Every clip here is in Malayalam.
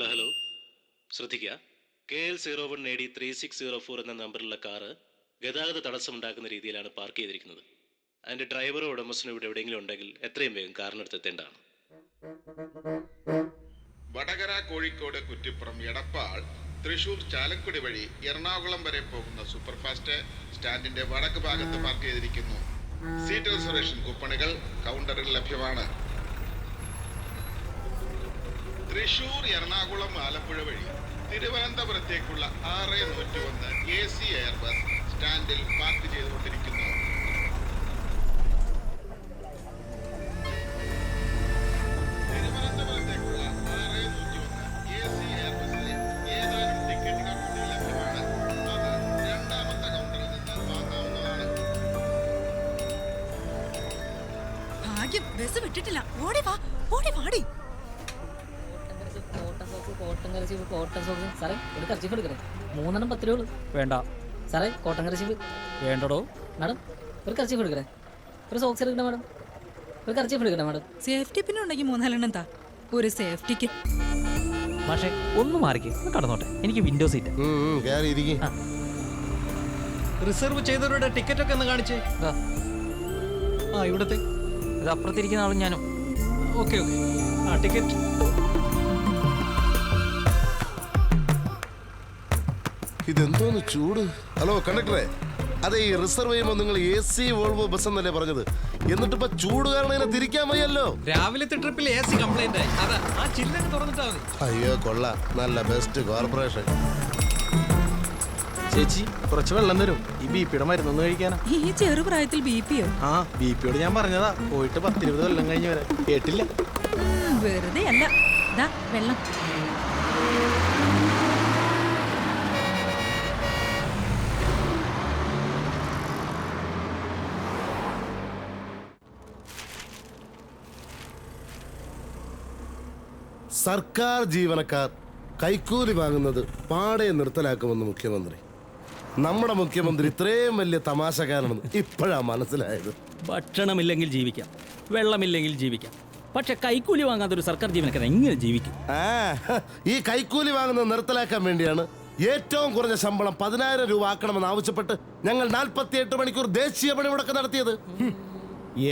ഹലോ ശ്രദ്ധിക്കുക. KL01AD3604 എന്ന നമ്പറിലുള്ള കാറ് ഗതാഗത തടസ്സമുണ്ടാക്കുന്ന രീതിയിലാണ് പാർക്ക് ചെയ്തിരിക്കുന്നത്. അതിൻ്റെ ഡ്രൈവറോ ഉടമസ്ഥനോ ഇവിടെ എവിടെയെങ്കിലും ഉണ്ടെങ്കിൽ എത്രയും വേഗം കാറിനടുത്ത് എത്തേണ്ടതാണ്. വടകര, കോഴിക്കോട്, കുറ്റിപ്പുറം, എടപ്പാൾ, തൃശൂർ, ചാലക്കുടി വഴി എറണാകുളം വരെ പോകുന്ന സൂപ്പർഫാസ്റ്റ് സ്റ്റാൻഡിന്റെ വടക്ക് ഭാഗത്ത് പാർക്ക് ചെയ്തിരിക്കുന്നു. സീറ്റ് റിസർവേഷൻ കൂപ്പണുകൾ കൗണ്ടറിൽ ലഭ്യമാണ്. തൃശൂർ, എറണാകുളം, ആലപ്പുഴ വഴി തിരുവനന്തപുരത്തേക്കുള്ള 6101 AC എയർ ബസ് സ്റ്റാൻഡിൽ പാർക്ക് ചെയ്തുകൊണ്ടിരിക്കുന്നു. തിരുവനന്തപുരത്തേക്കുള്ള 6101 AC എയർ ബസ്സിൽ ഏതാനും ടിക്കറ്റുകൾ കൂടി ലഭ്യമാണ്. അത് രണ്ടാമത്തെ കൗണ്ടറിൽ നിന്ന് വാങ്ങാവുന്നതാണ്. ഭാഗ്യം, ബസ് വിട്ടിട്ടില്ല. ഓടി വാ, ഓടി വാടി. കോട്ടൻ കരച്ചീപ്പ് സാറേ, ഒരു കർച്ചീഫ് എടുക്കണേ. 3 10 രൂപ വേണ്ട സാറേ. കോട്ടൻ കരച്ചീപ്പ് വേണ്ടടോ. മാഡം, ഒരു കർച്ചീഫ് എടുക്കണേ. ഒരു സോക്സ് എടുക്കണേ മാഡം. ഒരു കർച്ചീഫ് എടുക്കണേ മാഡം. സേഫ്റ്റി പിന്നെ ഉണ്ടെങ്കിൽ 3 എന്താ ഒരു സേഫ്റ്റിക്ക്. പക്ഷേ ഒന്ന് മാറിക്ക്, കടന്നോട്ടെ. എനിക്ക് വിൻഡോ സീറ്റ്. റിസർവ് ചെയ്തവരുടെ ടിക്കറ്റ് ഒക്കെ ഒന്ന് കാണിച്ചേ. ഇവിടത്തെ ഇത് അപ്പുറത്തിരിക്കുന്ന ആളും ഞാനും. Okay okay. ടിക്കറ്റ്. ഇതെന്തോന്ന് ചൂട്. ഹലോ കണ്ടക്ടറെ, അതെ, ഈ റിസർവ് ചെയ്യുമ്പോൾ നിങ്ങൾ AC വോൾവോ ബസ് എന്നല്ലേ പറഞ്ഞത്? എന്നിട്ടിപ്പോ ചൂട് കാരണം ഇതിനെ തിരിക്കാൻ വയ്യല്ലോ. രാവിലത്തെ ട്രിപ്പിൽ AC കംപ്ലൈന്റ് ആയി. അതാ ആ ചില്ലൊക്കെ തുറന്നിട്ടാ മതി. അയ്യോ കൊള്ളാം, നല്ല ബെസ്റ്റ് കോർപ്പറേഷൻ. ചേച്ചി, കുറച്ച് വെള്ളം തരും. ഈ BP-യുടെ മരുന്നൊന്നും കഴിക്കാനാ. ഈ ചെറുപ്രായത്തിൽ BP യോ? BP-യോട് ഞാൻ പറഞ്ഞതാ, പോയിട്ട് 10-20 കൊല്ലം കഴിഞ്ഞ് വരെ കേട്ടില്ല. വെറുതെ അല്ല. ദാ വെള്ളം. സർക്കാർ ജീവനക്കാർ കൈക്കൂലി വാങ്ങുന്നത് പാടെ നിർത്തലാക്കുമെന്ന് മുഖ്യമന്ത്രി. നമ്മുടെ മുഖ്യമന്ത്രി ഇത്രയും വലിയ തമാശക്കാരനെന്ന് ഇപ്പോഴാ മനസ്സിലായത്. ഭക്ഷണമില്ലെങ്കിൽ ജീവിക്കാം, വെള്ളമില്ലെങ്കിൽ ജീവിക്കാം, പക്ഷെ കൈക്കൂലി വാങ്ങാത്ത ഒരു സർക്കാർ ജീവനക്കാരൻ എങ്ങനെ ജീവിക്കും? ഈ കൈക്കൂലി വാങ്ങുന്നത് നിർത്തലാക്കാൻ വേണ്ടിയാണ് ഏറ്റവും കുറഞ്ഞ ശമ്പളം 10,000 രൂപ ആക്കണമെന്ന് ആവശ്യപ്പെട്ട് ഞങ്ങൾ 48 മണിക്കൂർ ദേശീയ പണിമുടക്ക് നടത്തിയത്.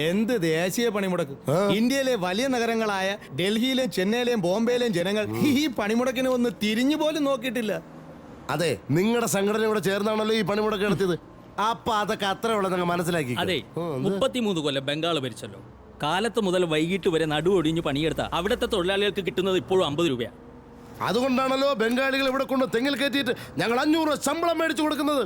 എന്ത് ദേശീയ പണിമുടക്ക്? ഇന്ത്യയിലെ വലിയ നഗരങ്ങളായ ഡൽഹിയിലെയും ചെന്നൈയിലെയും ബോംബെയിലെയും ജനങ്ങൾ ഈ പണിമുടക്കിനെ ഒന്ന് തിരിഞ്ഞു പോലും നോക്കിയിട്ടില്ല. അതെ, നിങ്ങളുടെ സംഘടനയോട് ചേർന്നാണല്ലോ ഈ പണിമുടക്ക് നടത്തിയത്. അപ്പൊ അതൊക്കെ അത്ര ഉള്ളത് നിങ്ങൾ മനസ്സിലാക്കി. അതെ, 33 കൊല്ലം ബംഗാൾ ഭരിച്ചല്ലോ. കാലത്ത് മുതൽ വൈകിട്ട് വരെ നടുവൊടിഞ്ഞ് പണിയെടുത്ത അവിടുത്തെ തൊഴിലാളികൾക്ക് കിട്ടുന്നത് ഇപ്പോഴും 50 രൂപയാണ്. അതുകൊണ്ടാണല്ലോ ബംഗാളികൾ ഇവിടെ കൊണ്ട് തെങ്ങിൽ കയറ്റിയിട്ട് ഞങ്ങൾ 500 ശമ്പളം മേടിച്ചു കൊടുക്കുന്നത്.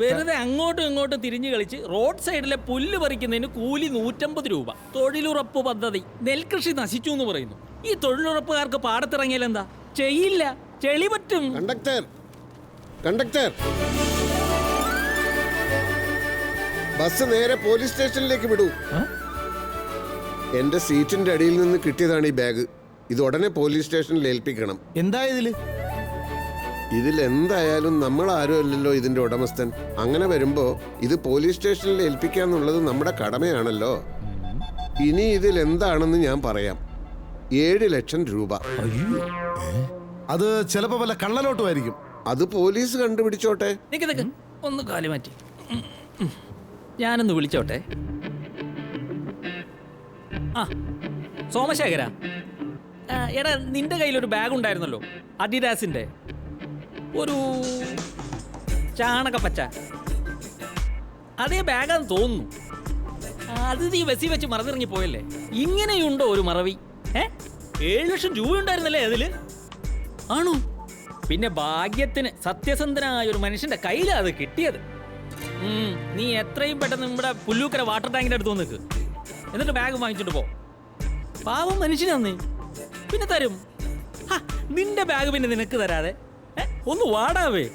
വെറുതെ അങ്ങോട്ടും ഇങ്ങോട്ടും തിരിഞ്ഞു കളിച്ച് റോഡ് സൈഡിലെ പുല്ല് പറിക്കുന്നതിന് കൂലി 150 രൂപ. തൊഴിലുറപ്പ് പദ്ധതി, നെൽകൃഷി നശിച്ചു എന്ന് പറയുന്നു. ഈ തൊഴിലുറപ്പുകാർക്ക് പാടത്തിറങ്ങിയാൽ എന്താ ചെയ്യില്ല, ചെളി പറ്റും. കണ്ടക്ടർ, ബസ് നേരെ പോലീസ് സ്റ്റേഷനിലേക്ക് വിടൂ. എന്റെ സീറ്റിന്റെ അടിയിൽ നിന്ന് കിട്ടിയതാണ് ഈ ബാഗ്. ഇത് ഉടനെ പോലീസ് സ്റ്റേഷനിൽ ഏൽപ്പിക്കണം. എന്താ ഇതിലെന്തായാലും നമ്മൾ ആരും അല്ലല്ലോ ഇതിന്റെ ഉടമസ്ഥൻ. അങ്ങനെ വരുമ്പോ ഇത് പോലീസ് സ്റ്റേഷനിൽ ഏൽപ്പിക്കാന്നുള്ളത് നമ്മുടെ കടമയാണല്ലോ. ഇനി ഇതിലെന്താണെന്ന് ഞാൻ പറയാം. 7 ലക്ഷം രൂപ. അത് ചിലപ്പോ വല്ല കള്ളനോട്ടുമായിരിക്കും. അത് പോലീസ് കണ്ടുപിടിച്ചോട്ടെ. ഒന്ന് കാലി മാറ്റി, ഞാനൊന്ന് വിളിച്ചോട്ടെ. സോമശേഖര, എടാ, നിന്റെ കയ്യിലൊരു ബാഗ് ഉണ്ടായിരുന്നല്ലോ, അഡിഡാസിന്റെ, ഒരു ചാണകപ്പച്ച. അതേ ബാഗാന്ന് തോന്നുന്നു. അത് നീ ബസ്സിൽ വെച്ച് മറന്നിറങ്ങി പോയല്ലേ? ഇങ്ങനെയുണ്ടോ ഒരു മറവി? 7 ലക്ഷം രൂപ ഉണ്ടായിരുന്നല്ലേ അതില്? ആണോ? പിന്നെ ഭാഗ്യത്തിന് സത്യസന്ധനായ ഒരു മനുഷ്യന്റെ കയ്യിലാണ് അത് കിട്ടിയത്. നീ എത്രയും പെട്ടെന്ന് നമ്മുടെ പുല്ലൂക്കര വാട്ടർ ടാങ്കിന്റെ അടുത്ത് നിൽക്ക്, എന്നിട്ട് ബാഗ് വാങ്ങിച്ചിട്ട് പോ. പാവം മനുഷ്യനാന്നേ, പിന്നെ തരും. നിന്റെ ബാഗ് പിന്നെ നിനക്ക് തരാതെ ഒന്ന് വാടാവേ.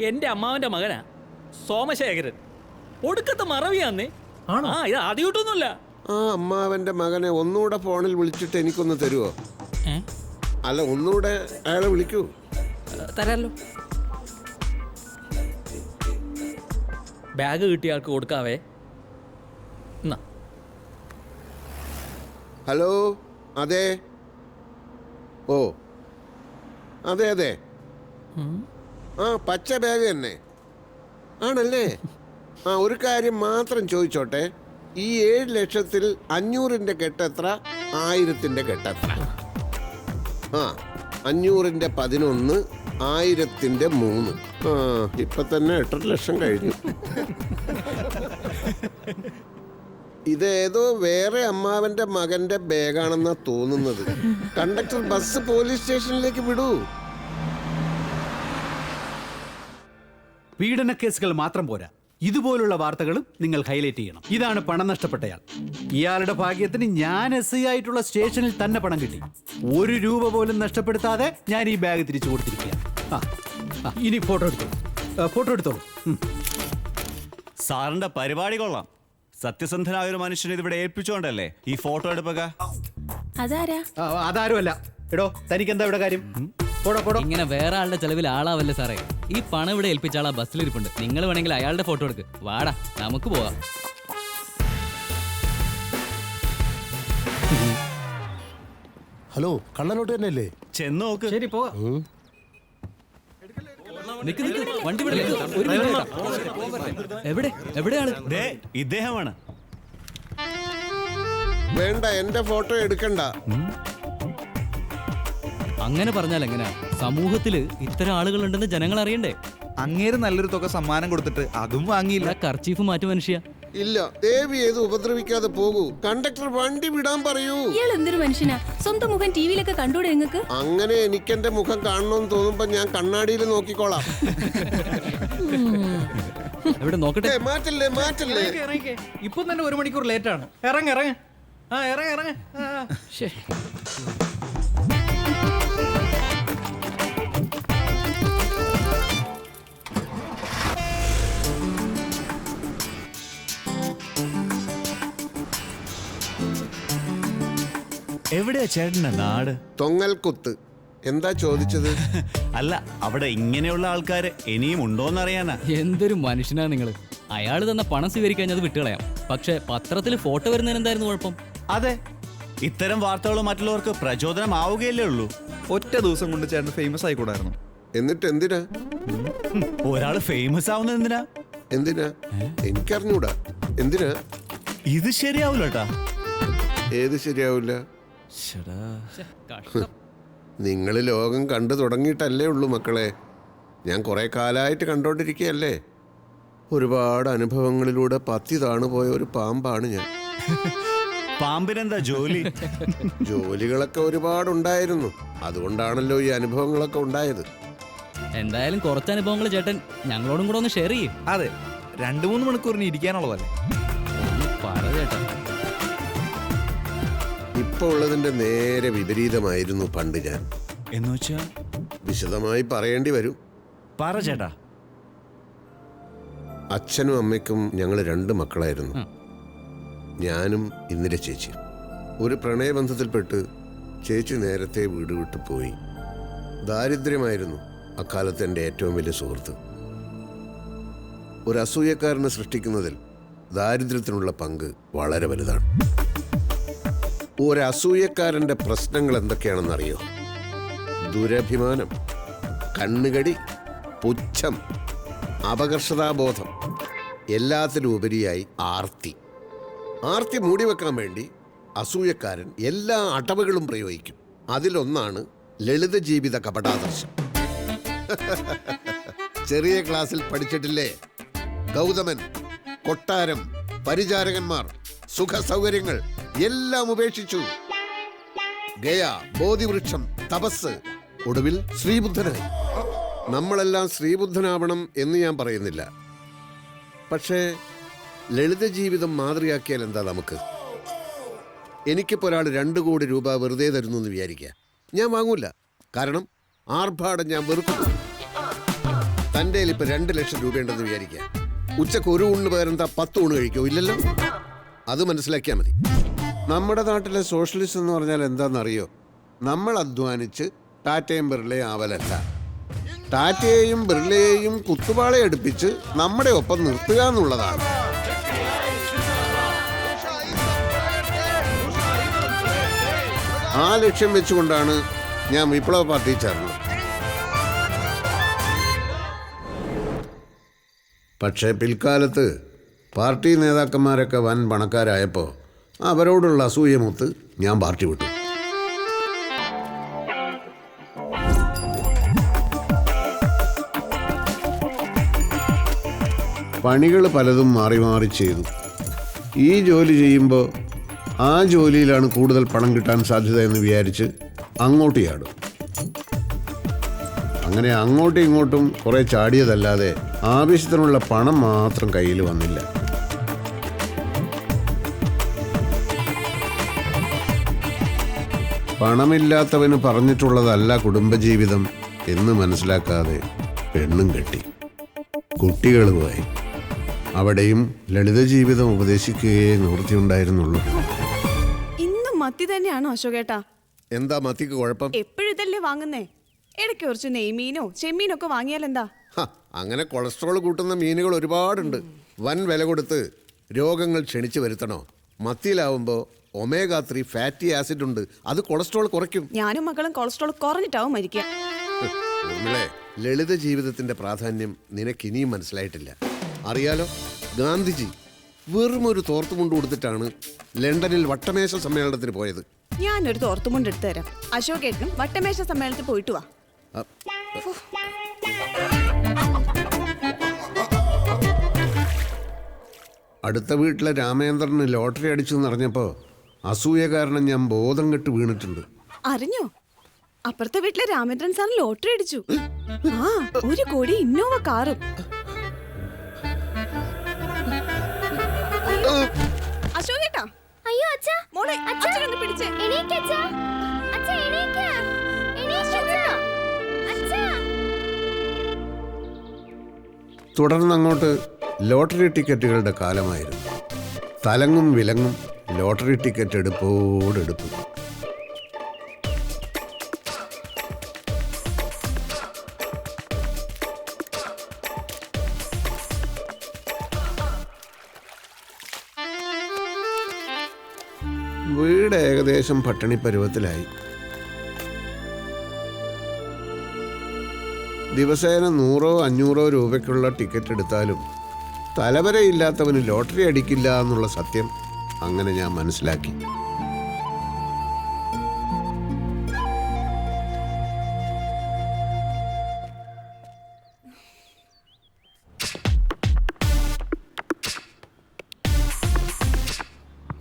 എന്റെ അമ്മാവന്റെ മകനാ സോമശേഖരൻ. ഒടുക്കത്തെ മറവിയാന്നേ. ഇത് ആദ്യമായിട്ടൊന്നുമില്ല. ആ അമ്മാവന്റെ മകനെ ഒന്നുകൂടെ ഫോണിൽ വിളിച്ചിട്ട് എനിക്കൊന്ന് തരുമോ? അല്ല, ഒന്നുകൂടെ അയാളെ വിളിക്കൂ. തരാലോ. ബാഗ് കിട്ടിയ ആൾക്ക് കൊടുക്കാവേ. ഹലോ, അതെ. ഓ അതെ അതെ, ആ പച്ച ബാഗ് തന്നെ ആണല്ലേ. ആ ഒരു കാര്യം മാത്രം ചോദിച്ചോട്ടെ, ഈ 7 ലക്ഷത്തിൽ 500-ന്റെ കെട്ടെത്ര, 1000-ന്റെ കെട്ടെത്ര? ആ 500-ന്റെ 11, 1000-ന്റെ 3. ആ ഇപ്പൊ തന്നെ 8 ലക്ഷം കഴിഞ്ഞു. ഇതേതോ വേറെ അമ്മാവന്റെ മകന്റെ ബാഗാണെന്നാ തോന്നുന്നത്. കണ്ടക്ടർ ബസ് പോലീസ് സ്റ്റേഷനിലേക്ക് വിടൂ. പീഡന കേസുകൾ മാത്രം പോരാ, ഇതുപോലുള്ള വാർത്തകളും നിങ്ങൾ ഹൈലൈറ്റ് ചെയ്യണം. ഇതാണ് പണം നഷ്ടപ്പെട്ടയാൾ. ഇയാളുടെ ഭാഗ്യത്തിന് ഞാൻ SI ആയിട്ടുള്ള സ്റ്റേഷനിൽ തന്നെ പണം കിട്ടി. 1 രൂപ പോലും നഷ്ടപ്പെടുത്താതെ ഞാൻ ഈ ബാഗ് തിരിച്ചു കൊടുത്തിരിക്കുക. ഇനി ഫോട്ടോ എടുത്തോളൂ. സാറിന്റെ പരിപാടി കൊള്ളാം. സത്യസന്ധനായ ഒരു മനുഷ്യനെ ഇതിവിടെ ഏൽപ്പിച്ചുകൊണ്ടല്ലേ ഈ ഫോട്ടോ എടുപ്പൊക്കെ? അതാരുമല്ല. എടോ, തനിക്ക് എന്താ ഇവിടെ കാര്യം? ഇങ്ങനെ വേറെ ആളുടെ ചെലവിൽ ആളാവല്ലേ സാറേ. ഈ പണം ഇവിടെ ഏൽപ്പിച്ച ആളാ ബസ്സിലിരിപ്പുണ്ട്. നിങ്ങൾ വേണമെങ്കിൽ അയാളുടെ ഫോട്ടോ എടുക്ക്. വാടാ, നമുക്ക് പോവാം. ഹലോ, കള്ളനോട്ട് തന്നെയല്ലേ? ചെന്ന് നോക്ക്. ശരി, പോവാ. നിക്ക് വണ്ടി വിടല്ലേ. ഒരു മിനിറ്റ് കേട്ടോ. എവിടെയാണ്? ദേ ഇദ്ദേഹമാണ്. വേണ്ട, എന്റെ ഫോട്ടോ എടുക്കണ്ട. അങ്ങനെ പറഞ്ഞാൽ എങ്ങനെയാ? സമൂഹത്തില് ഇത്തരം ആളുകളുണ്ടെന്ന് ജനങ്ങൾ അറിയണ്ടേ? അങ്ങേര് നല്ലൊരു തുക സമ്മാനം കൊടുത്തിട്ട് അതും വാങ്ങിയില്ല. കർച്ചീഫ് മാറ്റു മനുഷ്യ. ഇല്ല, ദേവി ഏത് ഉപദ്രവിക്കാതെ പോകൂ. കണ്ടക്ടർ വണ്ടി വിടാൻ പറയൂ. ഇയാൾ എന്തൊരു മനുഷ്യനാ? സ്വന്തം മുഖം ടിവിയിലൊക്കെ കണ്ടൂടെ നിങ്ങൾക്ക്? അങ്ങനെ എനിക്കെന്റെ മുഖം കാണണമെന്ന് തോന്നുമ്പോ ഞാൻ കണ്ണാടിയിൽ നോക്കിക്കോളാം. എവിടെ നോക്കട്ടെ. മാറ്റല്ലേ. ഇപ്പൊ തന്നെ 1 മണിക്കൂർ ലേറ്റ് ആണ്. ഇറങ്ങ. ആ ഇറങ്ങ. എവിടെയാ ചേട്ടന്റെ നാട്? തൊങ്ങൽക്കുത്ത്. എന്താ ചോദിച്ചത്? അല്ല, അവിടെ ഇങ്ങനെയുള്ള ആൾക്കാര് ഇനിയും ഉണ്ടോന്നറിയാനാ. എന്തൊരു മനുഷ്യനാ നിങ്ങള്. അയാൾ തന്ന പണം സ്വീകരിക്കാൻ അത് വിട്ടുകളയാം. പക്ഷെ പത്രത്തിൽ ഫോട്ടോ വരുന്നതിന് എന്തായിരുന്നു കുഴപ്പം? അതെ, ഇത്തരം വാർത്തകൾ മറ്റുള്ളവർക്ക് പ്രചോദനമാവുകയല്ലേ ഉള്ളൂ. ഒറ്റ ദിവസം കൊണ്ട് ചേട്ടൻ ഫേമസ് ആയിക്കൂടായിരുന്നു. എന്നിട്ട് എന്തിനാ ഒരാള് ഫേമസ് ആവുന്നത് എന്തിനാ? എനിക്കറിഞ്ഞൂടാ. എന്തിനാ? ഇത് ശരിയാവൂല കേട്ടാ. ഏത് ശരിയാവില്ല? നിങ്ങൾ ലോകം കണ്ടു തുടങ്ങിയിട്ടല്ലേ ഉള്ളൂ മക്കളെ. ഞാൻ കുറെ കാലമായിട്ട് കണ്ടോണ്ടിരിക്കുകയല്ലേ. ഒരുപാട് അനുഭവങ്ങളിലൂടെ പത്തി താണുപോയ ഒരു പാമ്പാണ് ഞാൻ. പാമ്പിനെന്താ ജോലി? ജോലികളൊക്കെ ഒരുപാടുണ്ടായിരുന്നു. അതുകൊണ്ടാണല്ലോ ഈ അനുഭവങ്ങളൊക്കെ ഉണ്ടായത്. എന്തായാലും കുറച്ച് അനുഭവങ്ങൾ ചേട്ടൻ ഞങ്ങളോടും കൂടെ ഒന്ന് ഷെയർ ചെയ്യും. അതെ, 2-3 മണിക്കൂറിന് ഇരിക്കാനുള്ളതല്ലേ. പറ ചേട്ടാ. ഇപ്പൊ ഉള്ളതിന്റെ നേരെ വിപരീതമായിരുന്നു പണ്ട് ഞാൻ. എന്നുവെച്ചാ? വിശദമായി പറയേണ്ടി വരും. പറ ചേട്ടാ. അച്ഛനും അമ്മയ്ക്കും ഞങ്ങൾ 2 മക്കളായിരുന്നു. ഞാനും ഇന്ദിര ചേച്ചി. ഒരു പ്രണയബന്ധത്തിൽപ്പെട്ട് ചേച്ചി നേരത്തെ വീട് വിട്ടു പോയി. ദാരിദ്ര്യമായിരുന്നു അക്കാലത്ത് എൻ്റെ ഏറ്റവും വലിയ സുഹൃത്ത്. ഒരു അസൂയക്കാരനെ സൃഷ്ടിക്കുന്നതിൽ ദാരിദ്ര്യത്തിനുള്ള പങ്ക് വളരെ വലുതാണ്. ഒരു അസൂയക്കാരൻ്റെ പ്രശ്നങ്ങൾ എന്തൊക്കെയാണെന്നറിയോ? ദുരഭിമാനം, കണ്ണുകടി, പുച്ഛം, അപകർഷതാബോധം, എല്ലാത്തിലും ഉപരിയായി ആർത്തി. ആർത്തി മൂടിവെക്കാൻ വേണ്ടി അസൂയക്കാരൻ എല്ലാ അടവുകളും പ്രയോഗിക്കും. അതിലൊന്നാണ് ലളിത ജീവിത കപടാദർശം. ചെറിയ ക്ലാസ്സിൽ പഠിച്ചിട്ടില്ലേ? ഗൗതമൻ, കൊട്ടാരം, പരിചാരകന്മാർ, സുഖ സൗകര്യങ്ങൾ എല്ലാം ഉപേക്ഷിച്ചു. ഗയ, ബോധിവൃക്ഷം, തപസ്, ഒടുവിൽ ശ്രീബുദ്ധനായി. നമ്മളെല്ലാം ശ്രീബുദ്ധനാവണം എന്ന് ഞാൻ പറയുന്നില്ല. പക്ഷേ ലളിത ജീവിതം മാതൃകയാക്കിയാൽ എന്താ നമുക്ക്? എനിക്കിപ്പോൾ ഒരാൾ 2 കോടി രൂപ വെറുതെ തരുന്നു എന്ന് വിചാരിക്കുക. ഞാൻ വാങ്ങൂല. കാരണം ആർഭാടം ഞാൻ വെറുക്കുന്നു. തൻ്റെ ഇപ്പം 2 ലക്ഷം രൂപയുണ്ടെന്ന് വിചാരിക്കുക. ഉച്ചക്ക് 1 ഊണിന് പകരം 10 ഊണ് കഴിക്കോ? ഇല്ലല്ലോ. അത് മനസ്സിലാക്കിയാൽ മതി. നമ്മുടെ നാട്ടിലെ സോഷ്യലിസ്റ്റ് എന്ന് പറഞ്ഞാൽ എന്താണെന്നറിയോ? നമ്മൾ അധ്വാനിച്ച് ടാറ്റയും ബിർളയും ആവലല്ല. ടാറ്റയെയും ബിർളയെയും കുത്തുപാളയെ അടുപ്പിച്ച് നമ്മുടെ ഒപ്പം നിർത്തുക എന്നുള്ളതാണ്. ആ ലക്ഷ്യം വെച്ചുകൊണ്ടാണ് ഞാൻ വിപ്ലവ പാർട്ടി ചേർന്നത്. പക്ഷേ പിൽക്കാലത്ത് പാർട്ടി നേതാക്കന്മാരൊക്കെ വൻ പണക്കാരായപ്പോൾ അവരോടുള്ള അസൂയമൊത്ത് ഞാൻ പാർട്ടി വിട്ടു. പണികൾ പലതും മാറി മാറി ചെയ്തു. ഈ ജോലി ചെയ്യുമ്പോൾ ആ ജോലിയിലാണ് കൂടുതൽ പണം കിട്ടാൻ സാധ്യത എന്ന് വിചാരിച്ച് അങ്ങോട്ട് ചാടും. അങ്ങനെ അങ്ങോട്ടും ഇങ്ങോട്ടും കുറേ ചാടിയതല്ലാതെ ആവശ്യത്തിനുള്ള പണം മാത്രം കയ്യിൽ വന്നില്ല. പണമില്ലാത്തവന് പറഞ്ഞിട്ടുള്ളതല്ല കുടുംബജീവിതം എന്ന് മനസ്സിലാക്കാതെ പെണ്ണും കെട്ടി, കുട്ടികളുമായി. അവിടെയും ലളിത ജീവിതം ഉപദേശിക്കുകയേ നിവൃത്തിയുണ്ടായിരുന്നുള്ളൂ. ഇന്നും മത്തി തന്നെയാണോ അശോകേട്ടാ? എന്താ മത്തിക്ക് കുഴപ്പം? എപ്പോഴും ഇതല്ലേ വാങ്ങുന്നേ? ഇടയ്ക്ക് കുറച്ച് നെയ്മീനോ ചെമ്മീനോ ഒക്കെ വാങ്ങിയാലെന്താ? അങ്ങനെ കൊളസ്ട്രോൾ കൂട്ടുന്ന മീനുകൾ ഒരുപാടുണ്ട്. വൻ വില കൊടുത്ത് രോഗങ്ങൾ ക്ഷണിച്ചു വരുത്തണോ? മത്തിയിലാവുമ്പോൾ ഒമേഗ-3 ഫാറ്റി ആസിഡ് ഉണ്ട്. അത് കൊളസ്ട്രോൾ കുറയ്ക്കും. ഞാനും മക്കളും കൊളസ്ട്രോൾ കുറഞ്ഞിട്ടാവും മരിക്കുക. ലളിത ജീവിതത്തിന്റെ പ്രാധാന്യം നിനക്കിനിയും മനസ്സിലായിട്ടില്ല. അറിയാലോ, ഗാന്ധിജി വെറും ഒരു തോർത്തുമുണ്ട് കൊടുത്തിട്ടാണ് ലണ്ടനിൽ വട്ടമേശ സമ്മേളനത്തിന് പോയത്. ഞാനൊരു തോർത്തുമുണ്ട് എടുത്തു തരാം. അശോകേട്ടനും വട്ടമേശ സമ്മേളനത്തിൽ പോയിട്ട് വാ. അടുത്ത വീട്ടിലെ രാമേന്ദ്രന് ലോട്ടറി അടിച്ചു എന്നറിഞ്ഞപ്പോൾ അസൂയ കാരണം ഞാൻ ബോധം കെട്ട് വീണിട്ടുണ്ട്. അറിഞ്ഞോ? അപ്പുറത്തെ വീട്ടിലെ രാമേന്ദ്രൻ സാറിന് ലോട്ടറി അടിച്ചു. 1 കോടി ഇന്നോവ കാറും. അശോകേട്ടാ, അയ്യോ അച്ഛാ, മോളെ അച്ഛനൊന്ന് പിടിച്ചേ. എണീക്ക് അച്ഛാ, അച്ഛാ എണീക്ക്, എണീക്ക് അച്ഛാ. തുടർന്നങ്ങോട്ട് ലോട്ടറി ടിക്കറ്റുകളുടെ കാലമായിരുന്നു. തലങ്ങും വിലങ്ങും ലോട്ടറി ടിക്കറ്റ് എടുപ്പോടെടുപ്പ്. വീട് ഏകദേശം പട്ടിണി പരുവത്തിലായി. ദിവസേന 100-500 രൂപയ്ക്കുള്ള ടിക്കറ്റ് എടുത്താലും തലവരയില്ലാത്തവന് ലോട്ടറി അടിക്കില്ല എന്നുള്ള സത്യം അങ്ങനെ ഞാൻ മനസ്സിലാക്കി.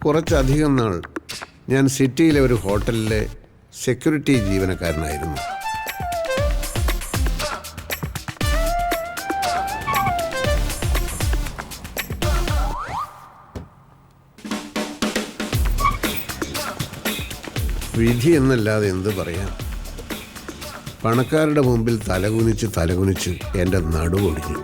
കുറച്ചധികം നാൾ ഞാൻ സിറ്റിയിലെ ഒരു ഹോട്ടലിലെ സെക്യൂരിറ്റി ജീവനക്കാരനായിരുന്നു. വിധി എന്നല്ലാതെ എന്ത് പറയാം. പണക്കാരുടെ മുമ്പിൽ തലകുനിച്ച് എൻ്റെ നടുവൊടിഞ്ഞു.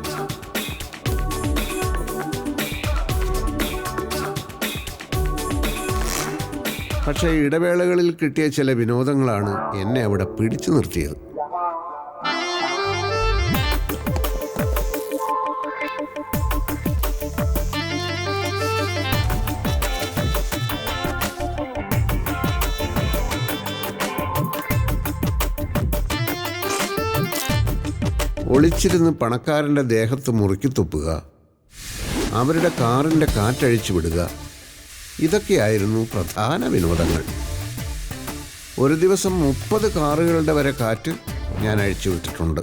പക്ഷേ ഇടവേളകളിൽ കിട്ടിയ ചില വിനോദങ്ങളാണ് എന്നെ അവിടെ പിടിച്ചു നിർത്തിയത്. ഒളിച്ചിരുന്ന് പണക്കാരൻ്റെ ദേഹത്ത് മുറുക്കി തുപ്പുക, അവരുടെ കാറിൻ്റെ കാറ്റഴിച്ചു വിടുക, ഇതൊക്കെയായിരുന്നു പ്രധാന വിനോദങ്ങൾ. ഒരു ദിവസം 30 കാറുകളുടെ വരെ കാറ്റ് ഞാൻ അഴിച്ചു വിട്ടിട്ടുണ്ട്.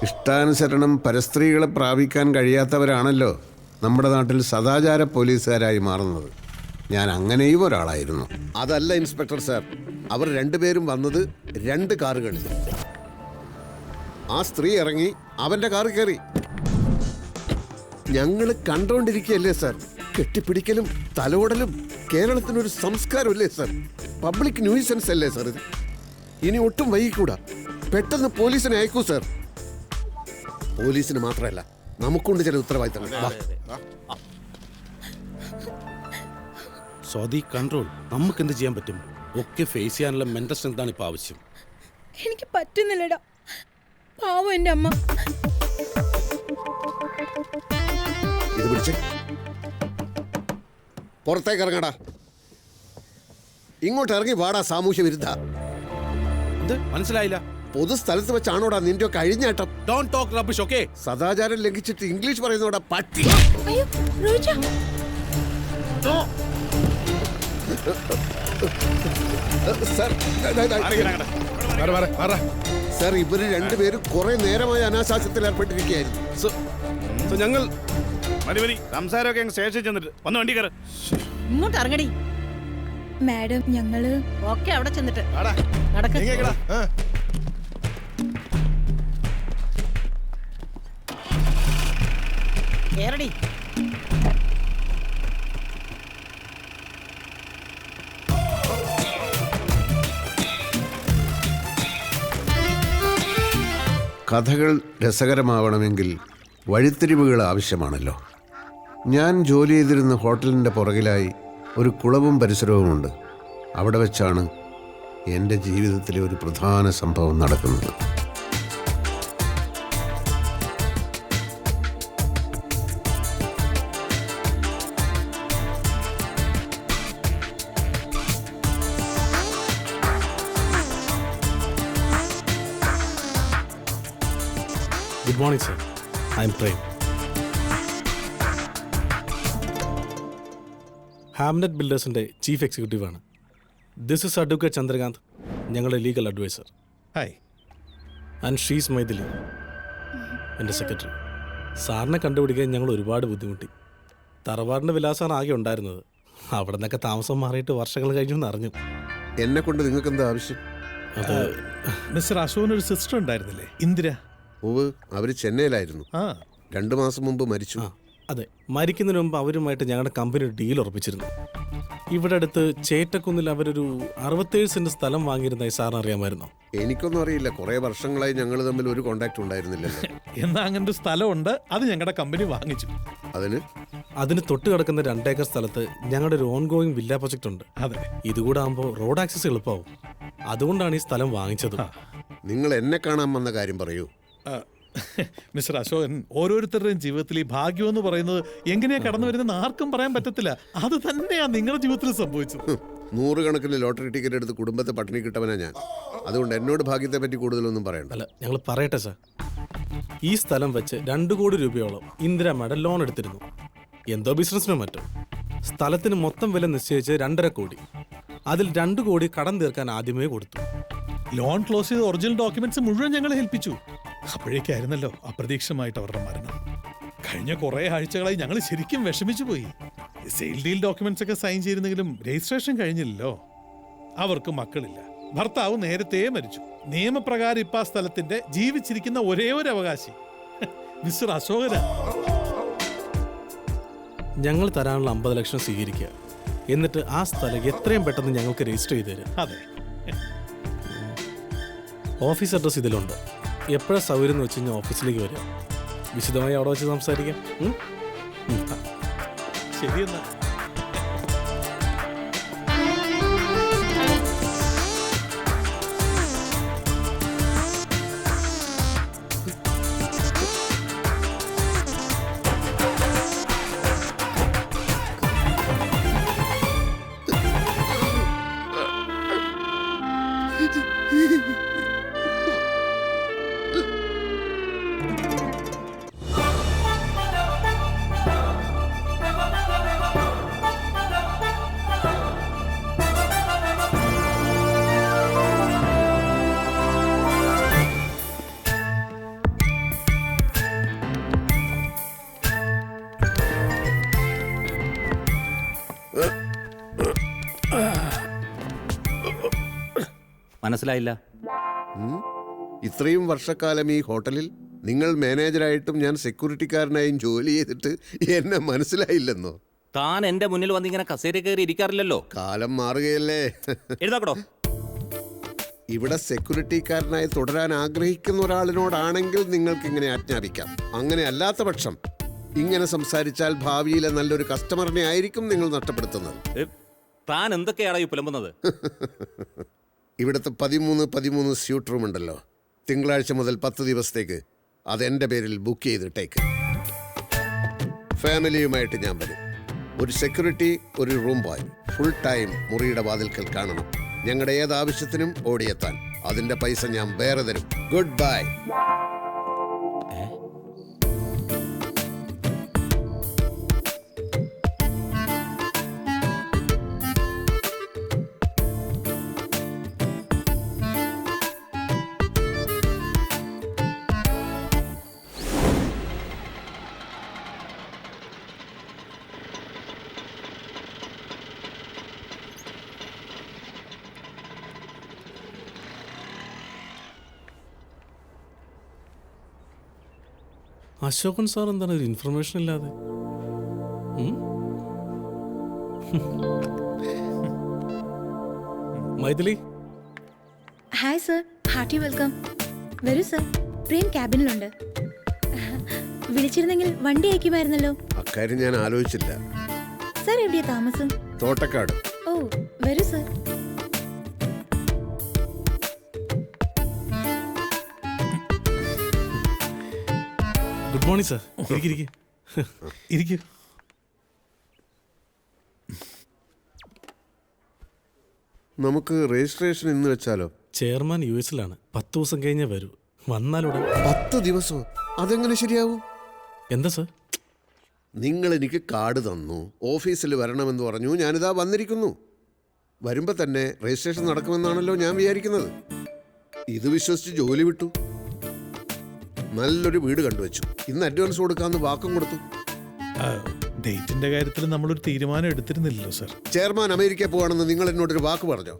ഇഷ്ടാനുസരണം പരസ്ത്രീകളെ പ്രാപിക്കാൻ കഴിയാത്തവരാണല്ലോ നമ്മുടെ നാട്ടിൽ സദാചാര പോലീസുകാരായി മാറുന്നത്. ഞാൻ അങ്ങനെയും ഒരാളായിരുന്നു. അതല്ല ഇൻസ്പെക്ടർ സാർ, അവർ രണ്ടുപേരും വന്നത് 2 കാറുകളിൽ. ആ സ്ത്രീ ഇറങ്ങി അവൻ്റെ കാറ് കയറി. ഞങ്ങൾ കണ്ടോണ്ടിരിക്കുകയല്ലേ സാർ. കെട്ടിപ്പിടിക്കലും തലോടലും കേരളത്തിനൊരു സംസ്കാരമല്ലേ സാർ? പബ്ലിക് ന്യൂസൻസ് അല്ലേ സാർ ഇത്? ഇനി ഒട്ടും വൈകിക്കൂടാ. പെട്ടെന്ന് പോലീസിനെ അയക്കൂ സാർ. പോലീസിന് മാത്രമല്ല, നമുക്കുണ്ട് ചില ഉത്തരവാദിത്തങ്ങൾ. സ്വാതി, കൺട്രോൾ. നമുക്ക് എന്ത് ചെയ്യാൻ പറ്റും? ഒക്കെ ഫേസ് ചെയ്യാനുള്ള മെന്റൽ സ്ട്രെങ്താണ് ഇപ്പൊ ആവശ്യം. എനിക്ക് പറ്റുന്നില്ലടാ, പാവം എൻ്റെ അമ്മ. ഇത് പിടിച്ചേ. പുറത്തേക്ക് ഇറങ്ങടാ. ഇങ്ങോട്ട് ഇറങ്ങി വാടാ സാമൂഹ്യ വിരുദ്ധ. മനസ്സിലായില്ല. പൊതുസ്ഥലത്ത് വെച്ചാണോടാ നിന്റെ ഒക്കെ അഴിഞ്ഞാട്ടം? Don't talk rubbish, okay? സദാചാരം ലംഘിച്ചിട്ട് ഇംഗ്ലീഷ് പറയുന്നോടാ പട്ടി. അയ്യോ റോജ, സർ, ഇവര് രണ്ടുപേരും കുറെ നേരമായി അനാശാസ്യത്തിൽ ഏർപ്പെട്ടിരിക്കുകയായിരുന്നു. ഞങ്ങൾ സംസാരമൊക്കെ സ്റ്റേഷനിൽ ചെന്നിട്ട് വന്ന് വണ്ടി കയറി ഇങ്ങോട്ട് ഇറങ്ങടി. മാഡം ഞങ്ങള് ഓക്കെ, അവിടെ ചെന്നിട്ട് കേറടി. കഥകൾ രസകരമാവണമെങ്കിൽ വഴിത്തിരിവുകൾ ആവശ്യമാണല്ലോ. ഞാൻ ജോലി ചെയ്തിരുന്ന ഹോട്ടലിൻ്റെ പുറകിലായി ഒരു കുളവും പരിസരവുമുണ്ട്. അവിടെ വെച്ചാണ് എൻ്റെ ജീവിതത്തിലെ ഒരു പ്രധാന സംഭവം നടക്കുന്നത്. Good morning sir, I'm Prem. Hamnet ബിൽഡേഴ്സിൻ്റെ ചീഫ് എക്സിക്യൂട്ടീവാണ്. ദിസ് ഇസ് അഡ്വക്കേറ്റ് ചന്ദ്രകാന്ത്, ഞങ്ങളുടെ legal adviser. Hi. And she's Mythili, എൻ്റെ സെക്രട്ടറി. സാറിനെ കണ്ടുപിടിക്കാൻ ഞങ്ങൾ ഒരുപാട് ബുദ്ധിമുട്ടി. തറവാടിൻ്റെ വിലാസമാണ് ആകെ ഉണ്ടായിരുന്നത്. അവിടെ നിന്നൊക്കെ താമസം മാറിയിട്ട് വർഷങ്ങൾ കഴിഞ്ഞു എന്ന് അറിഞ്ഞു. എന്നെ കൊണ്ട് നിങ്ങൾക്ക് എന്താ ആവശ്യം? അത് മിസ്റ്റർ അശോകന് ഒരു സിസ്റ്റർ ഉണ്ടായിരുന്നില്ലേ, ഇന്ദിര? ഓവ്, അവർ ചെന്നൈയിലായിരുന്നു. 2 മാസം മുമ്പ് മരിച്ചു. അതെ, മരിക്കുന്നതിന് മുമ്പ് അവരുമായിട്ട് ഞങ്ങളുടെ കമ്പനി ഒരു ഡീൽ ഉറപ്പിച്ചിരുന്നു. ഇവിടെ അടുത്ത് ചേറ്റക്കുന്നിൽ അവരൊരു 67 സെന്റ് സ്ഥലം വാങ്ങിയിരുന്നായി സാറിന് അറിയാമായിരുന്നോ? എനിക്കൊന്നും അറിയില്ല. കുറെ വർഷങ്ങളായി ഞങ്ങൾ തമ്മിൽ ഒരു കോണ്ടാക്ട് ഉണ്ടായിരുന്നില്ലല്ലോ. എന്നാ അങ്ങനെ ഒരു സ്ഥലമുണ്ട്, അത് ഞങ്ങളുടെ കമ്പനി വാങ്ങിച്ചു. അതിന് തൊട്ട് കിടക്കുന്ന 2 ഏക്കർ സ്ഥലത്ത് ഞങ്ങളുടെ ഒരു ഓൺഗോയിങ് വില്ല പ്രൊജക്ട് ഉണ്ട്. അതെ, ഇതുകൂടെ ആകുമ്പോൾ റോഡ് ആക്സസ് എളുപ്പമാവും. അതുകൊണ്ടാണ് ഈ സ്ഥലം വാങ്ങിച്ചത്. നിങ്ങൾ എന്നെ കാണാൻ വന്ന കാര്യം പറയൂ. മിസ്റ്റർ അശോകൻ, ഓരോരുത്തരുടെയും ജീവിതത്തിൽ ഈ ഭാഗ്യം എന്ന് പറയുന്നത് എങ്ങനെയാ കടന്നു വരുന്നത് ആർക്കും പറയാൻ പറ്റത്തില്ല. അത് തന്നെയാ നിങ്ങളുടെ ജീവിതത്തിൽ സംഭവിച്ചത്. 100 കണക്കിന് ലോട്ടറി ടിക്കറ്റ് എടുത്ത് കുടുംബത്തെ പട്ടിണി കിട്ടവനാ ഞാൻ. അതുകൊണ്ട് എന്നോട് ഭാഗ്യത്തെ പറ്റി കൂടുതലൊന്നും പറയണ്ട. അല്ല, ഞങ്ങൾ പറയട്ടെ സാർ. ഈ സ്ഥലം വെച്ച് 2 കോടി രൂപയോളം ഇന്ദിരാമ്മയുടെ ലോൺ എടുത്തിരുന്നു. എന്തോ ബിസിനസ്സിനോ മറ്റോ. സ്ഥലത്തിന് മൊത്തം വില നിശ്ചയിച്ച് 2.5 കോടി. അതിൽ 2 കോടി കടം തീർക്കാൻ ആദ്യമേ കൊടുത്തു. ലോൺ ക്ലോസ് ചെയ്ത് ഒറിജിനൽ ഡോക്യുമെന്റ്സ് മുഴുവൻ ഞങ്ങളെ ഏൽപ്പിച്ചു. അപ്പോഴേക്കായിരുന്നല്ലോ അപ്രതീക്ഷിതമായിട്ട് അവരുടെ മരണം. കഴിഞ്ഞ കുറെ ആഴ്ചകളായി ഞങ്ങൾ ശരിക്കും വിഷമിച്ചു പോയി. സെയിൽ ഡീൽ ഡോക്യുമെന്റ്സ് ഒക്കെ സൈൻ ചെയ്തിരുന്നെങ്കിലും രജിസ്ട്രേഷൻ കഴിഞ്ഞില്ലല്ലോ. അവർക്ക് മക്കളില്ല. ഭർത്താവ് നേരത്തെ മരിച്ചു. നിയമപ്രകാരം ഇപ്പൊ ആ സ്ഥലത്തിന്റെ ജീവിച്ചിരിക്കുന്ന ഒരേ ഒരു അവകാശി മിസ്റ്റർ അശോകന. ഞങ്ങൾ തരാനുള്ള 50 ലക്ഷം സ്വീകരിക്കുക. എന്നിട്ട് ആ സ്ഥലം എത്രയും പെട്ടെന്ന് ഞങ്ങൾക്ക് രജിസ്റ്റർ ചെയ്ത് തരാം. അതെ, ഓഫീസ് അഡ്രസ് ഇതിലുണ്ട്. എപ്പോഴാണ് സൗകര്യം എന്ന് വെച്ച് കഴിഞ്ഞാൽ ഓഫീസിലേക്ക് വരിക. വിശദമായി അവിടെ വെച്ച് സംസാരിക്കാം. ശരി എന്നാ. മനസ്സിലായില്ല. ഇത്രയും വർഷക്കാലം ഈ ഹോട്ടലിൽ നിങ്ങൾ മാനേജറായിട്ടും ഞാൻ സെക്യൂരിറ്റിക്കാരനായും ജോലി ചെയ്തിട്ട് എന്നെ മനസ്സിലായില്ലെന്നോ? താൻ എന്റെ മുന്നിൽ വന്ന് ഇങ്ങനെ കസേര കയറി ഇരിക്കാറില്ലല്ലോ. കാലം മാറുകയല്ലേ. എഴുതാക്കടോ. ഇവിടെ സെക്യൂരിറ്റിക്കാരനായി തുടരാൻ ആഗ്രഹിക്കുന്ന ഒരാളിനോടാണെങ്കിൽ നിങ്ങൾക്ക് ഇങ്ങനെ ആജ്ഞാപിക്കാം. അങ്ങനെ അല്ലാത്ത പക്ഷം ഇങ്ങനെ സംസാരിച്ചാൽ ഭാവിയിലെ നല്ലൊരു കസ്റ്റമറിനെ ആയിരിക്കും നിങ്ങൾ നഷ്ടപ്പെടുത്തുന്നത്. താൻ എന്തൊക്കെയാണ് ഈ പുലമ്പുന്നത്? ഇവിടുത്തെ 13 സ്യൂട്ട് റൂം ഉണ്ടല്ലോ, തിങ്കളാഴ്ച മുതൽ 10 ദിവസത്തേക്ക് അതെൻ്റെ പേരിൽ ബുക്ക് ചെയ്തിട്ടേക്ക്. ഫാമിലിയുമായിട്ട് ഞാൻ വരും. ഒരു സെക്യൂരിറ്റി, ഒരു റൂം ബോയ്, ഫുൾ ടൈം മുറിയുടെ വാതിൽക്കൽ കാണണം. ഞങ്ങളുടെ ഏത് ആവശ്യത്തിനും ഓടിയെത്താൻ. അതിന്റെ പൈസ ഞാൻ വേറെ തരും. Good bye. അശോകൻ സാർ എന്താണ് ഒരു ഇൻഫർമേഷൻ ഇല്ലാതെ? Maithili. Hi sir, hearty welcome. വരൂ സർ, പ്രേം ക്യാബിനിലുണ്ട്. വിളിച്ചിരുന്നെങ്കിൽ വണ്ടി അയക്കുമായിരുന്നല്ലോ. അക്കാര്യം ഞാൻ ആലോചിച്ചില്ല. സർ എവിടെയാ താമസം? തോട്ടക്കാട്. ഓ, വരൂ സർ. Good morning sir. ഇരിക്കൂ. നമുക്ക് രജിസ്ട്രേഷൻ ഇന്ന് വെച്ചാലോ? ചെയർമാൻ US-ലാണ്. 10 ദിവസം കഴിഞ്ഞേ വരൂ. വന്നാലുടൻ. 10 ദിവസമോ? അതെങ്ങനെ ശരിയാവും? എന്താ സാർ? നിങ്ങൾ എനിക്ക് കാർഡ് തന്നു, ഓഫീസിൽ വരണമെന്ന് പറഞ്ഞു, ഞാനിതാ വന്നിരിക്കുന്നു. വരുമ്പോൾ തന്നെ രജിസ്ട്രേഷൻ നടക്കുമെന്നാണല്ലോ ഞാൻ വിചാരിക്കുന്നത്. ഇത് വിശ്വസിച്ച് ജോലി വിട്ടു. നല്ലൊരു വീട് കണ്ടുവച്ചു. ഇന്ന് അഡ്വാൻസ് കൊടുക്കാമെന്ന് വാക്കും കൊടുത്തു. ഡേറ്റിന്റെ കാര്യത്തിൽ നമ്മളൊരു തീരുമാനം എടുത്തിരുന്നില്ലല്ലോ സർ. ചെയർമാൻ അമേരിക്ക പോവാണെന്ന് നിങ്ങൾ എന്നോടൊരു വാക്ക് പറഞ്ഞോ?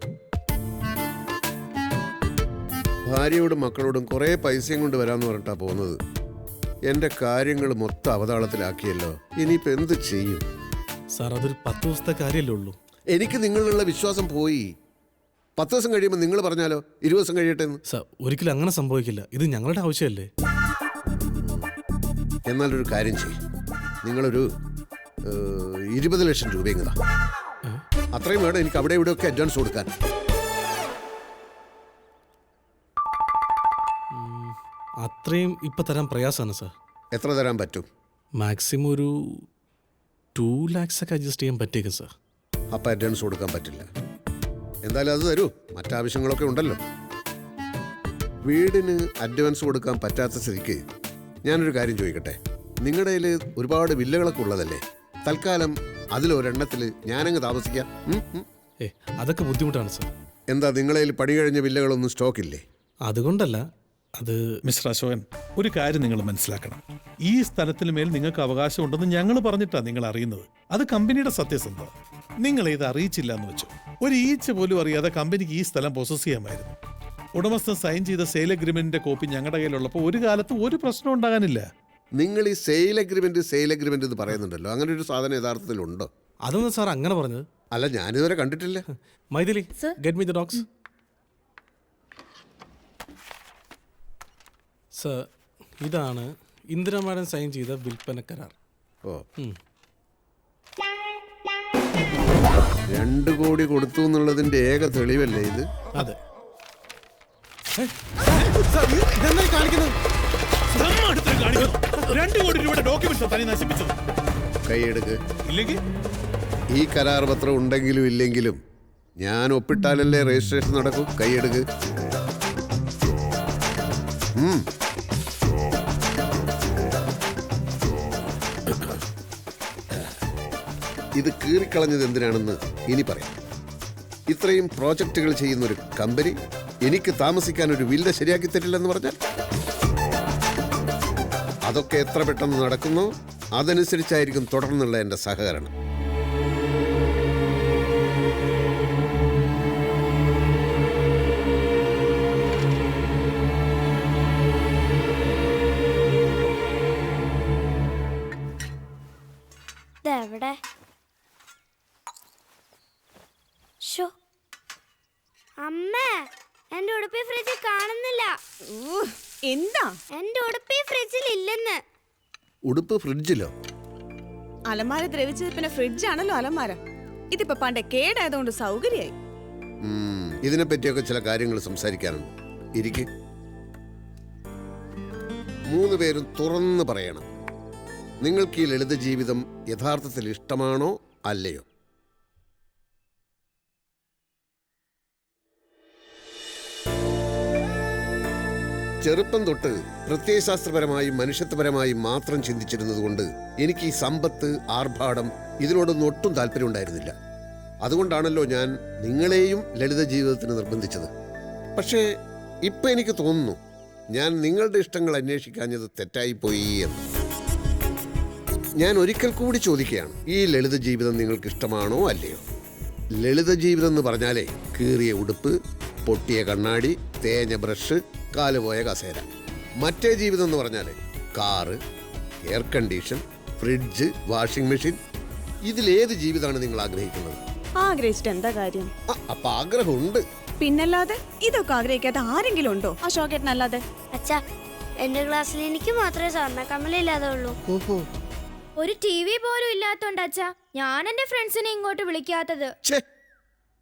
ഭാര്യയോടും മക്കളോടും കുറേ പൈസയും കൊണ്ട് വരാമെന്ന് പറഞ്ഞിട്ടാ പോകുന്നത്. എൻ്റെ കാര്യങ്ങൾ മൊത്തം അവതാളത്തിലാക്കിയല്ലോ. ഇനിയിപ്പോൾ എന്ത് ചെയ്യും സാർ? അതൊരു 10 ദിവസത്തെ കാര്യമല്ലേ ഉള്ളൂ. എനിക്ക് നിങ്ങളിലുള്ള വിശ്വാസം പോയി. 10 ദിവസം കഴിയുമ്പോൾ നിങ്ങൾ പറഞ്ഞാലോ 20 ദിവസം കഴിയട്ടെ എന്ന്. സാർ ഒരിക്കലും അങ്ങനെ സംഭവിക്കില്ല. ഇത് ഞങ്ങളുടെ ആവശ്യമല്ലേ. എന്നാലൊരു കാര്യം ചെയ്യും, നിങ്ങളൊരു 20 ലക്ഷം രൂപയും കൂടാ. അത്രയും വേണം എനിക്ക് അവിടെ ഇവിടെയൊക്കെ അഡ്വാൻസ് കൊടുക്കാൻ. അത്രയും ഇപ്പം തരാൻ പ്രയാസമാണ് സാർ. എത്ര തരാൻ പറ്റും? മാക്സിമം ഒരു 2 lakhs ഒക്കെ അഡ്ജസ്റ്റ് ചെയ്യാൻ പറ്റിയേക്കും സാർ. അപ്പം അഡ്വാൻസ് കൊടുക്കാൻ പറ്റില്ല. എന്തായാലും അത് തരൂ, മറ്റാവശ്യങ്ങളൊക്കെ ഉണ്ടല്ലോ. വീടിന് അഡ്വാൻസ് കൊടുക്കാൻ പറ്റാത്ത സ്ഥിതിക്ക് ഞാനൊരു കാര്യം ചോദിക്കട്ടെ. നിങ്ങളുടെ കയ്യിൽ ഒരുപാട് വില്ലകളൊക്കെ ഉള്ളതല്ലേ? തൽക്കാലം അതിലൊരെണ്ണത്തിൽ ഞാനങ്ങ് താമസിക്കാം. അതൊക്കെ ബുദ്ധിമുട്ടാണ് സാർ. എന്താ നിങ്ങളുടെ കയ്യിൽ പണി കഴിഞ്ഞ വില്ലകളൊന്നും സ്റ്റോക്കില്ലേ? അതുകൊണ്ടല്ല, അത് മിസ്റ്റർ അശോകൻ, ഒരു കാര്യം നിങ്ങൾ മനസ്സിലാക്കണം. ഈ സ്ഥലത്തിന് മേൽ നിങ്ങൾക്ക് അവകാശം ഉണ്ടെന്ന് ഞങ്ങൾ പറഞ്ഞിട്ടാണ് നിങ്ങൾ അറിയുന്നത്. അത് കമ്പനിയുടെ സത്യസന്ധത. നിങ്ങൾ ഇത് അറിയിച്ചില്ല എന്ന് വെച്ചു. ഒരു ഈച്ച പോലും അറിയാതെ കമ്പനിക്ക് ഈ സ്ഥലം പൊസസ് ചെയ്യാമായിരുന്നു. ഉടമസ്ഥൻ സൈൻ ചെയ്ത സെയിൽ അഗ്രിമെന്റിന്റെ കോപ്പി ഞങ്ങളുടെ കയ്യിലുള്ളപ്പോൾ ഒരു കാലത്ത് ഒരു പ്രശ്നം ഉണ്ടാകാനില്ല. നിങ്ങൾ ഈ സെയിൽ അഗ്രിമെന്റ് എന്ന് പറയുന്നുണ്ടല്ലോ, അങ്ങനെ ഒരു സാധനം യഥാർത്ഥത്തിലുണ്ടോ? അതൊന്നും സാർ അങ്ങനെ പറഞ്ഞത് അല്ല, ഞാനിതുവരെ കണ്ടിട്ടില്ല. Maithili, get me the dogs. Sir, ഇതാണ് ഇന്ദിര മാഡം സൈൻ ചെയ്ത വിൽപ്പന കരാർ. ഓ, 2 കോടി കൊടുത്തു എന്നുള്ളതിന്റെ ഏക തെളിവല്ലേ ഇത്? അതെ. കൈയെടുക്ക്. ഇല്ലെങ്കിൽ ഈ കരാർ പത്രം ഉണ്ടെങ്കിലും ഇല്ലെങ്കിലും ഞാൻ ഒപ്പിട്ടാലല്ലേ രജിസ്ട്രേഷൻ നടക്കൂ. കൈയെടുക്ക്. ഇത് കീറിക്കളഞ്ഞത് എന്തിനാണെന്ന് ഇനി പറയാം. ഇത്രയും പ്രോജക്റ്റുകൾ ചെയ്യുന്ന ഒരു കമ്പനി എനിക്ക് താമസിക്കാൻ ഒരു വില്ല ശരിയാക്കി തരില്ലെന്ന് പറഞ്ഞാൽ അതൊക്കെ എത്ര പെട്ടെന്ന് നടക്കുന്നോ അതനുസരിച്ചായിരിക്കും തുടർന്നുള്ള എൻ്റെ സഹകരണം. എവിടെ? അമ്മേ, എന്റെ ഉടുപ്പി ഫ്രിഡ്ജിൽ കാണുന്നില്ല. എന്താ? എന്റെ ഉടുപ്പി ഫ്രിഡ്ജിൽ ഇല്ലെന്ന്. ഉടുപ്പ് ഫ്രിഡ്ജിലോ? അലമാര ദ്രവിച്ചത് പിന്നെ ഫ്രിഡ്ജാണല്ലോ അലമാര. ഇതിപ്പോ പണ്ടേ കേടായതുകൊണ്ട് സൗകര്യായി. ഇതിനെ പറ്റിയൊക്കെ ചില കാര്യങ്ങൾ സംസാരിക്കാനുണ്ട്. ഇരിക്ക്. 3 പേരും തുറന്ന് പറയണം. നിങ്ങൾക്ക് ഈ ലളിത ജീവിതം യഥാർത്ഥത്തിൽ ഇഷ്ടമാണോ അല്ലയോ? ചെറുപ്പം തൊട്ട് പ്രത്യയശാസ്ത്രപരമായും മനുഷ്യത്വപരമായും മാത്രം ചിന്തിച്ചിരുന്നതുകൊണ്ട് എനിക്ക് ഈ സമ്പത്ത്, ആർഭാടം ഇതിനോടൊന്നും ഒട്ടും താല്പര്യം ഉണ്ടായിരുന്നില്ല. അതുകൊണ്ടാണല്ലോ ഞാൻ നിങ്ങളെയും ലളിത ജീവിതത്തിന് നിർബന്ധിച്ചത്. പക്ഷേ ഇപ്പം എനിക്ക് തോന്നുന്നു ഞാൻ നിങ്ങളുടെ ഇഷ്ടങ്ങൾ അന്വേഷിക്കാഞ്ഞത് തെറ്റായിപ്പോയി എന്ന്. ഞാൻ ഒരിക്കൽ കൂടി ചോദിക്കുകയാണ്, ഈ ലളിത ജീവിതം നിങ്ങൾക്ക് ഇഷ്ടമാണോ അല്ലയോ? ലളിത ജീവിതം എന്ന് പറഞ്ഞാലേ കീറിയ ഉടുപ്പ്, പൊട്ടിയ കണ്ണാടി, തേഞ്ഞ ബ്രഷ്, കാലുപോയ കസേര. മറ്റേ ജീവിതം എന്ന് പറഞ്ഞാൽ car, air condition, fridge, washing machine. ഇതിലേത് ജീവിതമാണ് നിങ്ങൾ ആഗ്രഹിക്കുന്നത്? ആഗ്രഹിച്ചിട്ട് എന്താ കാര്യം? അപ്പൊ ആഗ്രഹമുണ്ട്. പിന്നല്ലാതെ ഇതൊക്കെ ആഗ്രഹിക്കാത്ത ആരെങ്കിലും ഉണ്ടോ? അശോകേട്ടനല്ലാതെ. അച്ഛാ, എന്റെ ക്ലാസ്സിൽ എനിക്ക് മാത്രമേ സ്വർണ്ണ കമ്മലില്ലാതെ ഉള്ളൂ. ഒരു TV പോലും ഇല്ലാത്തോണ്ട് അച്ഛാ ഞാൻ എന്റെ ഫ്രണ്ട്സിനെ ഇങ്ങോട്ട് വിളിക്കാത്തത്.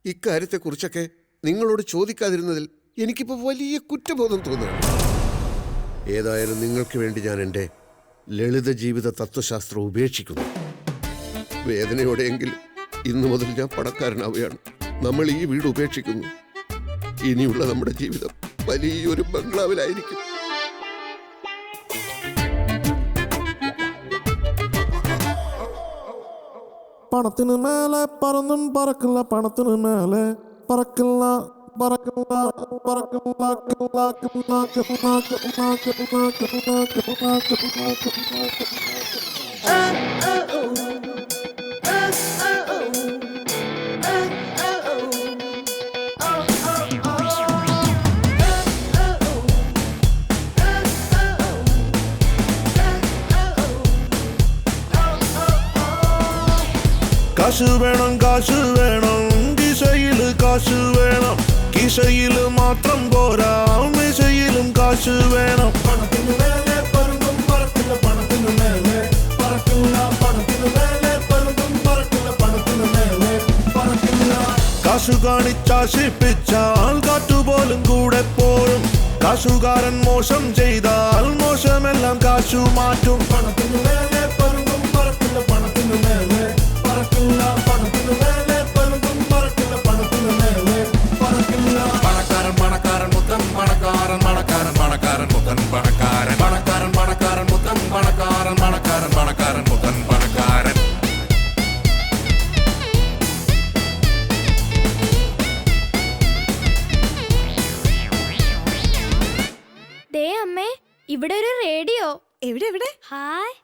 ഇക്കാര്യത്തെ കുറിച്ചൊക്കെ നിങ്ങളോട് ചോദിക്കാതിരുന്നതിൽ എനിക്കിപ്പോ വലിയ കുറ്റബോധം തോന്നുകയാണ്. ഏതായാലും നിങ്ങൾക്ക് വേണ്ടി ഞാൻ എൻ്റെ ലളിത ജീവിത തത്വശാസ്ത്രം ഉപേക്ഷിക്കുന്നു. വേദനയോടെയെങ്കിലും ഇന്നു മുതൽ ഞാൻ പണക്കാരനാവുകയാണ്. നമ്മൾ ഈ വീട് ഉപേക്ഷിക്കുന്നു. ഇനിയുള്ള നമ്മുടെ ജീവിതം വലിയൊരു ബംഗ്ലാവിലായിരിക്കും. പണത്തിന് മേലെ പറന്നും പറക്കില്ല, പണത്തിന് മേലെ പറക്കില്ല, പറക്കില്ല, കാശ് വേണം, കാശ് വേണം, കിശയിൽ കാശ് വേണം. കിശയിൽ മാത്രം പോരാ, മെശയിലും കാശ് വേണം. പണത്തിന് മേലെ പരുന്തും പറക്കില്ല, പണത്തിന് മേലെ പറക്കില്ല, പണത്തിന് മേലെ പരുന്തും പറക്കില്ല, പണത്തിന് മേലെ പറക്കില്ല. കാശു കാണിച്ചാശിപ്പിച്ചാൽ കാറ്റുപോലും കൂടെ പോരും. കാശുകാരൻ മോശം ചെയ്താൽ മോശമെല്ലാം കാശു മാറ്റും. പണത്തിന് മേലെ പരുന്തും പറക്കില്ല, പണത്തിന് മേലെ പറക്കില്ല, പണത്തിന് മേലെ പരുന്തും പറക്കില്ല, പണത്തിന് മേലെ പറക്കില്ല. പണക്കാരൻ പണക്കാരൻ മുത്തൻ പണക്കാരൻ, പണക്കാരൻ പണക്കാരൻ മുത്തൻ പണക്കാരൻ, പണക്കാരൻ പണക്കാരൻ മുത്തൻ പണക്കാരൻ, പണക്കാരൻ പണക്കാരൻ മുത്തൻ പണക്കാരൻ. ദേ അമ്മേ, ഇവിടെ ഒരു റേഡിയോ. എവിടെ എവിടെ? ഹായ്.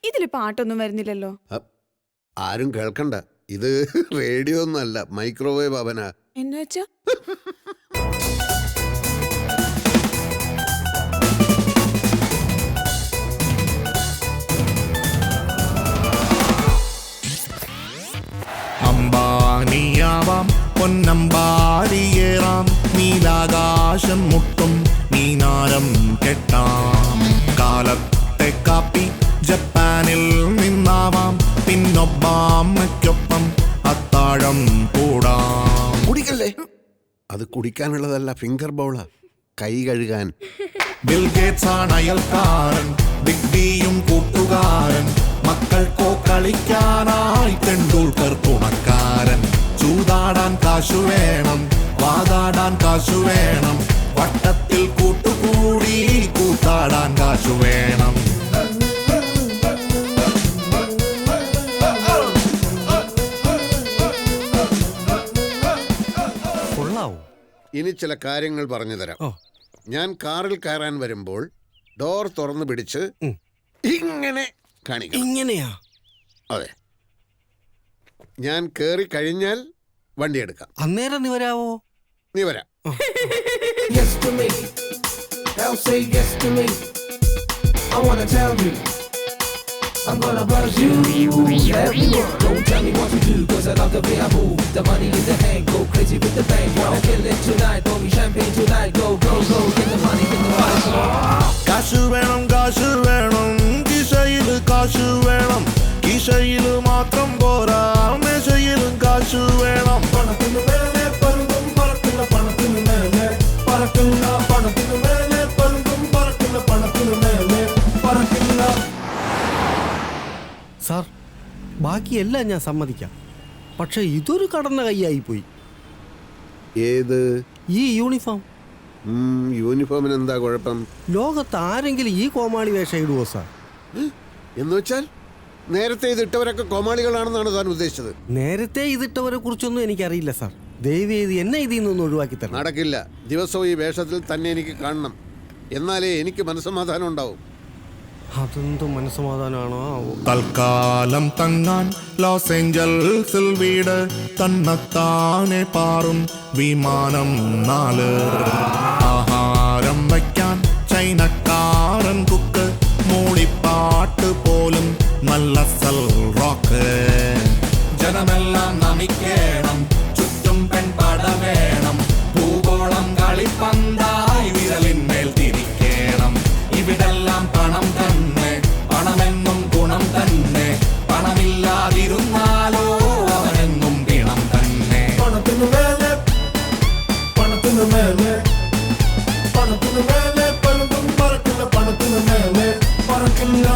ഇതില് പാട്ടൊന്നും വരുന്നില്ലല്ലോ. ആരും കേൾക്കണ്ട, ഇത് റേഡിയോ ഒന്നല്ല, മൈക്രോവേവ് അവനാ. എന്ന് വെച്ചാ അംബാനിയാവാം, പൊന്നമ്പാടിയേറാം, നീലാകാശം മുട്ടും മീനാരം കെട്ടാം. കാലത്തെ കാപ്പി ജപ്പാനിൽ നിന്നാവാം, പിന്നൊബ്ബാമ്മയ്ക്കൊപ്പം അത്താഴം കൂടാം. കുടിക്കല്ലേ, അത് കുടിക്കാനുള്ളതല്ല, ഫിംഗർ ബൗളാ, കൈ കഴുകാൻ. ബിൽ ഗേറ്റ്സ് ആണ് അയൽക്കാരൻ, ബിഗ് ബിയും കൂട്ടുകാരൻ. മക്കൾക്കോ കളിക്കാനായി തെണ്ടുൽക്കർ തുണക്കാരൻ. ചൂതാടാൻ കാശു വേണം, വാതാടാൻ കാശു വേണം. വട്ടത്തിൽ കൂട്ടുകൂടി കൂത്താടാൻ കാശു വേണം. ഇനി ചില കാര്യങ്ങൾ പറഞ്ഞു തരാം. ഞാൻ കാറിൽ കയറാൻ വരുമ്പോൾ ഡോർ തുറന്നു പിടിച്ച് ഇങ്ങനെ കാണിക്കണം. ഇങ്ങനെയാ? അതെ. ഞാൻ കേറി കഴിഞ്ഞാൽ വണ്ടി എടുക്കാം. അന്നേരം നീ വരാവോ? നീ വരാം. Yes to me. Now say yes to me. I wanna tell you, I'm gonna buzz you everyone. Don't tell me what to do, cause I love the way I move. The money in the hand, go crazy with the bank. Wanna kill it tonight, pour me champagne tonight. Go, go, go, get the money, get the money. കാശ് വേണം, കാശ് വേണം, കിശയിൽ കാശ് വേണം. കിശയിൽ മാത്രം പോരാ, മെശയിലും കാശ് വേണം. പണത്തിന് മേലെ പരുന്തും പറക്കില്ല, പണത്തിന് മേലെ പറക്കില്ല, പണത്തിന് മേലെ പരുന്തും പറക്കില്ല, പണത്തിന് മേലെ ബാക്കിയെല്ലാം ഞാൻ സമ്മതിക്കാം. പക്ഷെ ഇതൊരു കടന്ന കൈയായി പോയി. ഏത്? ഈ യൂണിഫോം. യൂണിഫോമിന് എന്താ കുഴപ്പം? ലോകത്ത് ആരെങ്കിലും ഈ കോമാളി വേഷം ഇടുവോ സാർ? എന്ന് വെച്ചാൽ നേരത്തെ ഇതിട്ടവരൊക്കെ കോമാളികളാണെന്നാണ് താൻ ഉദ്ദേശിച്ചത്? നേരത്തെ ഇതിട്ടവരെ കുറിച്ചൊന്നും എനിക്കറിയില്ല സാർ. ദയവേത് എന്നെ ഇതിൽ നിന്നൊന്ന് ഒഴിവാക്കി തരണം. നടക്കില്ല. ദിവസവും ഈ വേഷത്തിൽ തന്നെ എനിക്ക് കാണണം. എന്നാലേ എനിക്ക് മനസ്സമാധാനം ഉണ്ടാവും. അതെന്തോ മനസ്സമാധാനമാണോ? തൽക്കാലം തങ്ങാൻ ലോസ് ഏഞ്ചൽസിൽ വീട്, തന്നെത്താനെ പാറും വിമാനം 4. ആഹാരം വയ്ക്കാൻ ചൈനക്കാരൻ കുക്ക്, മൂളിപ്പാട്ട് പോലും നല്ല സൽ റോക്ക്. ജനമെല്ലാം നമിക്കേണം, ചുറ്റും പെൺപട വേണം, ഭൂഗോളം കളിപ്പന്തായി വിരലിന്മേൽ തിരിക്കേണം. ഇവിടെല്ലാം പണം തന്നെ, പണമെന്നും ഗുണം തന്നെ, പണമില്ലാതിരുന്നാലോ അവനെന്നും പിണം തന്നെ. പണത്തിനു മേലെ, പണത്തിനു മേലെ, പണത്തിനു മേലെ പലതും പറക്കില്ല, പണത്തിനു മേലെ പറക്കില്ല.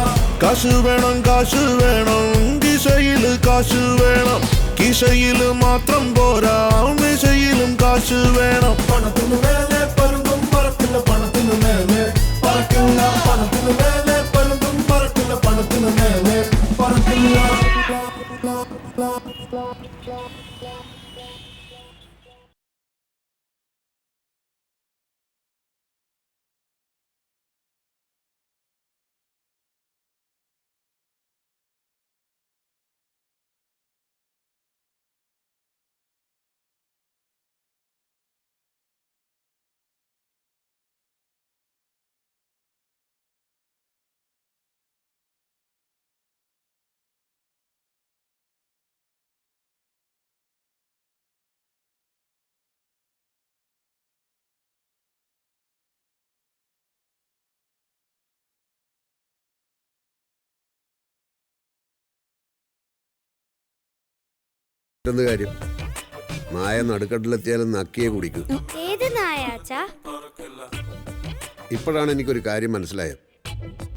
കാശ് വേണം, കാശ് വേണം, കിശയില് കാശ് വേണം, കിശയില് മാത്രം പോരാ, മിശയിലും കാശ് വേണം. പണത്തിനു മേലെ പലതും പറക്കില്ല, പണത്തിനു മേലെ പറക്കില്ല, പണത്തിനു മേലെ പലതും പറക്കില്ല, പണത്തിനു മേലെ പറക്കില്ല. എന്ത് കാര്യം? നായ നടുക്കട്ടിലെത്തിയാലും നക്കിയെ കുടിക്കും. ഏത് നായാച്ചാ? ഇപ്പോഴാണ് എനിക്കൊരു കാര്യം മനസ്സിലായത്.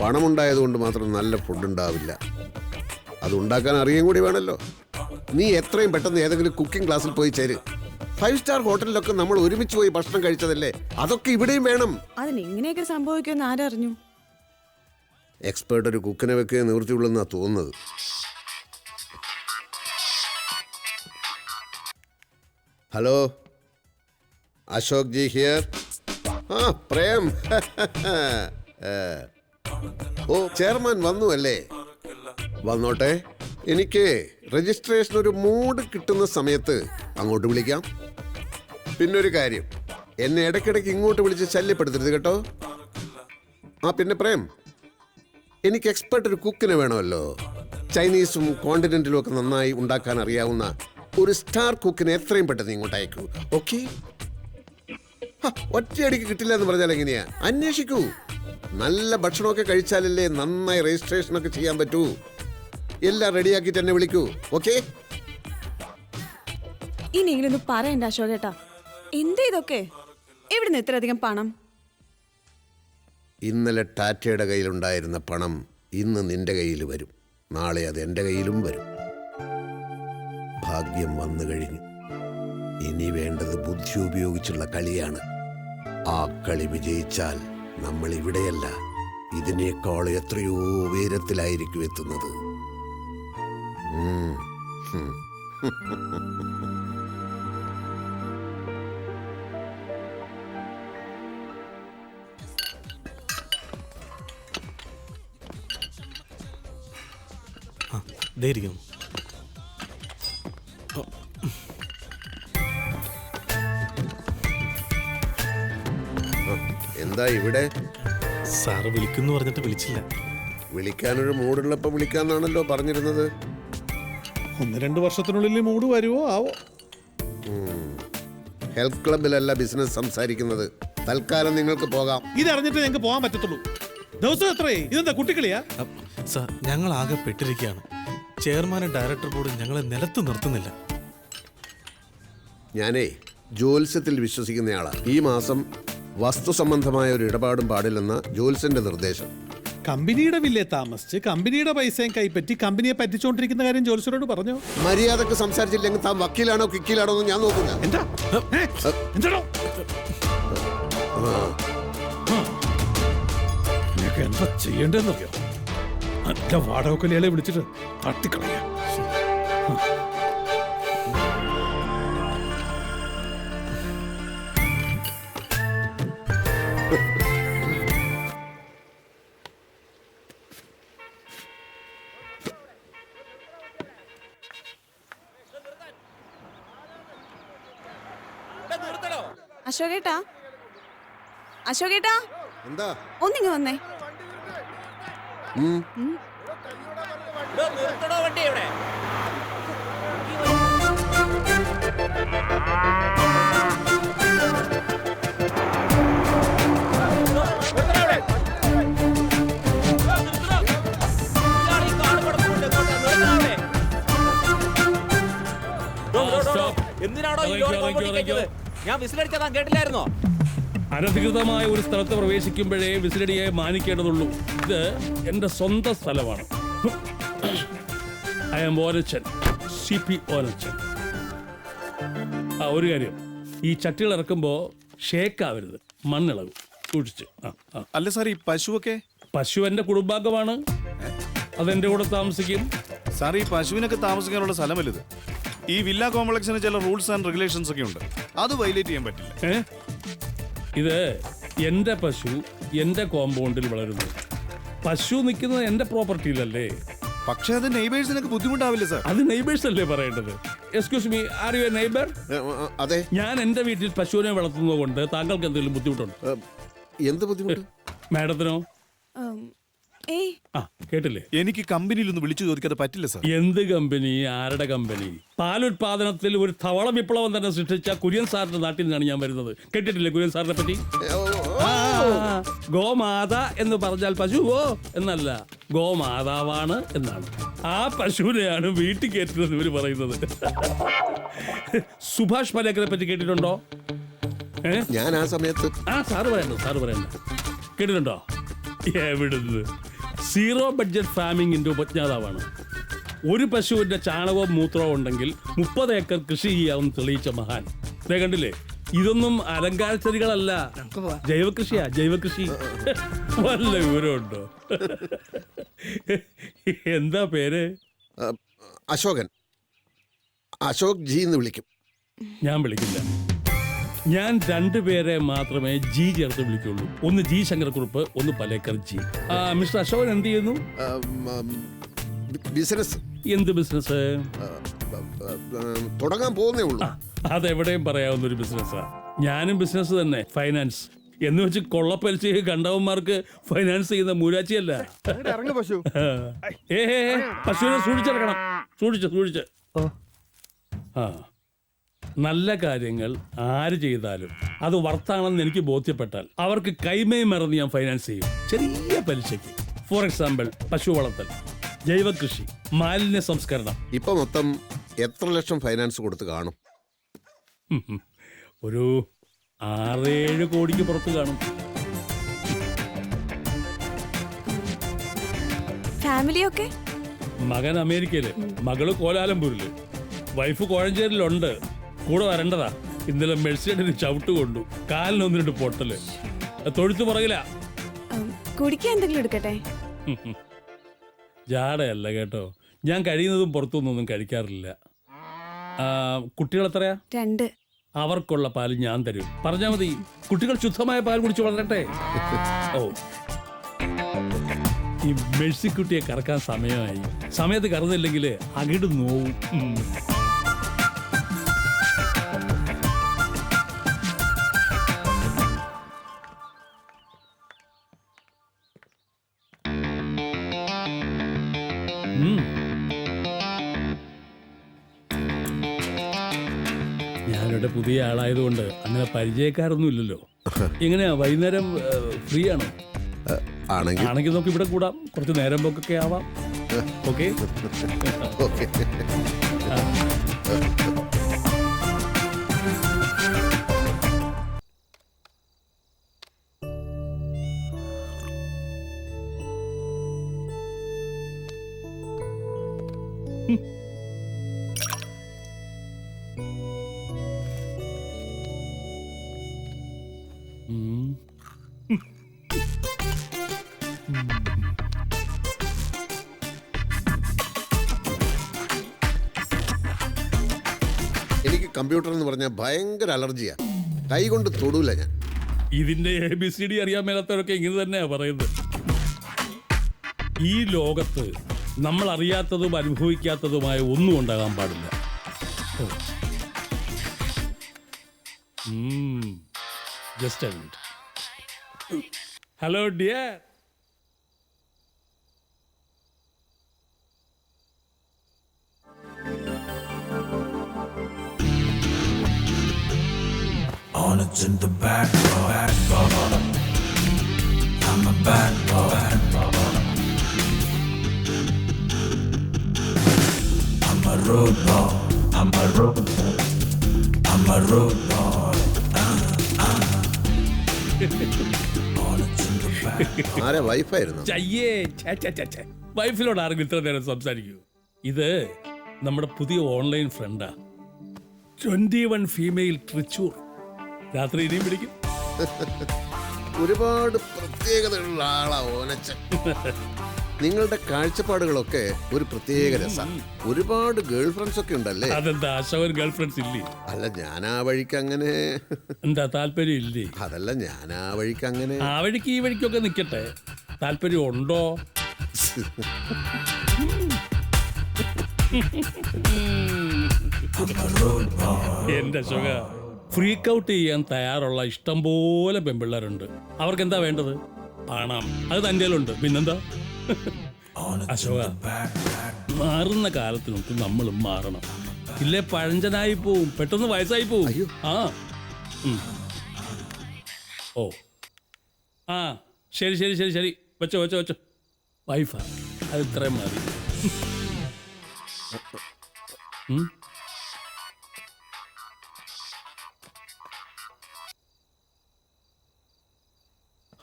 പണമുണ്ടായതുകൊണ്ട് മാത്രം നല്ല ഫുഡ് ഉണ്ടാവില്ല, അത് ഉണ്ടാക്കാൻ അറിയാൻ കൂടി വേണമല്ലോ. നീ എത്രയും പെട്ടെന്ന് ഏതെങ്കിലും കുക്കിംഗ് ക്ലാസ്സിൽ പോയി ചേര്. 5 സ്റ്റാർ ഹോട്ടലിലൊക്കെ നമ്മൾ ഒരുമിച്ച് പോയി ഭക്ഷണം കഴിച്ചതല്ലേ, അതൊക്കെ ഇവിടെയും വേണം. അതിന് ഇങ്ങനെയൊക്കെ സംഭവിക്കുമെന്ന് ആരറിഞ്ഞു? എക്സ്പേർട്ട് ഒരു കുക്കിനെ വെക്കുക നിവൃത്തിയുള്ളെന്നാ തോന്നുന്നത്. Hello, Ashok G here. ആ പ്രേം. ഓ, ചെയർമാൻ വന്നു അല്ലേ? വന്നോട്ടെ. എനിക്ക് രജിസ്ട്രേഷൻ ഒരു മൂഡ് കിട്ടുന്ന സമയത്ത് അങ്ങോട്ട് വിളിക്കാം. പിന്നൊരു കാര്യം, എന്നെ ഇടയ്ക്കിടയ്ക്ക് ഇങ്ങോട്ട് വിളിച്ച് ശല്യപ്പെടുത്തരുത് കേട്ടോ. ആ പിന്നെ പ്രേം, എനിക്ക് എക്സ്പെർട്ട് ഒരു കുക്കിനെ വേണമല്ലോ. ചൈനീസും കോണ്ടിനെന്റിലും ഒക്കെ നന്നായി ഉണ്ടാക്കാൻ അറിയാവുന്ന ഒരു സ്റ്റാർ കുക്കിനെ എത്രയും പെട്ടെന്ന് ഇങ്ങോട്ട് അയക്കൂ. ഓക്കെ? ഒറ്റയടിക്ക് കിട്ടില്ല എന്ന് പറഞ്ഞാൽ എങ്ങനെയാ? അന്വേഷിക്കൂ. നല്ല ഭക്ഷണമൊക്കെ കഴിച്ചാലല്ലേ നന്നായി രജിസ്ട്രേഷനൊക്കെ ചെയ്യാൻ പറ്റൂ. എല്ലാം റെഡിയാക്കിട്ട് എന്നെ വിളിക്കൂ. ഓക്കെ? ഇനിയെങ്കിലും പറയണ്ട അശോകേട്ടാ, എന്താ ഇതൊക്കെ? എവിടുന്ന് ഇത്രയധികം പണം? ഇന്നലെ ടാറ്റയുടെ കയ്യിലുണ്ടായിരുന്ന പണം ഇന്ന് നിന്റെ കയ്യിൽ വരും, നാളെ അത് എൻ്റെ കയ്യിലും വരും. ഭാഗ്യം വന്നു കഴിഞ്ഞു. ഇനി വേണ്ടത് ബുദ്ധി ഉപയോഗിച്ചുള്ള കളിയാണ്. ആ കളി വിജയിച്ചാൽ നമ്മൾ ഇവിടെയല്ല, ഇതിനേക്കാൾ എത്രയോ ഉയരത്തിലായിരിക്കും എത്തുന്നത്. എന്താ ഇവിടെ? സാറ് വിളിക്കുന്നു പറഞ്ഞിട്ട് വിളിച്ചില്ല. വിളിക്കാനൊരു മൂടുള്ളപ്പോൾ വിളിക്കാന്നാണല്ലോ പറഞ്ഞിരുന്നത്. 1-2 വർഷത്തിനുള്ളിൽ മൂഡ് വരുമോ ആവോ. ഹെൽത്ത് ക്ലബിലല്ല ബിസിനസ് സംസാരിക്കുന്നത്. തൽക്കാലം നിങ്ങൾക്ക് പോകാം. ഇതറിഞ്ഞിട്ട് ഞങ്ങൾക്ക് പോകാൻ പറ്റത്തുള്ളൂ. ദിവസം എത്രയേ? ഇതെന്താ കുട്ടിക്കളിയാ? സാർ, ഞങ്ങൾ ആകെ പെട്ടിരിക്കുകയാണ്. ചെയർമാനും ഡയറക്ടർ ബോർഡും ഞങ്ങളെ നിലത്ത് നിർത്തുന്നില്ല. ഞാനേ ജ്യോത്സ്യത്തിൽ വിശ്വസിക്കുന്നയാളാണ്. ഈ മാസം വസ്തു സംബന്ധമായ ഒരു ഇടപാടും പാടില്ലെന്ന ജ്യോത്സ്യന്റെ നിർദ്ദേശം. കമ്പനിയുടെ വില്ലേ താമസിച്ച് കമ്പനിയുടെ പൈസയും കൈപ്പറ്റി കമ്പനിയെ പറ്റിച്ചോണ്ടിരിക്കുന്ന കാര്യം ജോലിസരോട് പറഞ്ഞോ? മര്യാദക്ക് സംസാരിച്ചില്ലെങ്കിൽ താൻ വക്കീലാണോ കിക്കീലാണോ എന്ന് ഞാൻ നോക്കില്ല. എന്താ എന്താ ചെയ്യേണ്ടതെന്നറിയോ? നല്ല വാടകക്കൊലയാളെ വിളിച്ചിട്ട് തട്ടിക്കളയാ. അശോകേട്ടാ, അശോകേട്ടാ, എന്താ ഒന്നിങ്ങ് വന്നേ. നിർത്തണോ വണ്ടി ഇവിടെ? എന്തിനാണോ ഈ ലോറി കൊണ്ടിരിക്കുന്നത്? ഞാൻ വിസിലടിച്ചാ താൻ കേട്ടില്ലായിരുന്നോ? അനധികൃതമായ ഒരു സ്ഥലത്ത് പ്രവേശിക്കുമ്പോഴേ വിസിലടിയെ മാനിക്കേണ്ടതുള്ളൂ. ഇത് എന്റെ സ്വന്തം സ്ഥലമാണ്. I am Onachan, CP Onachan. ഒരു കാര്യം, ഈ ചട്ടികൾ ഇറക്കുമ്പോ ഷേക്കാവരുത്, മണ്ണിളകും, സൂക്ഷിച്ച്. അല്ല സാർ, ഈ പശുവൊക്കെ? പശു എന്റെ കുടുംബാംഗമാണ്, അതെന്റെ കൂടെ താമസിക്കും. സാർ, ഈ പശുവിനൊക്കെ താമസിക്കാനുള്ള സ്ഥലമല്ലത്. ഈ വില്ല കോംപ്ലക്സിന് ചില റൂൾസ് ആൻഡ് റെഗുലേഷൻസ് ഒക്കെ ഉണ്ട്, അത് വയലേറ്റ് ചെയ്യാൻ പറ്റില്ല. ഇത് എന്റെ പശു എന്റെ കോമ്പൗണ്ടിൽ വളരുന്നു. പശു നിൽക്കുന്നത് എന്റെ പ്രോപ്പർട്ടിയിലല്ലേ? പക്ഷേ അത് നെയ്ബേഴ്സിനൊക്കെ ബുദ്ധിമുട്ടാവില്ല സാർ? അത് നെയ്ബേഴ്സ് അല്ലേ പറയേണ്ടത്? Excuse me, are you A neighbour? അതെ. ഞാൻ എന്റെ വീട്ടിൽ പശുവിനെ വളർത്തുന്നത് കൊണ്ട് താങ്കൾക്ക് എന്തെങ്കിലും ബുദ്ധിമുട്ടുണ്ടോ? എന്ത് ബുദ്ധിമുട്ട്? മാഡത്തിനോ? കേട്ടില്ലേ? എനിക്ക് കമ്പനിയിൽ ഒന്ന് വിളിച്ചു ചോദിക്കാതെ പറ്റില്ല സാർ. എന്ത് കമ്പനി? ആരുടെ കമ്പനി? പാലുത്പാദനത്തിൽ ഒരു ധവള വിപ്ലവം തന്നെ സൃഷ്ടിച്ച കുര്യൻ സാറിന്റെ നാട്ടിൽ നിന്നാണ് ഞാൻ വരുന്നത്. കേട്ടിട്ടില്ലേ കുര്യൻ സാറിനെ പറ്റി? ഗോമാത എന്ന് പറഞ്ഞാൽ പശുവോ എന്നല്ല, ഗോമാതാവാണ് എന്നാണ്. ആ പശുവിനെയാണ് വീട്ടിൽ കയറ്റുന്നത് ഇവര് പറയുന്നത്. സുഭാഷ് പലേക്കറെ പറ്റി കേട്ടിട്ടുണ്ടോ? ഞാൻ ആ സമയത്ത് സാറ് പറയണ്ട. കേട്ടിട്ടുണ്ടോ? എവിടുന്ന്? സീറോ ബഡ്ജറ്റ് ഫാമിങ്ങിന്റെ ഉപജ്ഞാതാവാണ്. ഒരു പശുവിന്റെ ചാണകവും മൂത്രവും ഉണ്ടെങ്കിൽ 30 ഏക്കർ കൃഷി ചെയ്യാമെന്ന് തെളിയിച്ച മഹാൻ. കണ്ടില്ലേ? ഇതൊന്നും അലങ്കാര ചെടികളല്ല, ജൈവകൃഷിയാ, ജൈവകൃഷി. വല്ല വിവരമുണ്ടോ? എന്താ പേര്? അശോകൻ. അശോക് ജി എന്ന് വിളിക്കും. ഞാൻ വിളിക്കില്ല. ഞാൻ 2 പേരെ മാത്രമേ ജി ചേർത്ത് വിളിക്കുള്ളൂ. ഒന്ന് ജി ശങ്കരക്കുറുപ്പ്, ഒന്ന് പലേക്കർ ജി. മിസ്റ്റർ അശോകൻ എന്ത് ചെയ്യുന്നു? ബിസിനസ്. എന്ത് ബിസിനസ്? തുടങ്ങാൻ പോകുന്നേ ഉള്ളൂ. അതെവിടെയും പറയാവുന്ന ഒരു ബിസിനസ്സാ. ഞാനും ബിസിനസ് തന്നെ, ഫൈനാൻസ്. എന്ന് വെച്ച് കൊള്ളപ്പലിശ കണ്ടവന്മാർക്ക് ഫൈനാൻസ് ചെയ്യുന്ന മൂരാച്ചിയല്ല. പശുവിനെ സൂക്ഷിച്ചിറക്കണം, സൂക്ഷിച്ച്. നല്ല കാര്യങ്ങൾ ആര് ചെയ്താലും അത് വർത്താണെന്ന് എനിക്ക് ബോധ്യപ്പെട്ടാൽ അവർക്ക് കൈമയും മറന്ന് ഞാൻ ഫൈനാൻസ് ചെയ്യും, ചെറിയ പലിശയ്ക്ക്. ഫോർ എക്സാമ്പിൾ, പശു വളർത്തൽ, ജൈവകൃഷി, മാലിന്യ സംസ്കരണം. ഇപ്പൊ മൊത്തം എത്ര ലക്ഷം ഫൈനാൻസ് കൊടുത്ത് കാണും? ഒരു 6-7 കോടിക്ക് പുറത്ത് കാണും. ഫാമിലിയൊക്കെ? മകൻ അമേരിക്കയില്, മകള് കോലാലംപൂരില്, വൈഫ് കോഴഞ്ചേരിലുണ്ട്. കൂടെ വരേണ്ടതാ. ഇന്നലെ മെഴ്സിഡന് ചവിട്ട് കൊണ്ടു, കാലിന് 1-2 പൊട്ടല്. തൊഴുത്ത് പുറകില. കുടിക്കാൻ എന്തെങ്കിലും എടുക്കട്ടെ? ജാടയല്ല കേട്ടോ, ഞാൻ കഴിയുന്നതും പുറത്തുനിന്നൊന്നും കഴിക്കാറില്ല. കുട്ടികൾ എത്രയാ? 2. അവർക്കുള്ള പാല് ഞാൻ തരും, പറഞ്ഞാ മതി. കുട്ടികൾ ശുദ്ധമായ പാൽ കുടിച്ച് വളരട്ടെ. ഓ, ഈ മെഴ്സിക്കുട്ടിയെ കറക്കാൻ സമയമായി. സമയത്ത് കറന്നില്ലെങ്കിൽ അകിട് നോവും. ഞാനിവിടെ പുതിയ ആളായതുകൊണ്ട് അങ്ങനെ പരിചയക്കാരൊന്നും ഇല്ലല്ലോ. എങ്ങനെയാ, വൈകുന്നേരം ഫ്രീ ആണോ? ആണെങ്കിൽ നമുക്ക് ഇവിടെ കൂടാം, കുറച്ച് നേരം പോക്കൊക്കെ ആവാം. ഓക്കെ? എനിക്ക് കമ്പ്യൂട്ടർ എന്ന് പറഞ്ഞാൽ ഭയങ്കര അലർജിയാ. കൈ കൊണ്ട് തൊടൂല ഞാൻ. ഇതിന്റെ ABCD അറിയാൻ മേലാത്തവരൊക്കെ ഇങ്ങനെ തന്നെയാ പറയുന്നത്. ഈ ലോകത്ത് നമ്മൾ അറിയാത്തതും അനുഭവിക്കാത്തതുമായ ഒന്നും ഉണ്ടാകാൻ പാടില്ല. Just a minute. Hello dear. Hornets in the back, I'm a bad boy. I'm a road boy. I'm a road boy. I'm a road boy. Hornets in the back. ആരെ വൈഫായിരുന്നു? ചയ്യേ വൈഫിനോട് ആരെങ്കിലും ഇത്ര നേരം സംസാരിക്കൂ? ഇത് നമ്മുടെ പുതിയ ഓൺലൈൻ ഫ്രണ്ടാ. 21 ഫീമെയിൽ തൃച്ചൂർ. രാത്രി ഇനിയും പിടിക്കും. ഒരുപാട് പ്രത്യേകതയുള്ള ആളാ ഓനച്ചൻ. നിങ്ങളുടെ കാഴ്ചപ്പാടുകളൊക്കെ ഒരു പ്രത്യേക രസം. ഒരുപാട് ഗേൾ ഫ്രണ്ട്സ് ഒക്കെ ഉണ്ടല്ലേ? അതെന്താ അശോകൻ ഗേൾ ഫ്രണ്ട്സ് ഇല്ലേ? അല്ല, ഞാൻ ആ വഴിക്ക് അങ്ങനെ. എന്താ താല്പര്യം ഇല്ലേ? അതല്ല, ഞാൻ ആ വഴിക്ക് അങ്ങനെ. ആ വഴിക്ക് ഈ വഴിക്കൊക്കെ നിൽക്കട്ടെ, താല്പര്യം ഉണ്ടോ? എന്റെ അശോക, ഫ്രീക്ക് ഔട്ട് ചെയ്യാൻ തയ്യാറുള്ള ഇഷ്ടം പോലെ പെൺപിള്ളേരുണ്ട്. അവർക്ക് എന്താ വേണ്ടത്? പണം. അത് തൻ്റെ ഉണ്ട്. പിന്നെന്താ അശോക, മാറുന്ന കാലത്തിനൊക്കെ നമ്മളും മാറണം. ഇല്ലേ പഴഞ്ചനായി പോവും, പെട്ടെന്ന് വയസ്സായി പോവും. ആ ഓ ആ ശരി ശരി ശരി ശരി, വെച്ചോ വെച്ചോ വെച്ചോ. വൈഫാ, അത് ഇത്രയും മതി.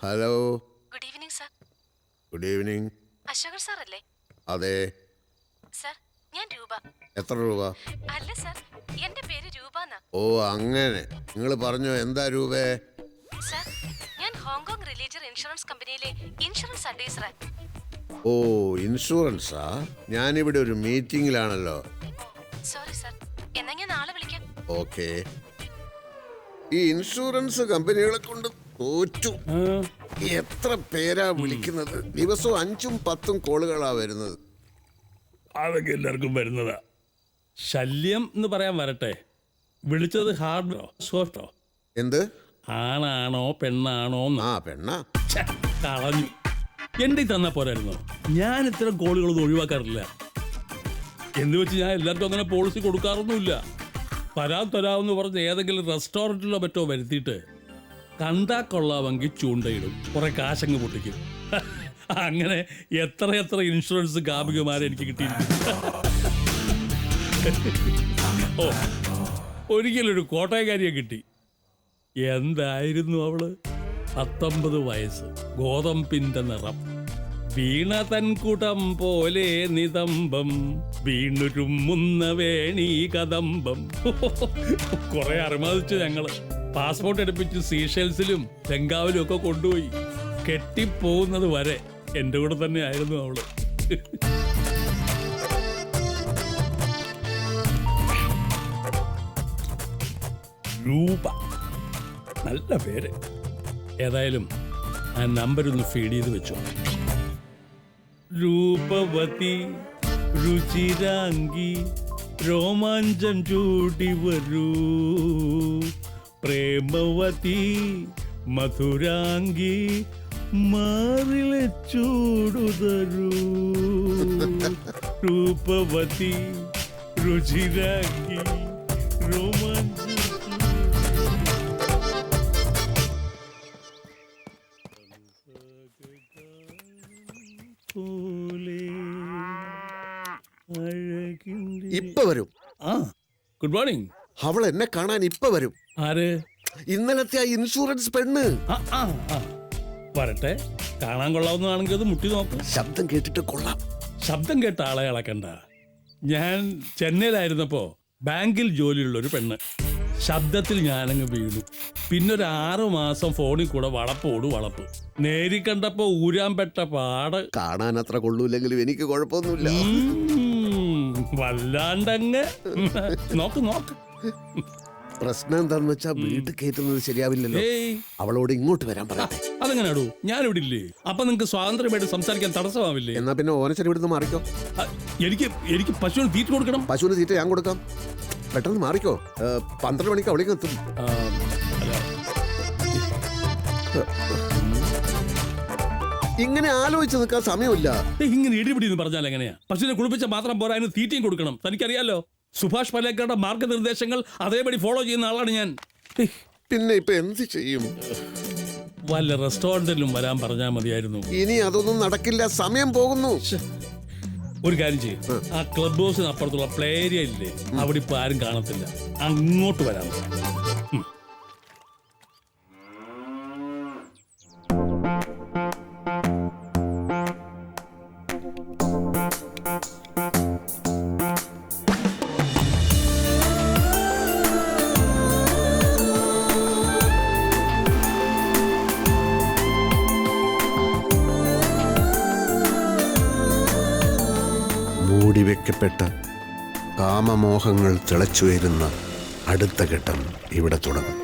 Hello. Good evening sir. Good evening. Ashokan sir അല്ലേ? അതെ. സർ, ഞാൻ രൂപ. എത്ര രൂപ? അല്ല സർ, എന്റെ പേര് രൂപന്നാ. ഓ അങ്ങനെ. നിങ്ങൾ പറഞ്ഞോ, എന്താ രൂപേ? സർ, ഞാൻ ഹോങ്കോങ് റിലേറ്റഡ് ഇൻഷുറൻസ് കമ്പനിയിലെ ഇൻഷുറൻസ് അഡ്വൈസറാ. ഓ, ഇൻഷുറൻസാ? ഞാനിവിടെ ഒരു മീറ്റിംഗിലാണല്ലോ. സോറി സർ, എന്നാ ഞാൻ നാളെ വിളിക്കാം. ഓക്കെ. ഈ ഇൻഷുറൻസ് കമ്പനികളെ കൊണ്ട് തോറ്റു. എത്ര പേരാ വിളിക്കുന്നത്? ദിവസവും 5ഉം 10ഉം കോളുകളാ വരുന്നത്. അതൊക്കെ എല്ലാവർക്കും വരുന്നതാ. ശല്യം എന്ന് പറയാൻ വരട്ടെ. വിളിച്ചത് ഹാർഡോ സോഫ്റ്റോ? എന്ത്? ആണാണോ പെണ്ണാണോ? ആ, പെണ്ണാ. കളഞ്ഞു. എന്റെ തന്നാ പോരായിരുന്നോ? ഞാൻ ഇത്തരം കോളുകളൊന്നും ഒഴിവാക്കാറില്ല. എന്ന് വെച്ച് ഞാൻ എല്ലാവർക്കും അങ്ങനെ പോളിസി കൊടുക്കാറൊന്നുമില്ല. തരാമെന്ന് പറഞ്ഞ് ഏതെങ്കിലും റെസ്റ്റോറൻറ്റിലോ മറ്റോ വരുത്തിയിട്ട് കണ്ടാ കൊള്ളാമെങ്കിൽ ചൂണ്ടയിടും, കുറെ കാശങ്ങ് പൊട്ടിക്കും. അങ്ങനെ എത്ര എത്ര ഇൻഷുറൻസ് ഗാമികമാരെ എനിക്ക് കിട്ടിയിരിക്കുന്നു. ഓ, ഒരിക്കലൊരു കോട്ടയക്കാരിയെ കിട്ടി. എന്തായിരുന്നു അവള്? 19 വയസ്സ്, ഗോതമ്പിന്റെ നിറം, വീണ തൻകുടം പോലെ നിതംബം, വീണുരുമുന്ന വേണി കദംബം. കുറെ അറുമതിച്ചു ഞങ്ങള്. പാസ്പോർട്ട് എടുപ്പിച്ച് സീഷെൽസിലും ബംഗാവിലും ഒക്കെ കൊണ്ടുപോയി. കെട്ടിപ്പോകുന്നത് വരെ എൻ്റെ കൂടെ തന്നെ ആയിരുന്നു അവള്. രൂപ, നല്ല പേര്. ഏതായാലും ആ നമ്പർ ഒന്ന് ഫീഡ് ചെയ്ത് വെച്ചോ. രൂപവതി രുചിരാംഗി രോമാഞ്ചം ചൂടി വരൂ, പ്രേമവതി മധുരാംഗി മാറിലെ ചൂടുതരൂ. രൂപവതി രുചിരാംഗി രോമാഞ്ചം. ഇപ്പൊ വരും. Good morning. അവൾ എന്നെ കാണാൻ ഇപ്പൊ വരും. ആര്? ഇന്നലത്തെ ആ ഇൻഷുറൻസ് പെണ്ണ്. വരട്ടെ, കാണാൻ കൊള്ളാവുന്നതാണെങ്കിൽ അത് മുട്ടി നോക്കാം. ശബ്ദം കേട്ടിട്ട് കൊള്ളാം. ശബ്ദം കേട്ട ആളെ ഇളക്കണ്ട. ഞാൻ ചെന്നൈയിലായിരുന്നപ്പോ ബാങ്കിൽ ജോലിയുള്ളൊരു പെണ്ണ്. ശബ്ദത്തിൽ ഞാനങ്ങ് വീണു. പിന്നൊരു 6 മാസം ഫോണിൽ കൂടെ വളപ്പോട് വളപ്പ്. നേരി കണ്ടപ്പോ ഊരാൻ പെട്ട പാട്. കാണാൻ അത്ര കൊള്ളൂല്ലെങ്കിലും എനിക്ക് കുഴപ്പമൊന്നുമില്ല. വല്ലാണ്ടങ്ങ് നോക്ക് നോക്ക്. പ്രശ്നം എന്താന്ന് വെച്ചാ വീട്ടിൽ കയറ്റുന്നത് ശരിയാവില്ലല്ലോ. അവളോട് ഇങ്ങോട്ട് വരാൻ പറയട്ടെ. അതെങ്ങനെയാടൂ? ഞാൻ ഇവിടെ ഇല്ലേ? അപ്പൊ നിങ്ങൾക്ക് സ്വാതന്ത്ര്യമായിട്ട് സംസാരിക്കാൻ തടസ്സമാവില്ലേ? എന്നാ പിന്നെ ഓനച്ചൻ ഇവിടുന്ന് മാറിക്കോ. എനിക്ക് പശുവിന് തീറ്റ കൊടുക്കണം. പശുവിന് തീറ്റ ഞാൻ കൊടുക്കാം. പെട്ടെന്ന് മാറിക്കോ. 12 മണിക്ക് അവിടേക്ക് എത്തും. ഇങ്ങനെ ആലോചിച്ച് നിൽക്കാൻ സമയമില്ല. ഇങ്ങനെ ഇടിപിടി എന്ന് പറഞ്ഞാൽ എങ്ങനെയാ? പശുവിനെ കുളിപ്പിച്ച മാത്രം പോരാ, അതിന് തീറ്റയും കൊടുക്കണം. തനിക്കറിയാലോ, സുഭാഷ് പലേക്കറുടെ മാർഗനിർദ്ദേശങ്ങൾ അതേപടി ഫോളോ ചെയ്യുന്ന ആളാണ് ഞാൻ. പിന്നെ ഇപ്പൊ എന്ത് ചെയ്യും? വല്ല റെസ്റ്റോറന്റിലും വരാൻ പറഞ്ഞാൽ മതിയായിരുന്നു. ഇനി അതൊന്നും നടക്കില്ല, സമയം പോകുന്നു. ഒരു കാര്യം ചെയ്യും, ആ ക്ലബ് ഹൗസിന് അപ്പുറത്തുള്ള പ്ലേ ഏരിയ ഇല്ലേ, അവിടെ ഇപ്പൊ ആരും കാണത്തില്ല, അങ്ങോട്ട് വരാം. മൂടിവെക്കപ്പെട്ട കാമമോഹങ്ങൾ തിളച്ചുയരുന്ന അടുത്ത ഘട്ടം ഇവിടെ തുടങ്ങും.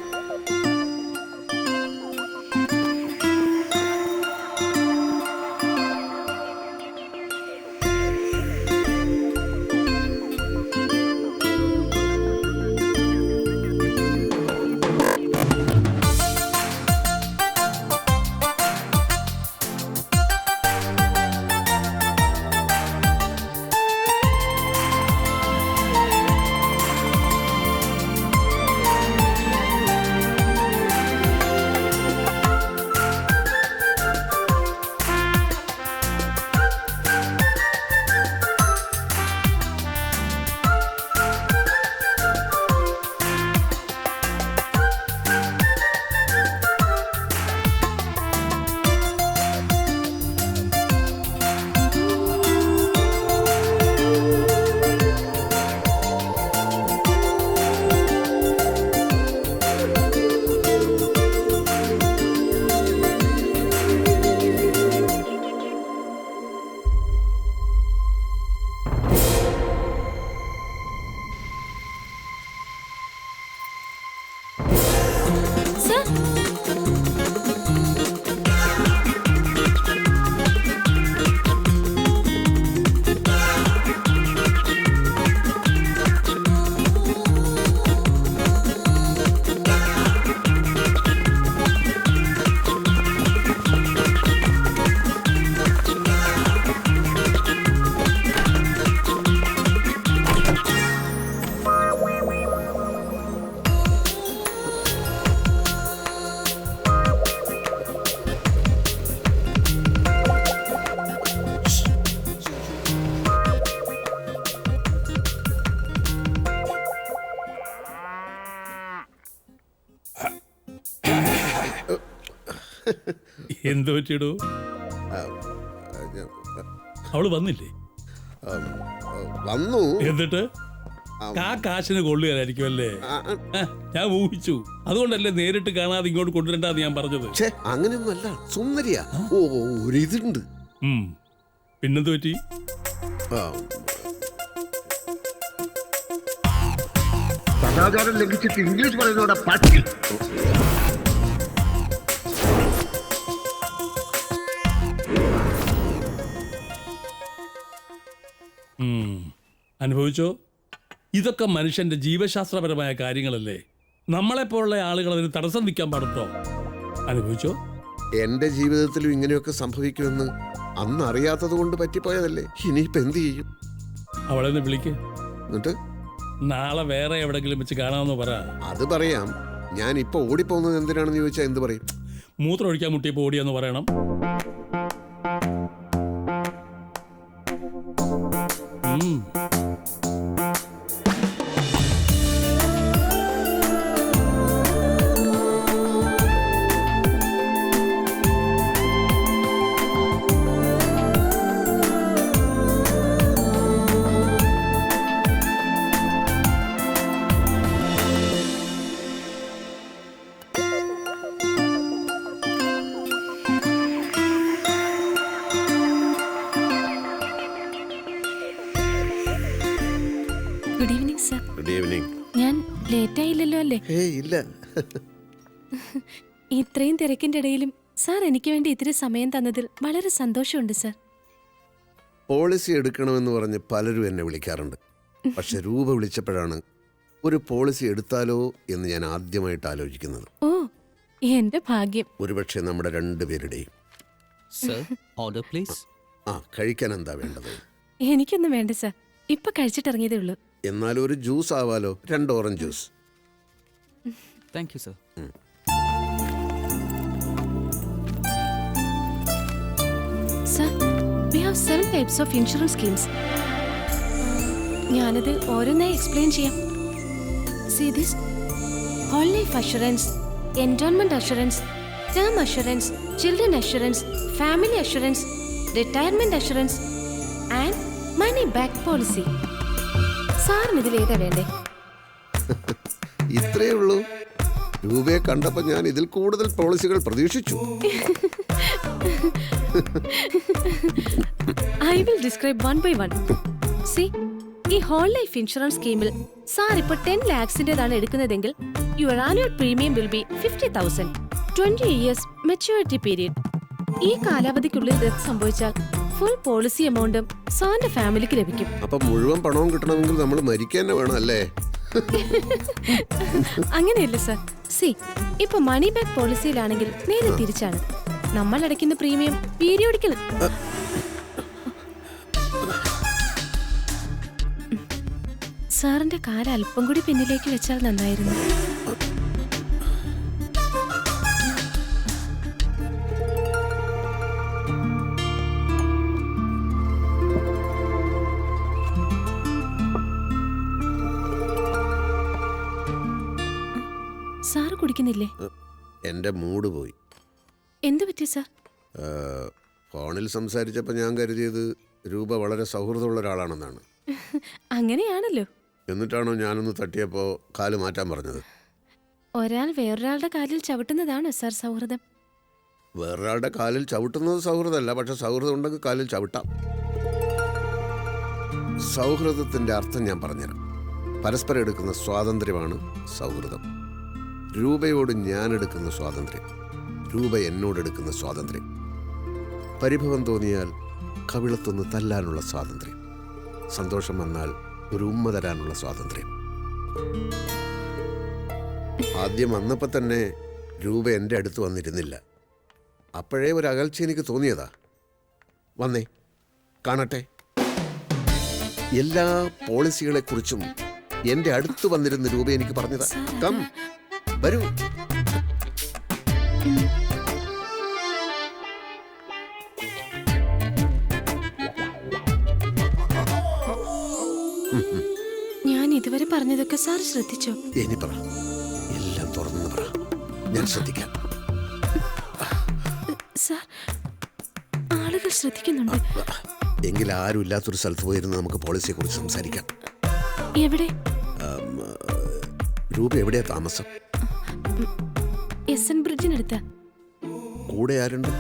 എന്ത് പറ്റിയിടൂ? അവള് വന്നില്ലേ? വന്നു. എന്നിട്ട് കാശിന് കൊള്ളുകയായിരിക്കും അല്ലേ? ഞാൻ ഊഹിച്ചു. അതുകൊണ്ടല്ലേ നേരിട്ട് കാണാതെ ഇങ്ങോട്ട് കൊണ്ടുവരണ്ടെന്ന് ഞാൻ പറഞ്ഞത്. അങ്ങനെയൊന്നുമല്ല, സുന്ദരിയാ. ഓ, ഒരിതുണ്ട്. പിന്നെന്ത് പറ്റി? സദാചാരം ലംഘിച്ചിട്ട് ഇംഗ്ലീഷ് പറയുന്നതോടെ പട്ടി. അനുഭവിച്ചോ? ഇതൊക്കെ മനുഷ്യന്റെ ജീവശാസ്ത്രപരമായ കാര്യങ്ങളല്ലേ? നമ്മളെപ്പോലുള്ള ആളുകൾ അതിന് തടസ്സം നിൽക്കാൻ പാടുണ്ടോ? അനുഭവിച്ചോ? എന്റെ ജീവിതത്തിലും ഇങ്ങനെയൊക്കെ സംഭവിക്കുമെന്ന് അന്ന് അറിയാത്തത് കൊണ്ട് പറ്റിപ്പോയതല്ലേ. ഇനിയിപ്പോ എന്ത് ചെയ്യും? അവളെ ഒന്ന് വിളിക്ക്. എന്നിട്ട് നാളെ വേറെ എവിടെങ്കിലും വെച്ച് കാണാമെന്ന് പറ. അത് പറയാം. ഞാൻ ഇപ്പൊ ഓടിപ്പോകുന്നത് എന്തിനാണെന്ന് ചോദിച്ചാൽ എന്ത് പറയും? മൂത്രം ഒഴിക്കാൻ മുട്ടിയപ്പോ ഓടിയെന്ന് പറയണം. Good evening sir. Good evening. ഞാൻ ലേറ്റ് ആയില്ലല്ലോ അല്ലേ? ഇല്ല. ഇത്രയും തിരക്കിന്റെ ഇടയിലും സാർ എനിക്ക് വേണ്ടി ഇത്തിരി സമയം തന്നതിൽ വളരെ സന്തോഷമുണ്ട് സാർ. പോളിസി എടുക്കണമെന്ന് പറഞ്ഞ് പലരും എന്നെ വിളിക്കാറുണ്ട്. പക്ഷെ രൂപ വിളിച്ചപ്പോഴാണ് ഒരു പോളിസി എടുത്താലോ എന്ന് ഞാൻ ആദ്യമായിട്ട് ആലോചിക്കുന്നത്. ഓ, എന്റെ ഭാഗ്യം. ഒരുപക്ഷെ നമ്മുടെ രണ്ടുപേരുടെയും. Order please. കഴിക്കാൻ എന്താ വേണ്ടത്? എനിക്കൊന്നും വേണ്ട സാർ, ഇപ്പൊ കഴിച്ചിട്ടിറങ്ങിയതേ ഉള്ളൂ. എന്നാലും ഒരു ജ്യൂസ് ആവാലോ, 2 orange juice. Thank you sir. Sir, we have 7 types of insurance schemes. ഞാനത് ഓരോന്നായി എക്സ്പ്ലെയിൻ ചെയ്യാം. See this? Whole life assurance, endowment assurance, term assurance, children assurance, family assurance, retirement assurance and money back policy. സാറിന് ഇതിൽ ഏതാ വേണ്ടേ? ഇത്രയേ ഉള്ളൂ. രൂപയെ കണ്ടപ്പോൾ ഞാൻ ഇതിൽ കൂടുതൽ പോളിസികൾ പ്രതീക്ഷിച്ചു. I will describe one by one. See, ഈ ഹോൾ ലൈഫ് ഇൻഷുറൻസ് സ്കീമിൽ സാർ ഇപ്പോൾ 10 lakhsന്റേതാണ് എടുക്കുന്നതെങ്കിൽ your annual premium will be 50,000. 20 years maturity period. ഈ കാലാവധിക്കുള്ളിൽ ഡെത്ത് സംഭവിച്ചാൽ ഫുൾ പോളിസി എമൗണ്ടും സാറിന്റെ ഫാമിലിക്ക് ലഭിക്കും. അപ്പൊ മുഴുവൻ പണവും കിട്ടണമെങ്കിൽ നമ്മൾ മരിക്കാൻ വേണം അല്ലേ? അങ്ങനെയല്ല സർ. സി, ഇപ്പൊ മണി ബാക്ക് പോളിസിയിലാണെങ്കിൽ നേരെ തിരിച്ചാണ്. നമ്മൾ അടയ്ക്കുന്ന പ്രീമിയം പീരിയോഡിക്കൽ. സാറിന്റെ കാല അല്പം കൂടി പിന്നിലേക്ക് വെച്ചാൽ നന്നായിരുന്നു. സാറ് കുടിക്കുന്നില്ലേ? എന്റെ മൂഡ് പോയി. എന്ത് പറ്റി സാർ? ഫോണിൽ സംസാരിച്ചപ്പോൾ ഞാൻ കരുതിയത് രൂപ വളരെ സൗഹൃദമുള്ള ഒരാളാണെന്നാണ്. അങ്ങനെയാണല്ലോ. എന്നിട്ടാണോ ഞാനൊന്ന് തട്ടിയപ്പോൾ കാല് മാറ്റാൻ പറഞ്ഞത്? ഒരാൾ വേറൊരാളുടെ കാലിൽ ചവിട്ടുന്നതാണോ സാർ സൗഹൃദം? വേറൊരാളുടെ കാലിൽ ചവിട്ടുന്നത് സൗഹൃദമല്ല, പക്ഷെ സൗഹൃദം ഉണ്ടെങ്കിൽ കാലിൽ ചവിട്ടാം. സൗഹൃദത്തിൻ്റെ അർത്ഥം ഞാൻ പറഞ്ഞുതരാം. പരസ്പരം എടുക്കുന്ന സ്വാതന്ത്ര്യമാണ് സൗഹൃദം. രൂപയോട് ഞാൻ എടുക്കുന്ന സ്വാതന്ത്ര്യം, രൂപ എന്നോടെടുക്കുന്ന സ്വാതന്ത്ര്യം. പരിഭവം തോന്നിയാൽ കവിളത്തൊന്ന് തല്ലാനുള്ള സ്വാതന്ത്ര്യം, സന്തോഷം വന്നാൽ ഒരു ഉമ്മ തരാനുള്ള സ്വാതന്ത്ര്യം. ആദ്യം വന്നപ്പോൾ തന്നെ രൂപ എൻ്റെ അടുത്ത് വന്നിരുന്നില്ല. അപ്പോഴേ ഒരു അകൽച്ച എനിക്ക് തോന്നിയതാ. വന്നേ, കാണട്ടെ. എല്ലാ പോളിസികളെക്കുറിച്ചും എൻ്റെ അടുത്ത് വന്നിരുന്ന രൂപ എനിക്ക് പറഞ്ഞതാ. കം, വരൂ. ഞാൻ ഇതുവരെ പറഞ്ഞതൊക്കെ സാർ ശ്രദ്ധിച്ചോ? ഇനി പറ, എല്ലാം തുറന്നു പറ, ഞാൻ ശ്രദ്ധിക്കാം. സാർ, ആളുകൾ ശ്രദ്ധിക്കുന്നുണ്ട്. എങ്കിൽ ആരും ഇല്ലാത്തൊരു സ്ഥലത്ത് പോയിരുന്ന് നമുക്ക് പോളിസിയെ കുറിച്ച് സംസാരിക്കാം. എവിടെ? രൂപ എവിടെയാ താമസം? SN ബ്രിഡ്ജിനടുത്ത. കൂടെ ആരുണ്ട്?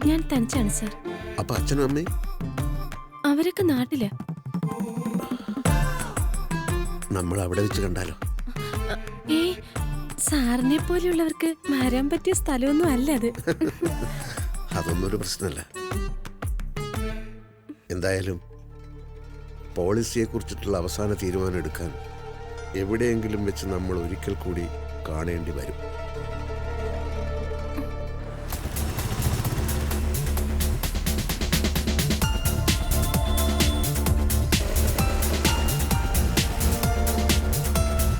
ഞാൻ തനിച്ചാണ് സാർ. അപ്പൊ അച്ഛനും അമ്മയും? അവരൊക്കെ നാട്ടില. നമ്മൾ അവിടെ വെച്ച് കണ്ടാലോ? സാറിനെ പോലെയുള്ളവർക്ക് മാറാൻ പറ്റിയ സ്ഥലമൊന്നും അല്ല അത്. അതൊന്നും ഒരു പ്രശ്നമല്ല. എന്തായാലും പോളിസിയെ കുറിച്ചിട്ടുള്ള അവസാന തീരുമാനം എടുക്കാൻ എവിടെയെങ്കിലും വെച്ച് നമ്മൾ ഒരിക്കൽ കൂടി കാണേണ്ടി വരും.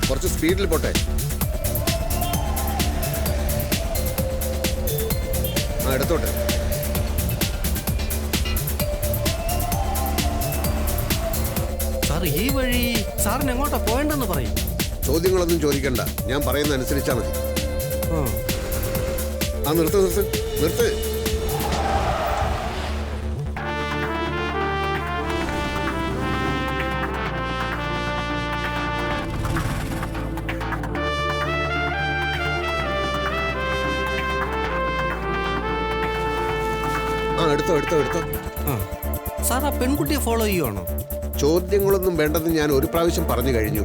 കുറച്ച് സ്പീഡിൽ പോട്ടെ. എടുത്തോട്ടെ. സാർ, ഈ വഴി സാറിന് എങ്ങോട്ടാ പോയെന്ന് പറയും. ചോദ്യങ്ങളൊന്നും ചോദിക്കണ്ട, ഞാൻ പറയുന്ന അനുസരിച്ചാ മതി. നിർത്ത് നിർത്ത് നിർത്ത്. എടുത്തോ എടുത്തോ എടുത്തോ. സാർ, ആ പെൺകുട്ടിയെ ഫോളോ ചെയ്യുവാണോ? ചോദ്യങ്ങളൊന്നും വേണ്ടെന്ന് ഞാൻ ഒരു പ്രാവശ്യം പറഞ്ഞു കഴിഞ്ഞു.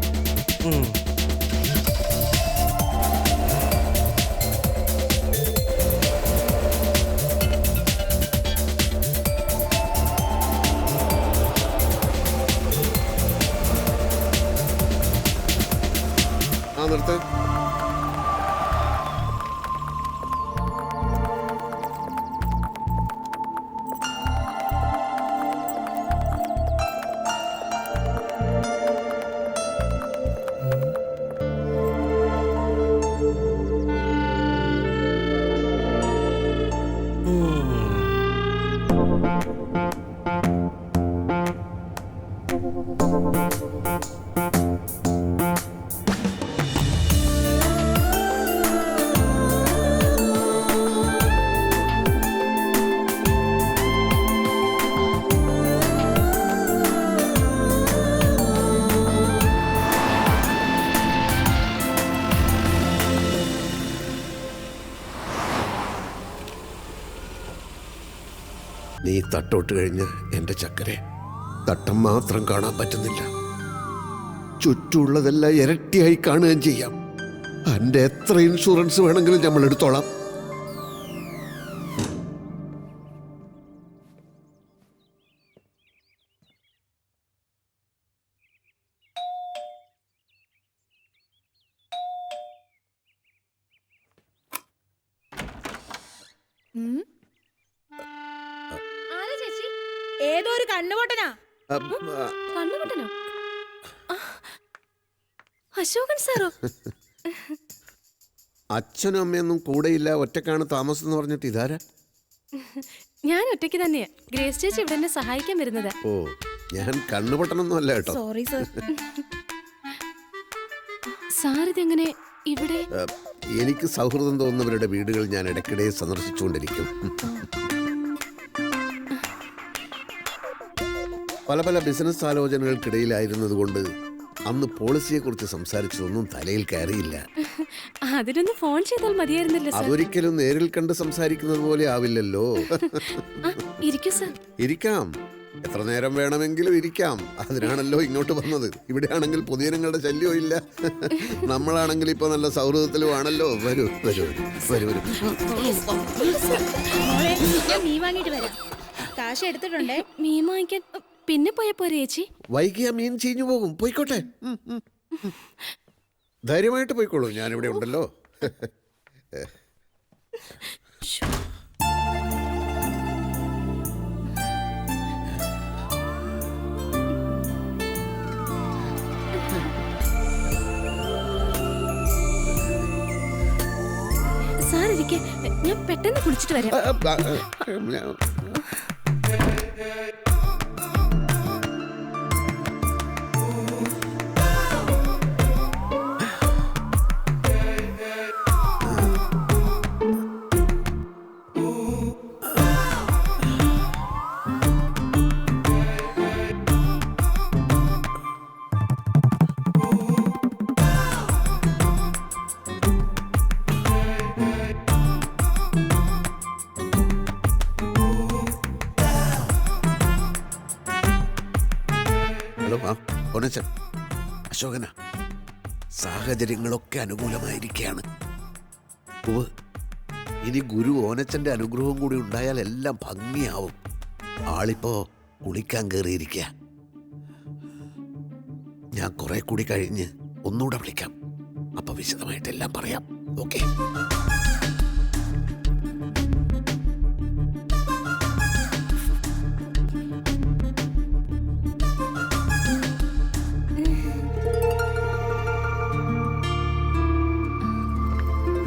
നിർത്ത്. നീ തട്ടോട്ട് കഴിഞ്ഞ് എൻ്റെ ചക്കരെ തട്ടം മാത്രം കാണാൻ പറ്റുന്നില്ല. ചുറ്റുമുള്ളതെല്ലാം ഇരട്ടിയായി കാണുകയും ചെയ്യാം. എൻ്റെ എത്ര ഇൻഷുറൻസ് വേണമെങ്കിലും നമ്മൾ എടുത്തോളാം. ഏതോ ഒരു കണ്ണുപൊട്ടനാ. കണ്ണുപൊട്ടനോ? അശോകൻ സാറോ? അച്ഛനും അമ്മയൊന്നും കൂടെയില്ല, ഒറ്റക്കാണ് താമസം എന്ന് പറഞ്ഞിട്ട് ഇതാരാ? ഞാൻ ഒറ്റയ്ക്ക് തന്നെയാ. ഗ്രേസ് ചേച്ചി ഇവിടെ എന്നെ സഹായിക്കാൻ വരുന്നത്. ഓ, ഞാൻ കണ്ണുപൊട്ടനൊന്നും അല്ല കേട്ടോ. Sorry sir. സാർ ഇതെങ്ങനെ ഇവിടെ? എനിക്ക് സൗഹൃദം തോന്നുന്നവരുടെ വീടുകൾ ഞാൻ ഇടയ്ക്കിടെ സന്ദർശിച്ചുകൊണ്ടിരിക്കും. പല പല ബിസിനസ് ആലോചനകൾക്കിടയിലായിരുന്നതുകൊണ്ട് അന്ന് പോളിസിയെക്കുറിച്ച് സംസാരിച്ചതൊന്നും തലയിൽ കയറിയില്ല. അതിനൊന്ന് ഫോൺ ചെയ്താൽ മതിയായിരുന്നല്ലോ സർ. അതൊരിക്കലും നേരിൽ കണ്ട് സംസാരിക്കുന്നത് പോലെ ആവില്ലല്ലോ. ഇരിക്കാം, എത്ര നേരം വേണമെങ്കിലും ഇരിക്കാം. അതിനാണല്ലോ ഇങ്ങോട്ട് വന്നത്. ഇവിടെയാണെങ്കിൽ പൊതുജനങ്ങളുടെ ശല്യവും ഇല്ല. നമ്മളാണെങ്കിൽ ഇപ്പൊ നല്ല സൗഹൃദത്തിലും ആണല്ലോ. വരൂ വരൂ വരൂ വരൂ. മീൻ വാങ്ങിട്ട് വരാം. കാശ് എടുത്തിട്ടുണ്ടേ. മീൻ വാങ്ങിക്കാൻ പിന്നെ പോയപ്പോ ചേച്ചി? വൈകിയ മീൻ ചീഞ്ഞു പോകും. പോയിക്കോട്ടെ, ധൈര്യമായിട്ട് പോയിക്കോളൂ, ഞാനിവിടെ ഉണ്ടല്ലോ. സാർ ഇരിക്കെ, ഞാൻ പെട്ടെന്ന് കുളിച്ചിട്ട് വരാം. അശോകന, സാഹചര്യങ്ങളൊക്കെ അനുകൂലമായിരിക്കുകയാണ്. ഇനി ഗുരു ഓനച്ചന്റെ അനുഗ്രഹവും കൂടി ഉണ്ടായാൽ എല്ലാം ഭംഗിയാവും. ആളിപ്പോ കുളിക്കാൻ കയറിയിരിക്കുക. ഞാൻ കുറെ കൂടി കഴിഞ്ഞ് ഒന്നുകൂടെ വിളിക്കാം. അപ്പൊ വിശദമായിട്ടെല്ലാം പറയാം. ഓക്കെ?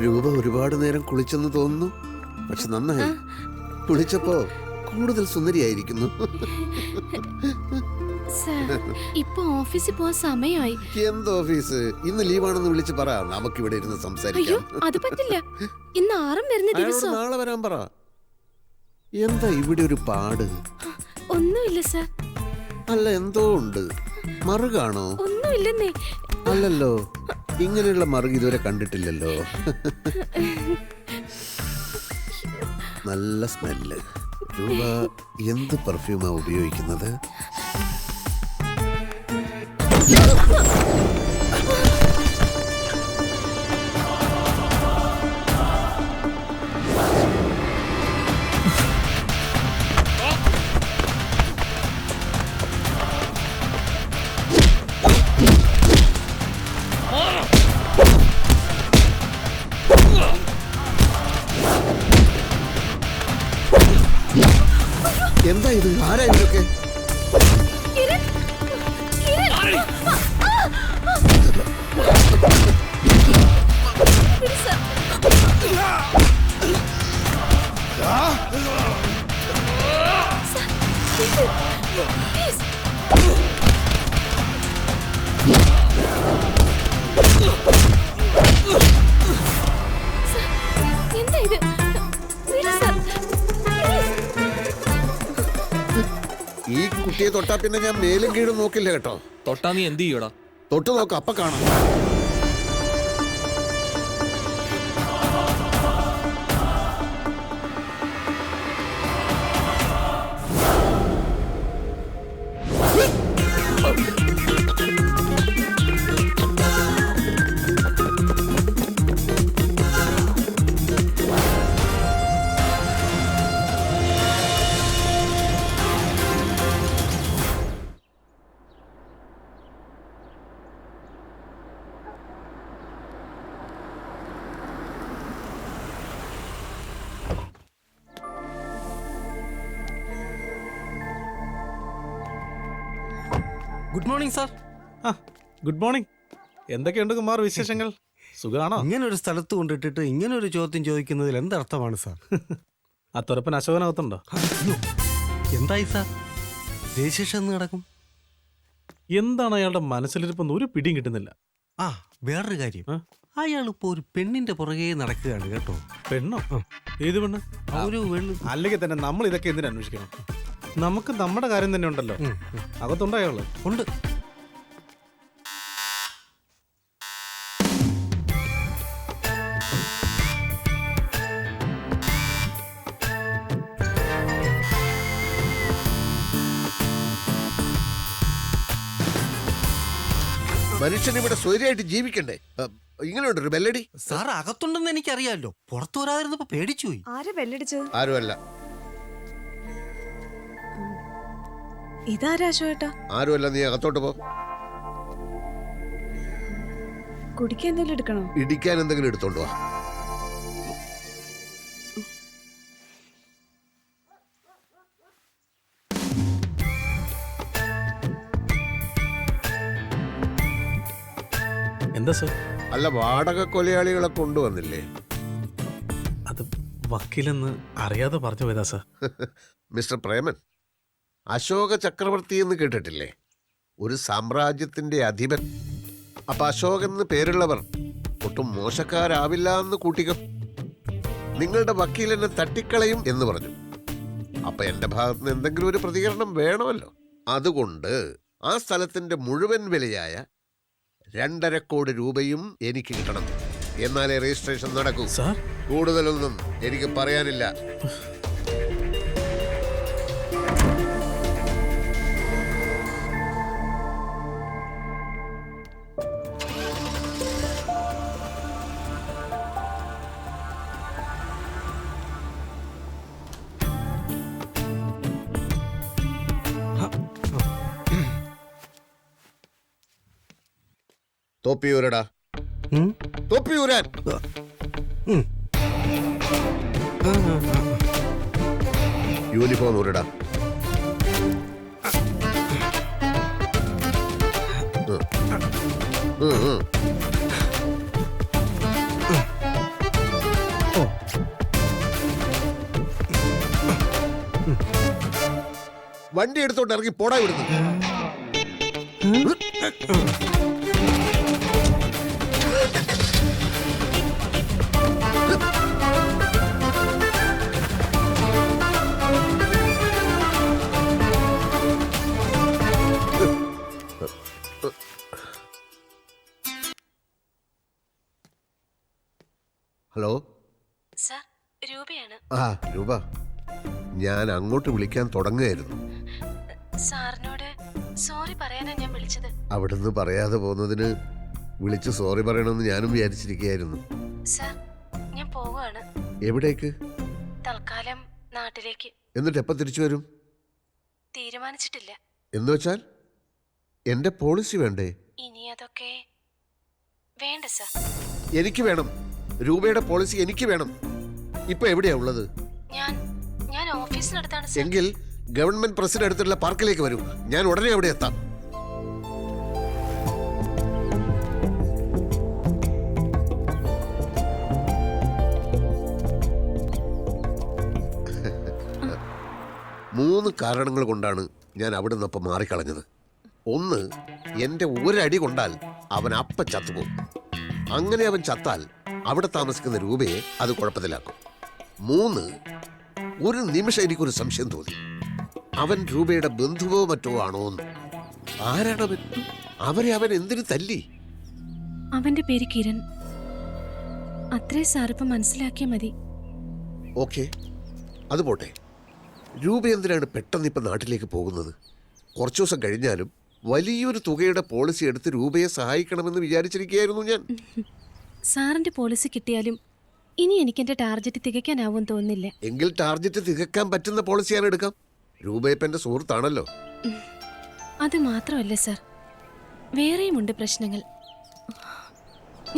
രൂപ ഒരുപാട് നേരം കുളിച്ചെന്ന് തോന്നുന്നു. പക്ഷെ നന്നായി. കുളിച്ചപ്പോ കൂടുതൽ സുന്ദരിയായിരിക്കുന്നു. ഇപ്പൊ ഓഫീസിൽ പോവാൻ സമയമായി. എന്ത് ഓഫീസ്? ഇന്ന് ലീവാണെന്ന് വിളിച്ച് പറ, നമുക്കിവിടെ ഇരുന്ന് സംസാരിക്കാം. അത് പറ്റില്ല, ഇന്ന് ആറും വരുന്ന ദിവസം. നാളെ വരാൻ പറ. എന്താ ഇവിടെ ഒരു പാട്? ഒന്നുമില്ല സർ. അല്ല, എന്തോ ഉണ്ട്. മറുകാണോ? ഒന്നുമില്ലെന്നേ. അല്ലല്ലോ, ഇങ്ങനെയുള്ള മറുക് ഇതുവരെ കണ്ടിട്ടില്ലല്ലോ. നല്ല സ്മെല്ല്. രൂപ എന്ത് പെർഫ്യൂമാ ഉപയോഗിക്കുന്നത്? എന്താ ഇത്? ആരാ ഇതൊക്കെ? എന്താ ഇത്? ഈ കുട്ടിയെ തൊട്ടാ പിന്നെ ഞാൻ മേലും കീഴും നോക്കില്ല കേട്ടോ. തൊട്ടാ നീ എന്ത് ചെയ്യൂടാ? തൊട്ട് നോക്ക്, അപ്പൊ കാണാം. Good morning sir. Good morning. എന്തൊക്കെയുണ്ട് കുമാർ വിശേഷങ്ങൾ? സുഖാണോ? ഇങ്ങനെ ഒരു സ്ഥലത്ത് കൊണ്ടിട്ടിട്ട് ഇങ്ങനെ ഒരു ചോദ്യം ചോദിക്കുന്നതിൽ എന്തർത്ഥമാണ് സാർ? ആ തുറപ്പൻ അശോകനകത്തുണ്ടോ? എന്തായി സാർ? രജിസ്ട്രേഷൻ എന്ന് നടക്കും. എന്താണ് അയാളുടെ മനസ്സിലിരിപ്പെന്ന് ഒരു പിടിയും കിട്ടുന്നില്ല. ആ വേറൊരു കാര്യം, അയാൾ ഇപ്പോ ഒരു പെണ്ണിന്റെ പുറകെ നടക്കുകയാണ് കേട്ടോ. പെണ്ണോ? ഏത് പെണ്ണ്? അല്ലെങ്കിൽ തന്നെ നമ്മൾ ഇതൊക്കെ എന്തിനു അന്വേഷിക്കണം? നമുക്ക് നമ്മുടെ കാര്യം തന്നെ ഉണ്ടല്ലോ. അകത്തുണ്ടോ അയാള്? ഉണ്ട്. മനുഷ്യൻ ഇവിടെ സ്വൈര്യമായിട്ട് ജീവിക്കണ്ടേ? ഇങ്ങനെയുണ്ട് ഒരു ബെല്ലടി. സാർ അകത്തുണ്ടെന്ന് എനിക്കറിയാലോ, പുറത്തു വരാതിരുന്നപ്പോ പേടിച്ചുപോയി. ആരാ ബെല്ലടിച്ചത്? ആരുമല്ല. ഇതാരാ അശോകേട്ടാ? ആരുമല്ല, നീ അകത്തോട്ട് പോ. കുടിക്കാൻ എന്തെങ്കിലും എടുക്കണോ? ഇടിക്കാൻ എന്തെങ്കിലും എടുത്തോണ്ട് വാ. എന്താ സർ? അല്ല, വാടക കൊലയാളികളെ കൊണ്ടുവന്നില്ലേ? അത് വക്കീലെന്ന് അറിയാതെ പറഞ്ഞു പോയതാ സർ. മിസ്റ്റർ പ്രേമൻ, അശോക ചക്രവർത്തി എന്ന് കേട്ടിട്ടില്ലേ? ഒരു സാമ്രാജ്യത്തിന്റെ അധിപൻ. അപ്പൊ അശോകൻ എന്ന് പേരുള്ളവർ ഒട്ടും മോശക്കാരാവില്ല എന്ന് കൂട്ടിക്കോ. നിങ്ങളുടെ വക്കീൽ എന്നെ തട്ടിക്കളയും എന്ന് പറഞ്ഞു. അപ്പൊ എന്റെ ഭാഗത്തുനിന്ന് എന്തെങ്കിലും ഒരു പ്രതികരണം വേണമല്ലോ. അതുകൊണ്ട് ആ സ്ഥലത്തിന്റെ മുഴുവൻ വിലയായ 2.5 കോടി രൂപയും എനിക്ക് കിട്ടണം. എന്നാലേ രജിസ്ട്രേഷൻ നടക്കൂ. കൂടുതലൊന്നും എനിക്ക് പറയാനില്ല. തൊപ്പിയൂരടാ, തൊപ്പിയൂരാൻ. യൂണിഫോം ഊരടാ. വണ്ടി എടുത്തോണ്ട് ഇറങ്ങി പോടാ ഇവിടുന്ന്. ഹലോ സർ, രൂപയാണ്. ആ രൂപ, ഞാൻ അങ്ങോട്ട് വിളിക്കാൻ തുടങ്ങുകയായിരുന്നു. സാറിനോട് സോറി പറയാനാ ഞാൻ വിളിച്ചത്. അവിടുന്ന് പറയാതെ പോകുന്നതിന് വിളിച്ച് സോറി പറയണമെന്ന് ഞാനും വിചാരിച്ചിരിക്കുകയായിരുന്നു. സർ, ഞാൻ പോവാണ്. എവിടേക്ക്? തൽക്കാലം നാട്ടിലേക്ക്. എന്നിട്ട് എപ്പോൾ തിരിച്ചു വരും? തീരുമാനിച്ചിട്ടില്ല. എന്ന് വെച്ചാൽ എന്റെ പോളിസി വേണ്ടേ? ഇനി അതൊക്കെ വേണ്ട സർ. എനിക്ക് വേണം. രൂപയുടെ പോളിസി എനിക്ക് വേണം. ഇപ്പൊ എവിടെയാ ഉള്ളത്? ഞാൻ ഓഫീസിനടുത്താണ് സർ. എങ്കിൽ ഗവൺമെന്റ് പ്രസിഡന്റ് അടുത്തുള്ള പാർക്കിലേക്ക് വരൂ. ഞാൻ ഉടനെ അവിടെ എത്താം. മൂന്ന് കാരണങ്ങൾ കൊണ്ടാണ് ഞാൻ അവിടെ നിന്നപ്പം മാറിക്കളഞ്ഞത്. ഒന്ന്, എന്റെ ഒരടി കൊണ്ടാൽ അവൻ അപ്പ ചത്തുപോകും. അങ്ങനെ അവൻ ചത്താൽ അവിടെ താമസിക്കുന്ന രൂപയെ അത് കുഴപ്പത്തിലാക്കും. മൂന്ന്, ഒരു നിമിഷം എനിക്കൊരു സംശയം തോന്നി, അവൻ രൂപയുടെ ബന്ധുവോ മറ്റോ ആണോ എന്ന്. ആരാണവൻ? അവരെ അവൻ എന്തിനു തല്ലി? അവന്റെ പേര് കിരൺ. അത്രേ സാറിപ്പം മനസ്സിലാക്കിയ മതി. ഓക്കെ, അത് പോട്ടെ. രൂപ എന്തിനാണ് പെട്ടെന്ന് ഇപ്പം നാട്ടിലേക്ക് പോകുന്നത്? കുറച്ചു ദിവസം കഴിഞ്ഞാലും വലിയൊരു തുകയുടെ പോളിസി എടുത്ത് രൂപയെ സഹായിക്കണമെന്ന് വിചാരിച്ചിരിക്കുകയായിരുന്നു ഞാൻ. സാറിന്റെ പോളിസി കിട്ടിയാലും ഇനി എനിക്ക് എന്റെ ടാർഗറ്റ് തികയ്ക്കാനാവും തോന്നുന്നില്ല. എങ്കിൽ ടാർഗറ്റ് തികക്കാൻ പറ്റുന്ന പോളിസി ഞാൻ എടുക്കാം. രൂപയപ്പ എന്റെ സുഹൃത്താണല്ലോ. അത് മാത്രമല്ല സർ, വേറെയുമുണ്ട് പ്രശ്നങ്ങൾ.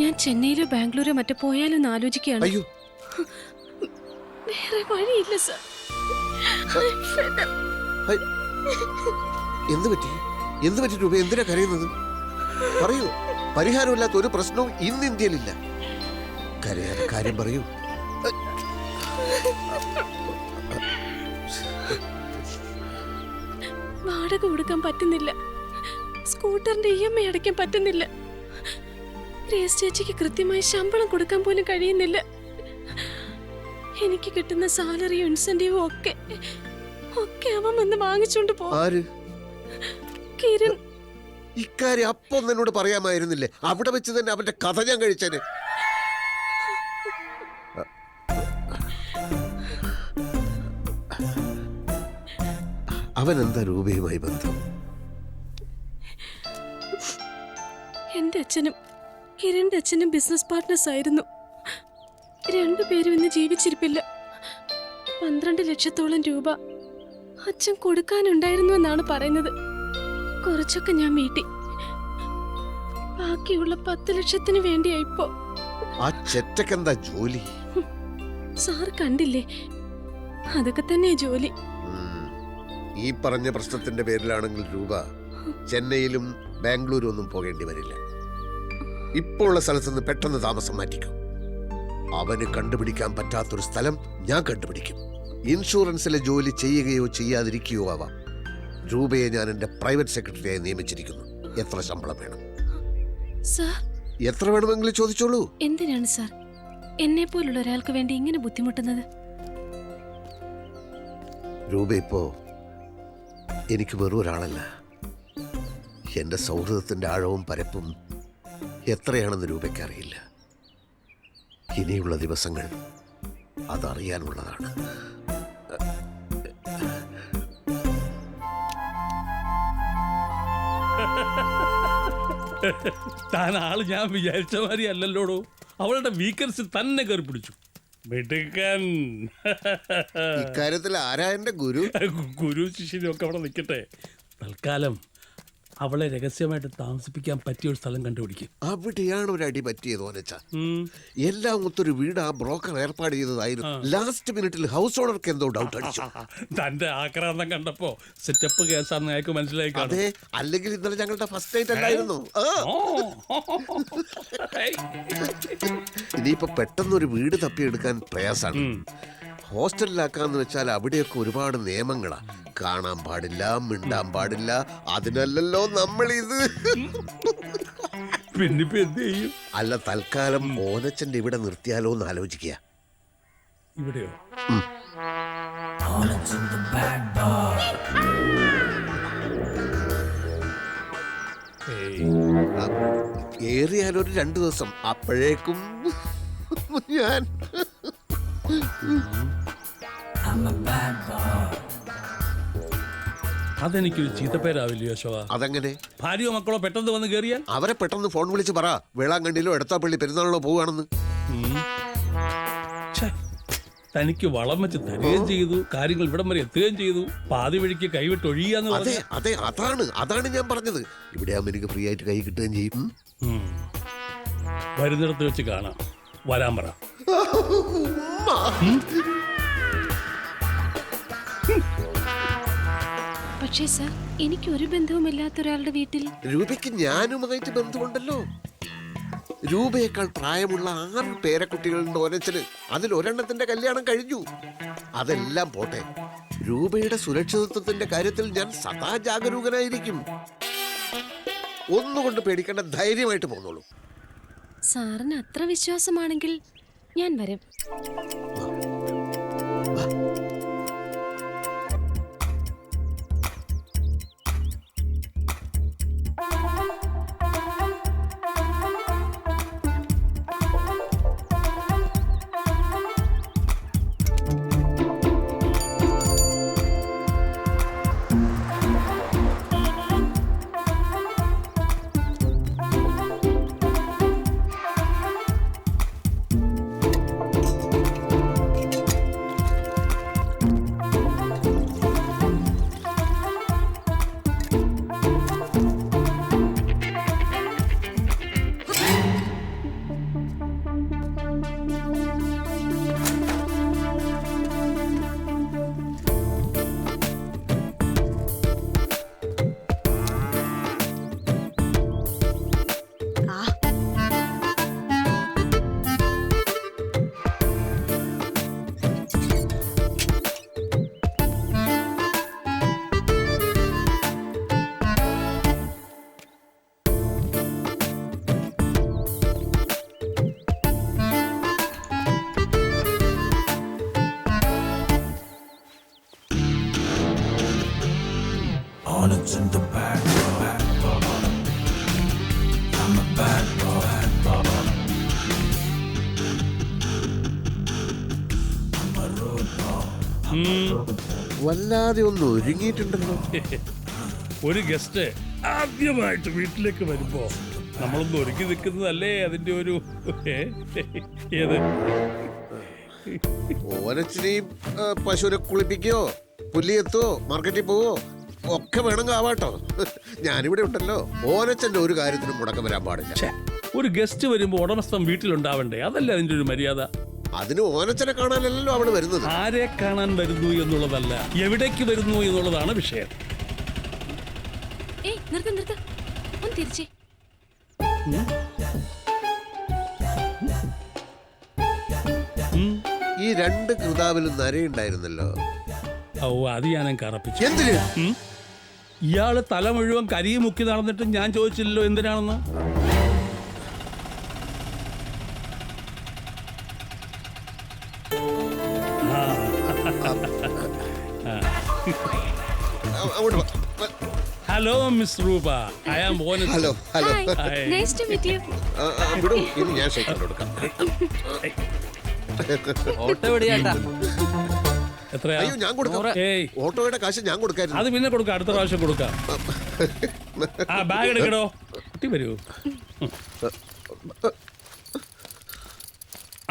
ഞാൻ ചെന്നൈയിലോ ബാംഗ്ലൂരോ മറ്റോ പോയാലോ എന്ന് ആലോചിക്കുകയാണ്. അയ്യോ, വേറെ വഴിയില്ല സർ. എന്ത് പറ്റി രൂപ? എന്തിനാ കരയുന്നത്? പറയൂ. പരിഹാരമില്ലാത്ത ഒരു പ്രശ്നവും ഇന്ന് ഇന്ത്യയിലില്ല. കരയാതെ കാര്യം പറയൂ. വാടക കൊടുക്കാൻ പറ്റുന്നില്ല. സ്കൂട്ടറിന്റെ EMI അടയ്ക്കാൻ പറ്റുന്നില്ല. ഗ്രേസ് ചേച്ചിക്ക് കൃത്യമായി ശമ്പളം കൊടുക്കാൻ പോലും കഴിയുന്നില്ല. എനിക്ക് കിട്ടുന്ന സാലറിയും ഇൻസെന്റീവും ഒക്കെ അവൻ വന്ന് വാങ്ങിച്ചോണ്ട് പോകും. കിരൺ. ഇക്കാര്യം അപ്പം എന്നോട് പറയാമായിരുന്നില്ലേ? അവിടെ വെച്ച് തന്നെ അവന്റെ കഥ ഞാൻ കഴിച്ചേനെ. അവൻ എന്താ രൂപയുമായി ബന്ധം? എന്റെ അച്ഛനും കിരണിന്റെ അച്ഛനും ബിസിനസ് പാർട്ട്നേഴ്സ് ആയിരുന്നു. രണ്ടുപേരും ഇന്ന് ജീവിച്ചിരിപ്പില്ല. 12 ലക്ഷത്തോളം രൂപ അച്ഛൻ കൊടുക്കാനുണ്ടായിരുന്നു എന്നാണ് പറയുന്നത്. കുറച്ചൊക്കെ ഞാൻ വീട്ടി. ബാക്കിയുള്ള 10 ലക്ഷത്തിന് വേണ്ടിയാ ഇപ്പോ. ആ ചെറ്റക്കെന്താ ജോലി? സാർ കണ്ടില്ലേ, അതൊക്കെ തന്നെ ജോലി. ഈ പറഞ്ഞ പ്രശ്നത്തിന്റെ പേരിലാണെങ്കിൽ രൂപ ചെന്നൈയിലും ബാംഗ്ലൂരും ഒന്നും പോകേണ്ടി വരില്ല. ഇപ്പോൾ ഉള്ള സ്ഥലത്ത് നിന്ന് പെട്ടെന്ന് താമസം മാറ്റിക്കും. അവന് കണ്ടുപിടിക്കാൻ പറ്റാത്തൊരു സ്ഥലം ഞാൻ കണ്ടുപിടിക്കും. ഇൻഷുറൻസിലെ ജോലി ചെയ്യുകയോ ചെയ്യാതിരിക്കുകയോ ആവാം. രൂപയെ ഞാൻ എന്റെ പ്രൈവറ്റ് സെക്രട്ടറിയായി നിയമിച്ചിരിക്കുന്നു. എത്ര ശമ്പളം വേണം? സാർ, എത്ര വേണമെങ്കിലും ചോദിച്ചോളൂ. എന്തിനാണ് സാർ എന്നെ പോലുള്ള ഒരാൾക്ക് വേണ്ടി ഇങ്ങനെ ബുദ്ധിമുട്ടുന്നത്? രൂപ ഇപ്പോ എനിക്ക് വെറും ഒരാളല്ല. എന്റെ സൗഹൃദത്തിന്റെ ആഴവും പരപ്പും എത്രയാണെന്ന് രൂപയ്ക്ക് അറിയില്ല. ഇനിയുള്ള ദിവസങ്ങൾ അതറിയാനുള്ളതാണ്. താൻ ആള് ഞാൻ വിചാരിച്ച മാതിരി അല്ലല്ലോടോ. അവളുടെ വീക്കൻസ് തന്നെ കയറി പിടിച്ചു. മിടുക്കൻ. ഇക്കാര്യത്തിൽ ആരാ എന്റെ ഗുരു? ഗുരു ശിഷ്യനും ഒക്കെ അവിടെ നിൽക്കട്ടെ. തൽക്കാലം അവളെ രഹസ്യമായിട്ട് താമസിപ്പിക്കാൻ പറ്റിയ ഒരു സ്ഥലം കണ്ടുപിടിക്കും. അവിടെയാണ് ഒരു അടി പറ്റിയത് ഓനച്ച. എല്ലാം ഒത്തൊരു വീട് ആ ബ്രോക്കർ ഏർപ്പാട് ചെയ്തതായിരുന്നു. ലാസ്റ്റ് മിനിറ്റിൽ ഹൗസ് ഓണർക്ക് എന്തോ ഡൗട്ട് അടിച്ചു. തന്റെ ആക്രാന്തം കണ്ടപ്പോ സെറ്റപ്പ് കേസാന്ന് അയാൾക്ക് മനസ്സിലായി കാണും. അതെ, അല്ലെങ്കിൽ ഇന്നലെ ഞങ്ങളുടെ ഫസ്റ്റ് നൈറ്റ് അല്ലായിരുന്നു. ഇനിയിപ്പോ പെട്ടെന്നൊരു വീട് തപ്പിയെടുക്കാൻ പ്രയാസാണ്. ഹോസ്റ്റലിലാക്കാന്ന് വെച്ചാൽ അവിടെയൊക്കെ ഒരുപാട് നിയമങ്ങളാ. കാണാൻ പാടില്ല, മിണ്ടാൻ പാടില്ല. അതിനല്ലല്ലോ നമ്മളിത്. പിന്നിപ്പോ എന്ത് ചെയ്യും? അല്ല, തൽക്കാലം ഓനച്ചന്റെ ഇവിടെ നിർത്തിയാലോ എന്ന് ആലോചിക്കുക. ഇവിടെയോ? ഏറിയാലൊരു 2 ദിവസം. അപ്പോഴേക്കും ഞാൻ അതെനിക്കൊരു ചീത്തപ്പേരാവില്ലയോ അശോക? അതെങ്ങനെ? ഭാര്യയോ മക്കളോ പെട്ടെന്ന് വന്ന് കയറിയാൽ അവരെ പെട്ടെന്ന് ഫോൺ വിളിച്ച് പറ വേളാങ്കണ്ണിയിലോ എടത്താപ്പള്ളി പെരുന്നാളിലോ പോവുകയാണെന്ന്. തനിക്ക് വളം വെച്ച് തരികയും ചെയ്തു, കാര്യങ്ങൾ ഇവിടം വരെ എത്തുകയും ചെയ്തു, പാതി വഴിക്ക് കൈവിട്ട് ഒഴിയാന്ന് അതെ അതെ അതാണ് ഞാൻ പറഞ്ഞത്. ഇവിടെ ആകുമ്പോൾ എനിക്ക് ഫ്രീ ആയിട്ട് കൈ കിട്ടുകയും ചെയ്യും. വരുന്നിടത്ത് വെച്ച് കാണാം. വരാൻ പറ. പക്ഷേ സർ, എനിക്ക് ഒരു ബന്ധവുമില്ലാത്ത ഒരാളുടെ വീട്ടിൽ രൂപയ്ക്ക് ഞാനുമായിട്ട് ബന്ധമുണ്ടല്ലോ. രൂപയേക്കാൾ പ്രായമുള്ള 6 പേരക്കുട്ടികളുണ്ട് ഓനച്ചന്. അതിൽ ഒരെണ്ണത്തിന്റെ കല്യാണം കഴിഞ്ഞു. അതെല്ലാം പോട്ടെ, രൂപയുടെ സുരക്ഷിതത്വത്തിന്റെ കാര്യത്തിൽ ഞാൻ സദാ ജാഗരൂകനായിരിക്കും. ഒന്നുകൊണ്ട് പേടിക്കേണ്ട, ധൈര്യമായിട്ട് പോന്നോളൂ. സാറിന് അത്ര വിശ്വാസമാണെങ്കിൽ ഞാൻ വരും. Hornets in the back. I'm a bad boy. I'm a road boy. വല്ലാതെ ഒന്ന് ഒരുങ്ങിയിട്ടുണ്ടല്ലോ. ഒരു ഗസ്റ്റ് ആദ്യമായിട്ട് വീട്ടിലേക്ക് വരുമ്പോ നമ്മളൊന്ന് ഒരുക്കി നിൽക്കുന്നതല്ലേ അതിന്റെ ഒരു ഏത്? ഓനച്ചിനെയും പശുവിനെ കുളിപ്പിക്കോ, പുല്ലിയെത്തോ, മാർക്കറ്റിൽ പോവോ ഒക്കെ വേണമെങ്കിൽ ആവാട്ടോ. ഞാനിവിടെ ഉണ്ടല്ലോ. ഓനച്ചന്റെ ഒരു കാര്യത്തിനും മുടക്കം വരാൻ പാടില്ല. ഒരു ഗസ്റ്റ് വരുമ്പോ ഉടമസ്ഥൻ വീട്ടിലുണ്ടാവണ്ടേ? അതല്ലേ അതിന്റെ ഒരു മര്യാദ. അതിന് ഓനച്ചനെ കാണാനല്ലോ അവള് വരുന്നത്. ആരെ കാണാൻ വരുന്നു എന്നുള്ളതല്ല, എവിടേക്ക് വരുന്നു എന്നുള്ളതാണ് വിഷയം. നിർത്ത ഒന്ന് തിരിച്ചേ. ഈ 2 കൃതാവിലും നരയുണ്ടായിരുന്നല്ലോ. ഓ, അത് ഞാൻ കറപ്പിച്ചു. എന്തിന്? ഇയാള് തല മുഴുവൻ കരിയെ മുക്കി നടന്നിട്ട് ഞാൻ ചോദിച്ചില്ലല്ലോ എന്തിനാണെന്ന്. Hello miss Roopa, I am Onas. Hello hello. Nice to meet you. വിടും, ഇനി ഞാൻ ഷേക്ക് കൊടുക്കാം. ഓട്ടോ എവിടെയാട്ടാ? എത്രയാ? അയ്യോ, ഞാൻ കൊടുക്കാം. ഓട്ടോയുടെ കാശ് ഞാൻ കൊടുക്കായിരുന്നു. അത് പിന്നെ കൊടുക്കാം, അടുത്ത പ്രാവശ്യം കൊടുക്കാം. ആ ബാഗ് എടുക്കടോ. കുട്ടി വരൂ.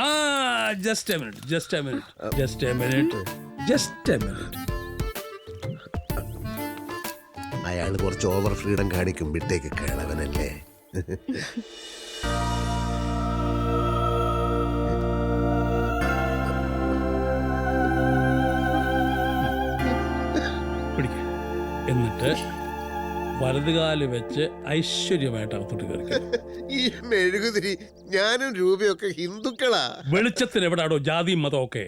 ആ ജസ്റ്റ് എ മിനിറ്റ്. അയാള് കുറച്ച് ഓവർ ഫ്രീഡം കാണിക്കും. വിട്ടേക്ക്, കേളവനല്ലേ. എന്നിട്ട് വലതുകാല് വെച്ച് ഐശ്വര്യമായിട്ട് അകത്തോട്ട് കയറി. ഈ മെഴുകുതിരി ഞാനും രൂപയൊക്കെ ഹിന്ദുക്കളാ. വെളിച്ചത്തിന് എവിടാടോ ജാതിയും മതമൊക്കെ?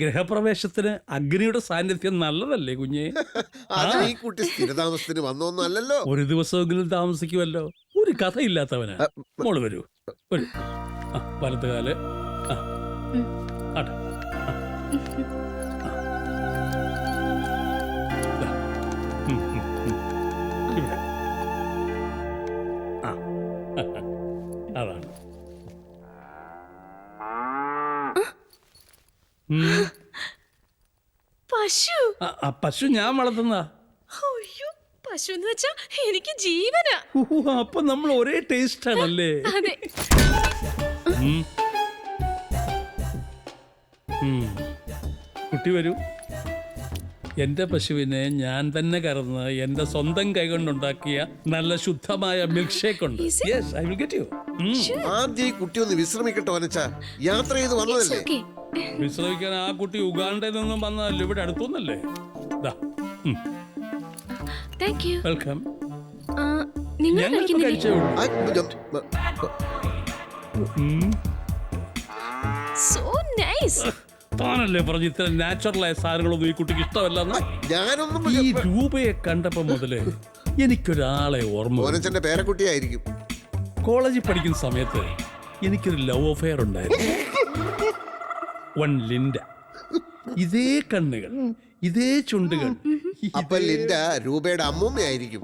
ഗൃഹപ്രവേശത്തിന് അഗ്നിയുടെ സാന്നിധ്യം നല്ലതല്ലേ കുഞ്ഞെ? ഈ കുട്ടി സ്ഥിരതാമസത്തിന് വന്നൊന്നും അല്ലല്ലോ. ഒരു ദിവസമെങ്കിലും താമസിക്കുമല്ലോ. ഒരു കഥയില്ലാത്തവന്. മോള് വരൂ, വരൂ. വലതുകാല്. അതാണ്. പശു? പശു ഞാൻ വളർത്തുന്ന. അയ്യോ, പശു എന്ന് വെച്ചാ എനിക്ക് ജീവനാ. അപ്പൊ നമ്മൾ ഒരേ ടേസ്റ്റ് ആണല്ലേ? അതെ. കുട്ടി വരൂ. എന്റെ പശുവിനെ ഞാൻ തന്നെ കറന്ന് എന്റെ സ്വന്തം കൈകൊണ്ടുണ്ടാക്കിയ നല്ല ശുദ്ധമായ മിൽക്ക് ഷേക്ക് ഉണ്ട്. Yes, I will get you. ആദ്യം ഈ കുട്ടി ഒന്ന് വിശ്രമിക്കട്ടെ വനച്ച. യാത്ര ചെയ്ത് വന്നതല്ലേ? വിശ്രമിക്കാൻ ആ കുട്ടി ഉഗാണ്ടയിൽ നിന്നും വന്നതല്ലേ, ഇവിടെ അടുത്തൊന്നല്ലേ? വെൽക്കം. താനല്ലേ പറഞ്ഞു ഇത്ര നാച്ചുറലായ സാധനങ്ങളൊന്നും ഈ കുട്ടിക്ക് ഇഷ്ടമല്ലെന്ന്? ഈ രൂപയെ കണ്ടപ്പോ മുതലേ എനിക്കൊരാളെ ഓർമ്മ. പേരക്കുട്ടിയായിരിക്കും. കോളേജിൽ പഠിക്കുന്ന സമയത്ത് എനിക്കൊരു ലവ് അഫെയർ ഉണ്ടായിരുന്നു. One Linda. ഇതേ കണ്ണുകൾ, ഇതേ ചുണ്ടുകൾ. അപ്പൊ ലിൻഡ രൂപയുടെ അമ്മൂമ്മയായിരിക്കും.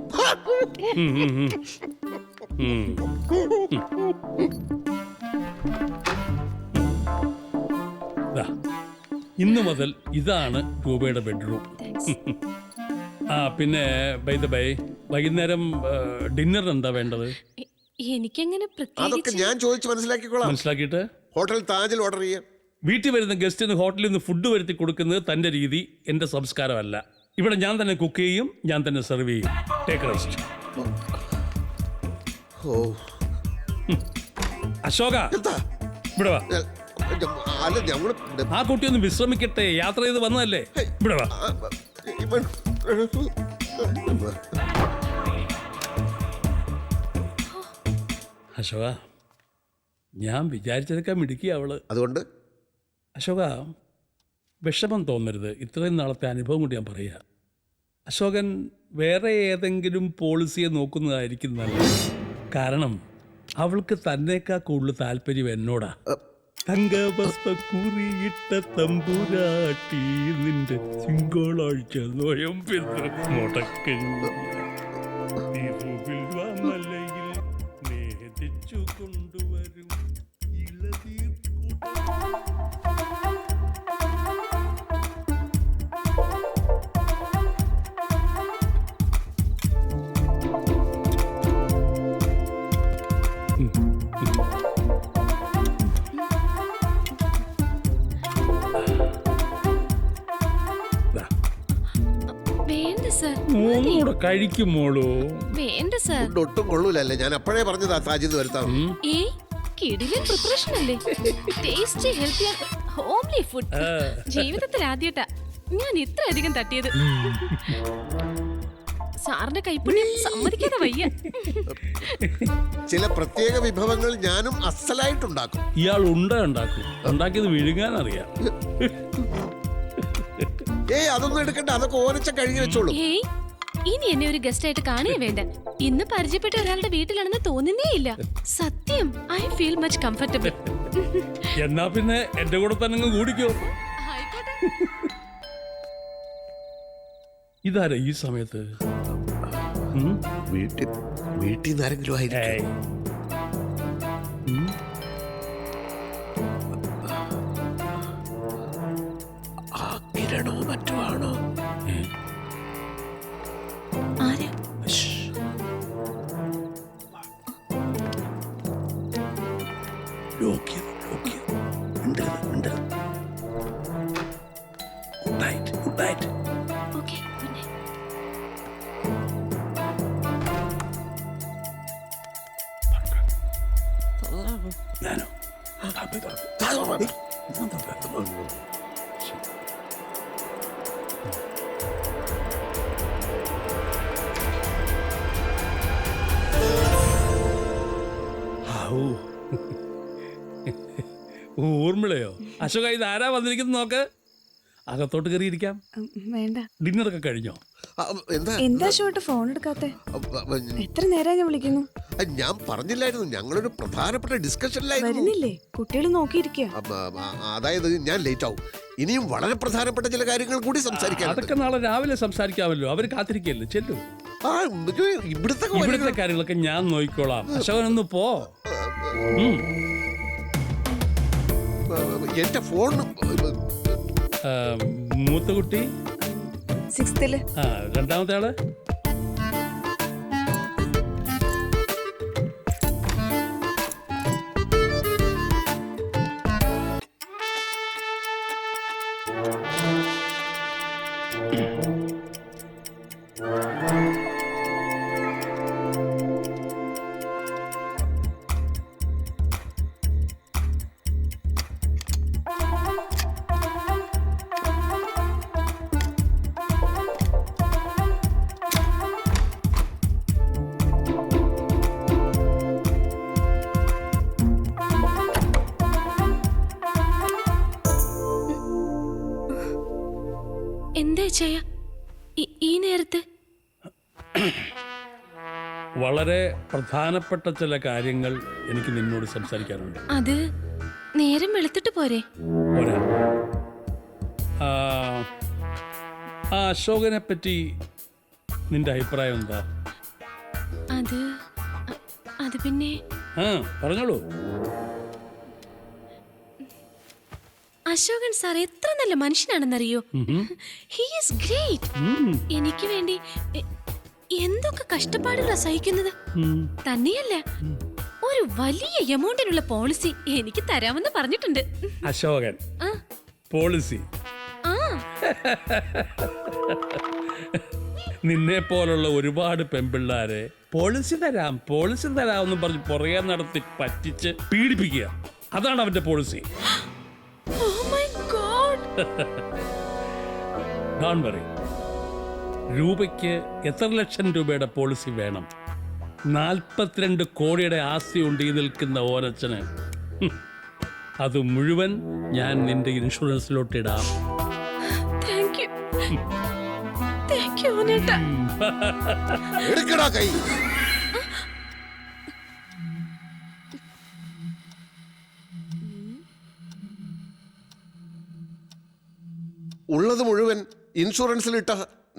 ഇന്നു മുതൽ ഇതാണ് രൂപയുടെ ബെഡ്റൂം. പിന്നെ ബൈ ദ ബൈ, വൈകുന്നേരം ഡിന്നറിന് എന്താ വേണ്ടത്? എനിക്കങ്ങനെ അതൊക്കെ ഞാൻ ചോദിച്ചു മനസ്സിലാക്കിക്കോളാം. മനസ്സിലാക്കിയിട്ട് ഹോട്ടൽ താജിൽ ഓർഡർ ചെയ്യാം. വീട്ടിൽ വരുന്ന ഗസ്റ്റിന് ഹോട്ടലിൽ നിന്ന് ഫുഡ് വരുത്തി കൊടുക്കുന്നത് തന്റെ രീതി, എന്റെ സംസ്കാരമല്ല. ഇവിടെ ഞാൻ തന്നെ കുക്ക് ചെയ്യും, ഞാൻ തന്നെ സെർവ് ചെയ്യും. Take rest. അശോക, ഇവിടെ വാ. ആ കുട്ടി ഒന്ന് വിശ്രമിക്കട്ടെ, യാത്ര ചെയ്ത് വന്നതല്ലേ. ഇവിടെ വാ. അശോക, ഞാൻ വിചാരിച്ചതൊക്കെ മിടുക്കി അവള്. അതുകൊണ്ട് അശോക, വിഷമം തോന്നരുത്. ഇത്രയും നാളത്തെ അനുഭവം കൊണ്ട് ഞാൻ പറയാ. അശോകൻ വേറെ ഏതെങ്കിലും പോളിസിയെ നോക്കുന്നതായിരിക്കും നല്ലത്. കാരണം അവൾക്ക് തന്നേക്കാ കൂടുതൽ താല്പര്യം എന്നോടാ. തങ്കവസ്ത്രക്കുറിയിട്ട തമ്പുരാട്ടി നിന്റെ തിങ്കളാഴ്ച നോയമ്പെന്ന് മുടക്കഞ്ഞു മലയിൽ നേതിച്ചു കൊണ്ടുവരും ഇളതീർ. ഒന്നുകൂടെ കഴിക്കുമോളൂ. വേണ്ട സർ, ഒട്ടും കൊള്ളൂലല്ലേ. ഞാൻ അപ്പോഴേ പറഞ്ഞതാ താജിന്ന് വരുത്താം. കിടിലൻ പ്രിപ്പറേഷൻ അല്ലേ. Tasty healthy homely food. ജീവിതത്തിൽ ആദ്യമായിട്ടാ ഞാൻ ഇത്രയധികം തട്ടിയത്. സാറിന്റെ കൈപ്പുണ്യം സമ്മതിക്കാതെ വയ്യ. ചില പ്രത്യേക വിഭവങ്ങൾ ഞാനും അസലായിട്ടുണ്ടാക്കും. ഇയാൾ ഉണ്ടാക്കും, ഉണ്ടാക്കിയത് വിഴുങ്ങാൻ അറിയാം. അതൊന്നും എടുക്കണ്ട, അതൊക്കെ ഓരച്ച കഴുകി വെച്ചോളൂ. ഇനി എന്നെ ഒരു ഗസ്റ്റ് ആയിട്ട് കാണേ വേണ്ട. ഇന്ന് പരിചയപ്പെട്ട ഒരാളുടെ വീട്ടിലാണെന്ന് തോന്നുന്നേ ഇല്ല. സത്യം, ഐ ഫീൽ മച്ച് കംഫർട്ടബിൾ. എന്നാ പിന്നെ എന്റെ കൂടെ തന്നെ കൂടിക്കോ. ഇതാരാ ഈ സമയത്ത്? വീട്ടിൽ നിന്ന് ആരെങ്കിലും ആയിരിക്കും. കിരണോ മറ്റോ ആണോ? ഊർമിളയോ? അശോക, ഇത് ആരാ വന്നിരിക്കുന്നത് നോക്ക്. അകത്തോട്ട് കയറിയിരിക്കാം. വേണ്ട. ഡിന്നറൊക്കെ കഴിഞ്ഞോ? എന്താ ഷോട്ട് ഫോൺ എടുക്കാത്തെ? എത്ര നേരമായി ഞാൻ വിളിക്കുന്നു. ഞാൻ പറഞ്ഞില്ലായിരുന്നു, ഞങ്ങളൊരു പ്രധാനപ്പെട്ട ഡിസ്കഷനിലായിരുന്നു. വരുന്നില്ലേ? കുട്ടികൾ നോക്കിയിരിക്കുക. അതായത് ഞാൻ ലേറ്റ് ആവും. ഇനിയും വളരെ പ്രധാനപ്പെട്ട ചില കാര്യങ്ങൾ കൂടി സംസാരിക്കാം. അതൊക്കെ നാളെ രാവിലെ സംസാരിക്കാമല്ലോ. അവര് കാത്തിരിക്കല്ലേ. ചെല്ലു. ഇവിടുത്തെ കാര്യങ്ങളൊക്കെ ഞാൻ നോക്കിക്കോളാം. അശോകനൊന്ന് പോ. എന്റെ ഫോൺ മൂത്ത കുട്ടി 6th. രണ്ടാമത്തെ ആള് അച്ഛായ ഈ നേരത്ത്? വളരെ പ്രധാനപ്പെട്ട ചില കാര്യങ്ങൾ എനിക്ക് നിന്നോട് സംസാരിക്കാനുണ്ട്. അത് നേരം വെളുത്തിട്ട് പോരെ? പോരാ. ആ അശോകനെ പറ്റി നിന്റെ അഭിപ്രായം എന്താ? അത് പിന്നെ പറഞ്ഞോളൂ. അശോകൻ സാർ എത്ര നല്ല മനുഷ്യനാണെന്നറിയോ? He is great. എനിക്ക് വേണ്ടി എന്തൊക്കെ കഷ്ടപ്പാടുകളാ സഹിക്കുന്നത്. തന്നെയല്ല, ഒരു വലിയ എമൗണ്ടിനുള്ള പോളിസി എനിക്ക് തരാമെന്ന് പറഞ്ഞിട്ടുണ്ട്. അശോകൻ പോളിസി? നിന്നെ പോലുള്ള ഒരുപാട് പെൺപിള്ളാരെ പോളിസി തരാമെന്ന് പറഞ്ഞ് പുറകെ നടത്തി പറ്റിച്ച് പീഡിപ്പിക്കുക, അതാണ് അവന്റെ പോളിസി. Don't worry. രൂപയ്ക്ക് എത്ര ലക്ഷം രൂപയുടെ പോളിസി വേണം? 42 കോടിയുടെ ആസ്തി ഉണ്ട് ഈ നിൽക്കുന്ന ഓരച്ചന്. അത് മുഴുവൻ ഞാൻ നിന്റെ ഇൻഷുറൻസിലോട്ട് ഇടാം. ഉള്ളത് മുഴുവൻ ഇൻഷുറൻസിലിട്ട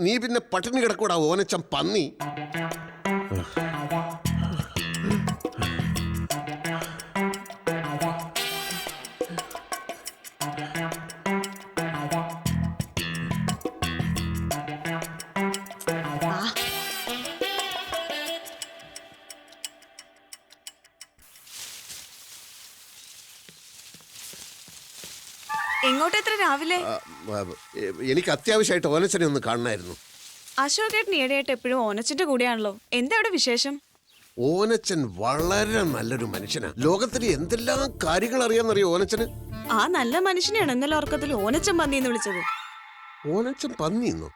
നീ പിന്നെ പട്ടിണി കിടക്കൂടാ ഓനച്ചം പന്നി. എങ്ങോട്ട് എത്ര രാവിലെ? എനിക്ക് അത്യാവശ്യമായിട്ട് ഓനച്ചനെ ഒന്ന് കാണണമായിരുന്നു. അശോകേട്ടൻ ഈടെയായിട്ട് എപ്പോഴും ഓനച്ചന്റെ കൂടെയാണല്ലോ. എന്താ അവിടെ വിശേഷം? ഓനച്ചൻ വളരെ നല്ലൊരു മനുഷ്യനാ. ലോകത്തിന് എന്തെല്ലാം കാര്യങ്ങൾ അറിയാന്നറിയോ ഓനച്ചന്? ആ നല്ല മനുഷ്യനെയാണ് ഇന്നലെ ഓർക്കത്തിൽ ഓനച്ചൻ പന്നിന്ന് വിളിച്ചത്. ഓനച്ചൻ പന്നിന്നോ?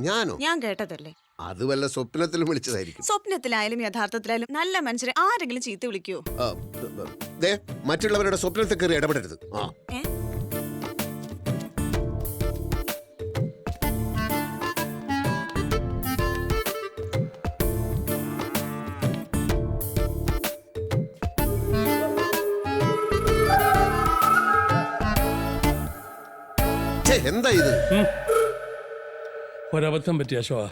ഞാനോ? ഞാൻ കേട്ടതല്ലേ. അത് വല്ല സ്വപ്നത്തിലും വിളിച്ചതായിരിക്കും. സ്വപ്നത്തിലായാലും യഥാർത്ഥത്തിലായാലും നല്ല മനുഷ്യരെ ആരെങ്കിലും ചീത്ത വിളിക്കുവോ? മറ്റുള്ളവരുടെ സ്വപ്നത്തിൽ കയറി ഇടപെടരുത്. എന്താ ഇത്? ഒരബദ്ധം പറ്റി അശോക.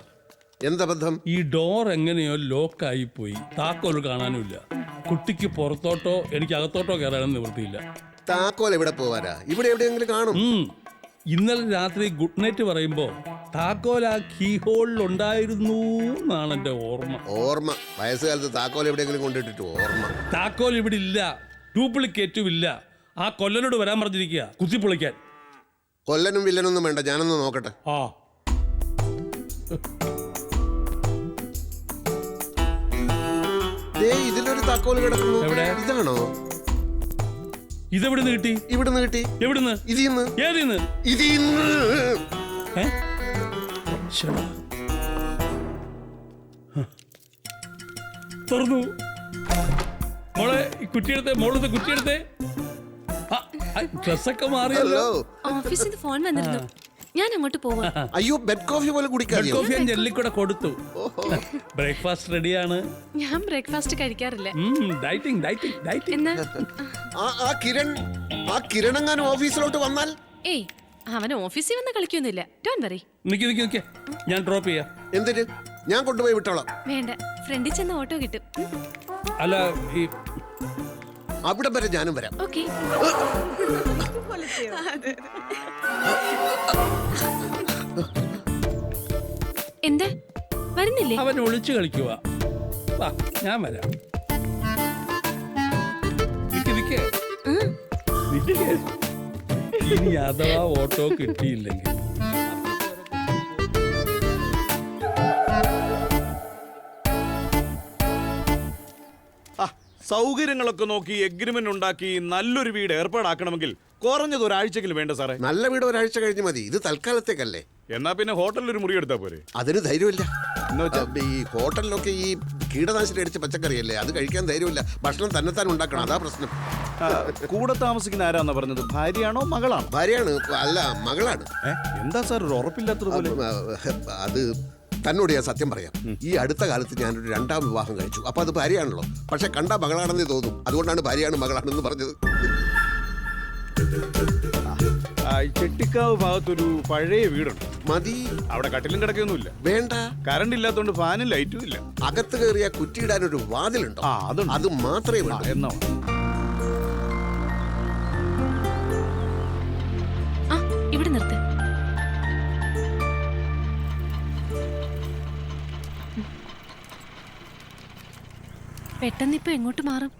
എന്തബദ്ധം? ഈ ഡോർ എങ്ങനെയോ ലോക്കായി പോയി. താക്കോൽ കാണാനുമില്ല. കുട്ടിക്ക് പുറത്തോട്ടോ എനിക്ക് അകത്തോട്ടോ കയറാനും നിവൃത്തിയില്ല. താക്കോൽ എവിടെ പോവാനാ? ഇവിടെ എവിടെയെങ്കിലും കാണും. ഇന്നലെ രാത്രി ഗുഡ് നൈറ്റ് പറയുമ്പോ താക്കോൽ ആ കീ ഹോളിൽ ഉണ്ടായിരുന്നു എന്നാണ് എന്റെ ഓർമ്മ. വയസ്സുകാലത്ത് താക്കോൽ എവിടെയെങ്കിലും കൊണ്ടിട്ടിട്ട് ഓർമ്മ. താക്കോൽ ഇവിടെ ഇല്ല, ഡ്യൂപ്ലിക്കേറ്റും ഇല്ല. ആ കൊല്ലനോട് വരാൻ പറഞ്ഞിരിക്കുക കുത്തിപ്പൊളിക്കാൻ. കൊല്ലനും വില്ലനൊന്നും വേണ്ട, ഞാനൊന്ന് നോക്കട്ടെ. ഇതിലൊരു താക്കോൽ കിടക്കുന്നു. ഇതാണോ? ഇതെവിടുന്ന് കിട്ടി? ഇവിടുന്ന് കിട്ടി. എവിടുന്ന്? ഇതിന്ന്. ഏതിന്ന്? ഇതിന്ന്. തുറന്നു. മോളെ കുറ്റിയെടുത്തേ, മോളത്തെ കുറ്റിയെടുത്തേ. ഡ്രസ്സൊക്കെ മാറിയല്ലോ. ഓഫീസിൽ നിന്ന് ഫോൺ വന്നിരുന്നു, ഞാൻ അങ്ങോട്ട് പോവാ. അയ്യോ, ബെഡ് കോഫി പോലെ കുടിക്കാൻ. ബെഡ് കോഫി ഞാൻ ജെല്ലിക്കൂടെ കൊടുത്തു. ബ്രേക്ക്ഫാസ്റ്റ് റെഡിയാണ്. ഞാൻ ബ്രേക്ക്ഫാസ്റ്റ് കഴിക്കാറില്ല. ഡയറ്റിംഗ്. ആ കിരണെങ്ങാനും ഓഫീസിലോട്ട് വന്നാൽ? ഏയ്, അവൻ ഓഫീസിൽ വന്ന് കളിക്കൊന്നുമില്ല. Don't worry. നിക്ക്, ഞാൻ ഡ്രോപ്പ് ചെയ്യാം. എന്തിന്? ഞാൻ കൊണ്ടുപോയി വിട്ടോളാം. വേണ്ട, ഫ്രണ്ടിൽ ചെന്ന് ഓട്ടോ കിട്ടും. അല്ല, ഈ അവിടെ വരെ ഞാനും വരാം. ഓക്കേ. എന്താ വരുന്നില്ലേ? അവൻ ഒളിച്ചു കളിക്കുക. ഞാൻ വരാം. നിക്ക്. ഇനി അഥവാ ഓട്ടോ കിട്ടിയില്ലെങ്കിൽ സൗകര്യങ്ങളൊക്കെ നോക്കി എഗ്രിമെന്റ് ഉണ്ടാക്കി നല്ലൊരു വീട് ഏർപ്പാടാക്കണമെങ്കിൽ കുറഞ്ഞത് ഒരാഴ്ചയെങ്കിലും വേണ്ട സാറേ. നല്ല വീട് ഒരാഴ്ച കഴിഞ്ഞ് മതി. ഇത് തൽക്കാലത്തേക്കല്ലേ. എന്നാ പിന്നെ ഹോട്ടലിൽ ഒരു മുറി എടുത്താ പോരെ? അതിന് ധൈര്യമില്ല. ഈ ഹോട്ടലിലൊക്കെ ഈ കീടനാശിനി അടിച്ച പച്ചക്കറിയല്ലേ, അത് കഴിക്കാൻ ധൈര്യമില്ല. ഭക്ഷണം തന്നെത്താൻ ഉണ്ടാക്കണം, അതാ പ്രശ്നം. കൂടെ താമസിക്കുന്ന ആരാന്നാ പറഞ്ഞത്? ഭാര്യയാണോ മകളാണോ? ഭാര്യയാണ്, അല്ല മകളാണ്. എന്താ സാർ ഒരു ഉറപ്പില്ലാത്തതുപോലെ? അത് തന്നോട് ഞാൻ സത്യം പറയാം, ഈ അടുത്ത കാലത്ത് ഞാനൊരു 2ാം വിവാഹം കഴിച്ചു. അപ്പൊ അത് ഭാര്യയാണല്ലോ, പക്ഷെ കണ്ട മകളാണെന്നേ തോന്നും. അതുകൊണ്ടാണ് ഭാര്യയാണ് മകളാണെന്ന് പറഞ്ഞത്. ചെട്ടിക്കാവ് ഭാഗത്തൊരു പഴയ വീടുണ്ട്. മതി. അവിടെ കട്ടിലും കിടക്കൊന്നുമില്ല. വേണ്ട. കറണ്ട് ഇല്ലാത്തോണ്ട് ഫാനും ലൈറ്റും ഇല്ല. അകത്ത് കയറിയ കുറ്റിയിടാനൊരു വാതിലുണ്ടോ? അത് മാത്രമേ വേണ്ടൂ. എന്നോ ഇവിടെ നിർത്ത്. പെട്ടെന്ന് ഇപ്പൊ എങ്ങോട്ട് മാറും?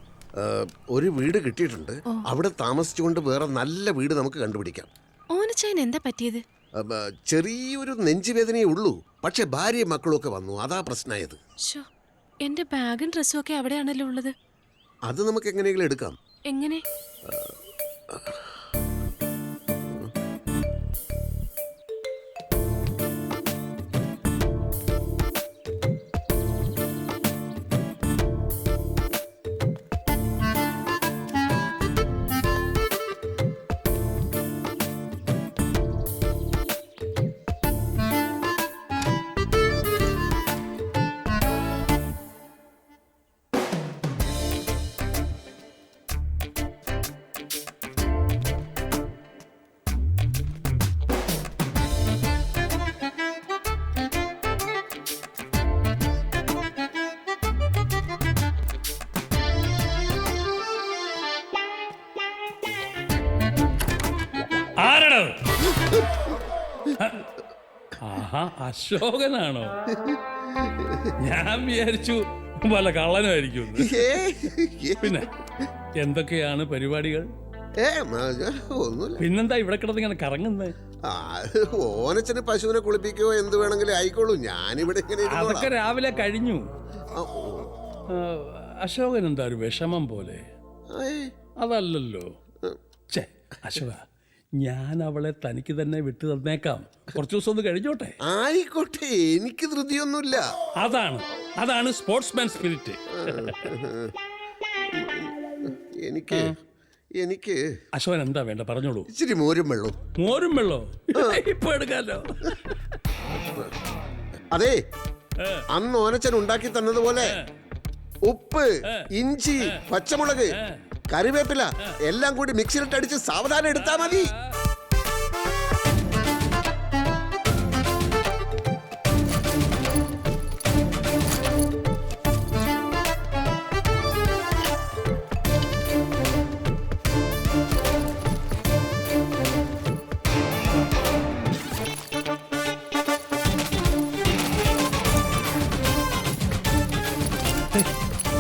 ഒരു വീട് കിട്ടിയിട്ടുണ്ട്. അവിടെ താമസിച്ചുകൊണ്ട് വേറെ നല്ല വീട് നമുക്ക് കണ്ടുപിടിക്കാം. ഓനച്ചായൻ എന്താ പറ്റിയത്? ചെറിയൊരു നെഞ്ചുവേദനയേ ഉള്ളൂ, പക്ഷെ ഭാര്യയും മക്കളും ഒക്കെ വന്നു, അതാ പ്രശ്നമായത്. എന്റെ ബാഗും ഡ്രസ്സും ഒക്കെ അവിടെയാണല്ലോ ഉള്ളത്. അത് നമുക്ക് എങ്ങനെയെങ്കിലും എടുക്കാം. എങ്ങനെ? ആഹാ, അശോകനാണോ? ഞാൻ വിചാരിച്ചു വല്ല കള്ളനായിരിക്കും. പിന്നെ എന്തൊക്കെയാണ് പരിപാടികൾ? പിന്നെന്താ ഇവിടെ കിടന്ന് ഇങ്ങനെ കറങ്ങുന്നത്? ഓനച്ചന് പശുവിനെ കുളിപ്പിക്കോ എന്ത് വേണമെങ്കിലും ആയിക്കോളൂ, ഞാനിവിടെ അതൊക്കെ രാവിലെ കഴിഞ്ഞു. അശോകൻ എന്താ ഒരു വിഷമം പോലെ? അതല്ലല്ലോ. അശോക, ഞാൻ അവളെ തനിക്ക് തന്നെ വിട്ടു തന്നേക്കാം. കുറച്ചു ദിവസം ഒന്ന് കഴിഞ്ഞോട്ടെ. ആയിക്കോട്ടെ, എനിക്ക് ധൃതിയൊന്നുമില്ല. അതാണ് സ്പോർട്സ്മാൻ സ്പിരിറ്റ്. എനിക്ക് അശോകൻ എന്താ വേണ്ട പറഞ്ഞോളൂ. ഇച്ചിരി മോരും വെള്ളം. മോരും വെള്ളോ? ഇപ്പൊ എടുക്കാലോ. അതെ, അന്ന് ഓനച്ചൻ ഉണ്ടാക്കി തന്നതുപോലെ ഉപ്പ്, ഇഞ്ചി, പച്ചമുളക്, കറിവേപ്പില എല്ലാം കൂടി മിക്സിയിലിട്ട് അടിച്ച് സാവധാനം എടുത്താൽ മതി.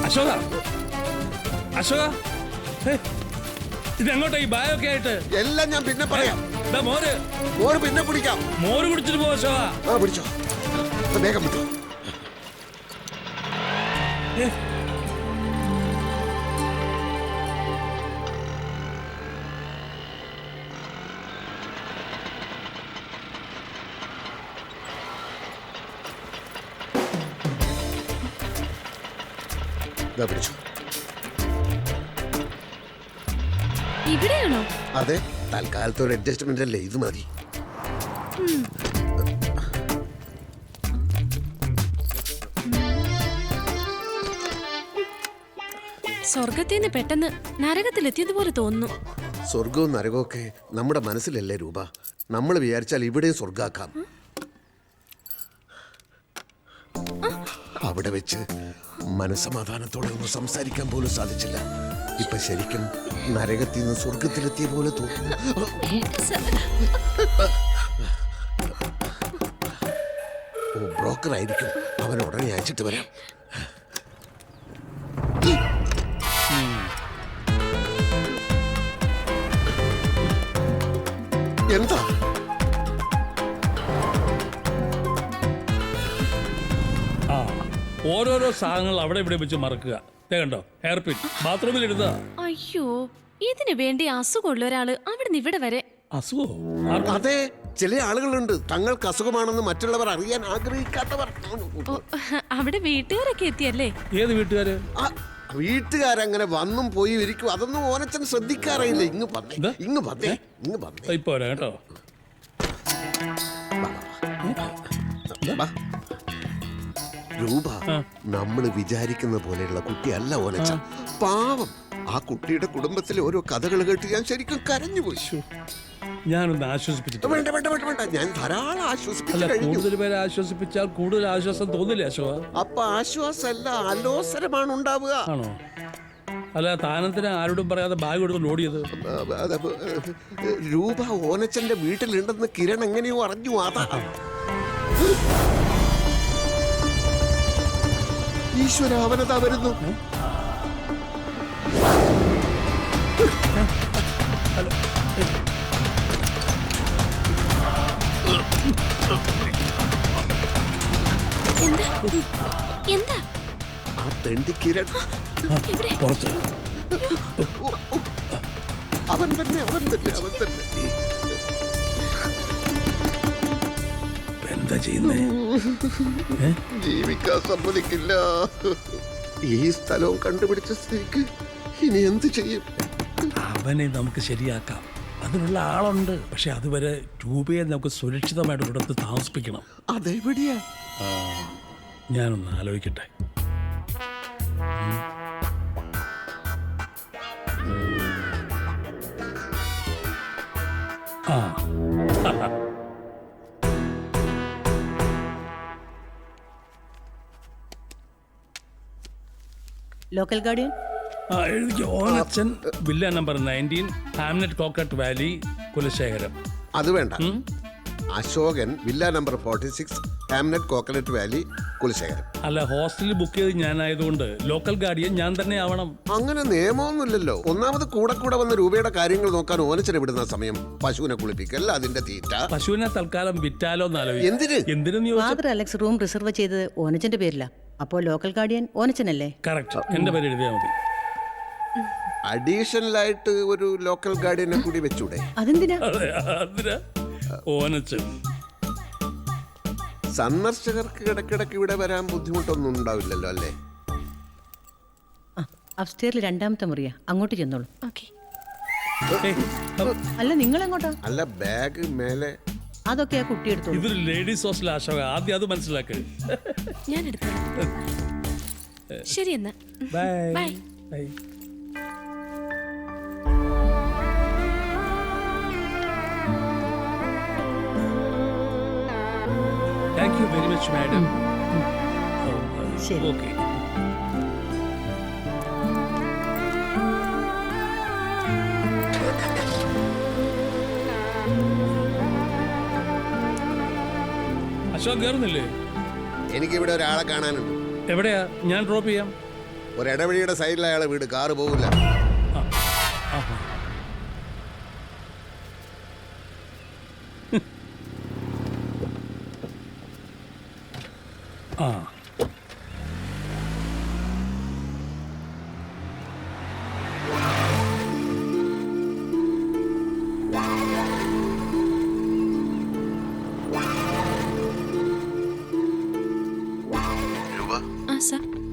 അശോക, അശോക, ഇതെങ്ങോട്ടാ ഈ ബാഗൊക്കെ ആയിട്ട്? എല്ലാം ഞാൻ പിന്നെ പറയാം. മോര് പിന്നെ കുടിക്കാം. മോര് കുടിച്ചിട്ട് പോ അശോക. പിടിച്ചോ, വേഗം വിട്ടോ. പിടിച്ചോ. ഇവിടെയാണോ? അതെ, തൽക്കാലത്തെ ഒരു അഡ്ജസ്റ്റ്മെന്റ് അല്ലേ, ഇത് മതി. സ്വർഗത്തിൽ നിന്ന് പെട്ടെന്ന് നരകത്തിലെത്തിയതുപോലെ തോന്നുന്നു. സ്വർഗവും നരകവും ഒക്കെ നമ്മുടെ മനസ്സിലല്ലേ രൂപ. നമ്മൾ വിചാരിച്ചാൽ ഇവിടെയും സ്വർഗാക്കാം. അവിടെ വെച്ച് മനസ്സമാധാനത്തോടെ ഒന്ന് സംസാരിക്കാൻ പോലും സാധിച്ചില്ല. ഇപ്പൊ ശരിക്കും നരകത്തിൽ നിന്ന് സ്വർഗത്തിലെത്തിയ പോലെ തോന്നുന്നു. ബ്രോക്കർ ആയിരിക്കും, അവൻ ഉടനെ അയച്ചിട്ട് വരാം. എന്താ ഓരോരോ സാധനങ്ങൾ അവിടെ ഇവിടെ വെച്ച് മറക്കുക. കണ്ടോ, ഹെയർപിൻ ബാത്റൂമിൽ ഇടുക. അയ്യോ, ഇതിനു വേണ്ടി അസുഖമുള്ള ഒരാള് അവിടെ നിന്ന് ഇവിടെ വരെ. അസുഖോ? അതെ, ചില ആളുകളുണ്ട് തങ്ങൾക്ക് അസുഖമാണെന്ന് മറ്റുള്ളവർ അറിയാൻ ആഗ്രഹിക്കാത്തവർ. അവിടെ വീട്ടുകാരൊക്കെ എത്തിയല്ലേ? ഏത് വീട്ടുകാര്? വീട്ടുകാരങ്ങനെ വന്നും പോയി ഇരിക്കും. അതൊന്നും ഓനച്ചൻ ശ്രദ്ധിക്കാറില്ല. ഇങ്ങ് വന്നേ. ഇപ്പൊ വരാം കേട്ടോ. രൂപ നമ്മൾ വിചാരിക്കുന്ന പോലെയുള്ള കുട്ടിയല്ല ഓനച്ചൻ. പാവം. ആ കുട്ടിയുടെ കുടുംബത്തിലെ ഓരോ കഥകൾ കേട്ട് ഞാൻ ശരിക്കും കരഞ്ഞുപോയി. ഞാനൊന്ന് ആശ്വസിപ്പിച്ചിട്ട്. വേണ്ട വേണ്ട വേണ്ട വേണ്ട, ഞാൻ ധാരാളം ആശ്വസിപ്പിച്ചു കഴിഞ്ഞു. കൂടുതൽ പേരെ ആശ്വസിപ്പിച്ചാൽ കൂടുതൽ ആശ്വാസം തോന്നില്ലേ അശോക? അപ്പൊ ആശ്വാസമല്ല, അലോസരമാണ് ഉണ്ടാവുക. ആണോ? അല്ല, താനത്തിന് ആരോടും പറയാതെ ബാഗ് എടുത്ത് ഓടിയത്? രൂപ ഓനച്ചന്റെ വീട്ടിലുണ്ടെന്ന് കിരൺ എങ്ങനെയോ അറിഞ്ഞു. അതാ. ഈശ്വര, അവനതാ വരുന്നു. എന്താ? ആ തെണ്ടി കിരൺ. അവൻ തന്നെ. എന്താ ചെയ്യുന്നേ? ജീവിക്കാൻ സമ്മതിക്കില്ല. ഈ സ്ഥലവും കണ്ടുപിടിച്ച സ്ഥിതിക്ക് ഇനി എന്ത് ചെയ്യും? അവനെ നമുക്ക് ശരിയാക്കാം. അതിനുള്ള ആളുണ്ട്. പക്ഷെ അതുവരെ രൂപയെ നമുക്ക് സുരക്ഷിതമായിട്ട് ഒരിടത്ത് താമസിപ്പിക്കണം. അതെവിടെയാ? ഞാനൊന്ന് ആലോചിക്കട്ടെ. ലോക്കൽ ഗാർഡിയൻ എഴുതിക്കോ. Onachan, villa number 19, hamlet coconut valley, Kulasekharam. അത് വേണ്ട. Ashokan, villa number 46, hamlet coconut valley, Kulasekharam. അല്ല, ഹോസ്റ്റലിൽ ബുക്ക് ചെയ്ത് ഞാനായതുകൊണ്ട് ലോക്കൽ ഗാർഡിയൻ ഞാൻ തന്നെ ആവണം. അങ്ങനെ നിയമമൊന്നുമില്ലല്ലോ. ഒന്നാമത് കൂടെ വന്ന് രൂപയുടെ കാര്യങ്ങൾ നോക്കാൻ ഓനച്ചനെ വിടുന്ന സമയം പശുവിനെ കുളിപ്പിക്കല്ല, അതിന്റെ തീറ്റ. പശുവിനെ തൽക്കാലം വിറ്റാലോ എന്തിനു? ഫാദർ അലക്സ് റൂം റിസർവ് ചെയ്തത് ഓനച്ചന്റെ പേരില. അപ്പോ ലോക്കൽ ഗാർഡിയൻ ഓനച്ചനല്ലേ? കറക്റ്റ്. എന്റെ പേര് എഴുതിയാൽ മതി. അഡീഷണൽ ആയിട്ട് ഒരു ലോക്കൽ ഗാർഡിയനെ കൂടി വെച്ചൂടെ? അതെന്തിനാ? ഓനച്ചൻ. സന്ദർശകർക്ക് ഇടയ്ക്കിടയ്ക്ക് ഇവിടെ വരാൻ ബുദ്ധിമുട്ടൊന്നും ഉണ്ടാവില്ലല്ലോ അല്ലേ? അപ്സ്റ്റേറിൽ രണ്ടാമത്തെ മുറിയാ, അങ്ങോട്ട് ചെന്നോളൂ. അല്ല, നിങ്ങൾ എങ്ങോട്ടാ? അല്ല, ബാഗ് മേലെ. അതൊക്കെ ആ കുട്ടി എടുത്തു. ഇതൊരു ലേഡീസ് ഹോസ്റ്റൽ അശോക, ആദ്യം അത് മനസ്സിലാക്ക്. ഞാൻ എടുത്തോളാം. ശരി എന്നാ. Bye. Thank you very much, madam. Okay. Ashok കയറുന്നില്ലേ? എനിക്കിവിടെ ഒരാളെ കാണാനുണ്ട്. എവിടെയാ? ഞാൻ ഡ്രോപ്പ് ചെയ്യാം. ഒരു ഇടവഴിയുടെ സൈഡിൽ അയാളെ വീട്. കാറ് പോകില്ല.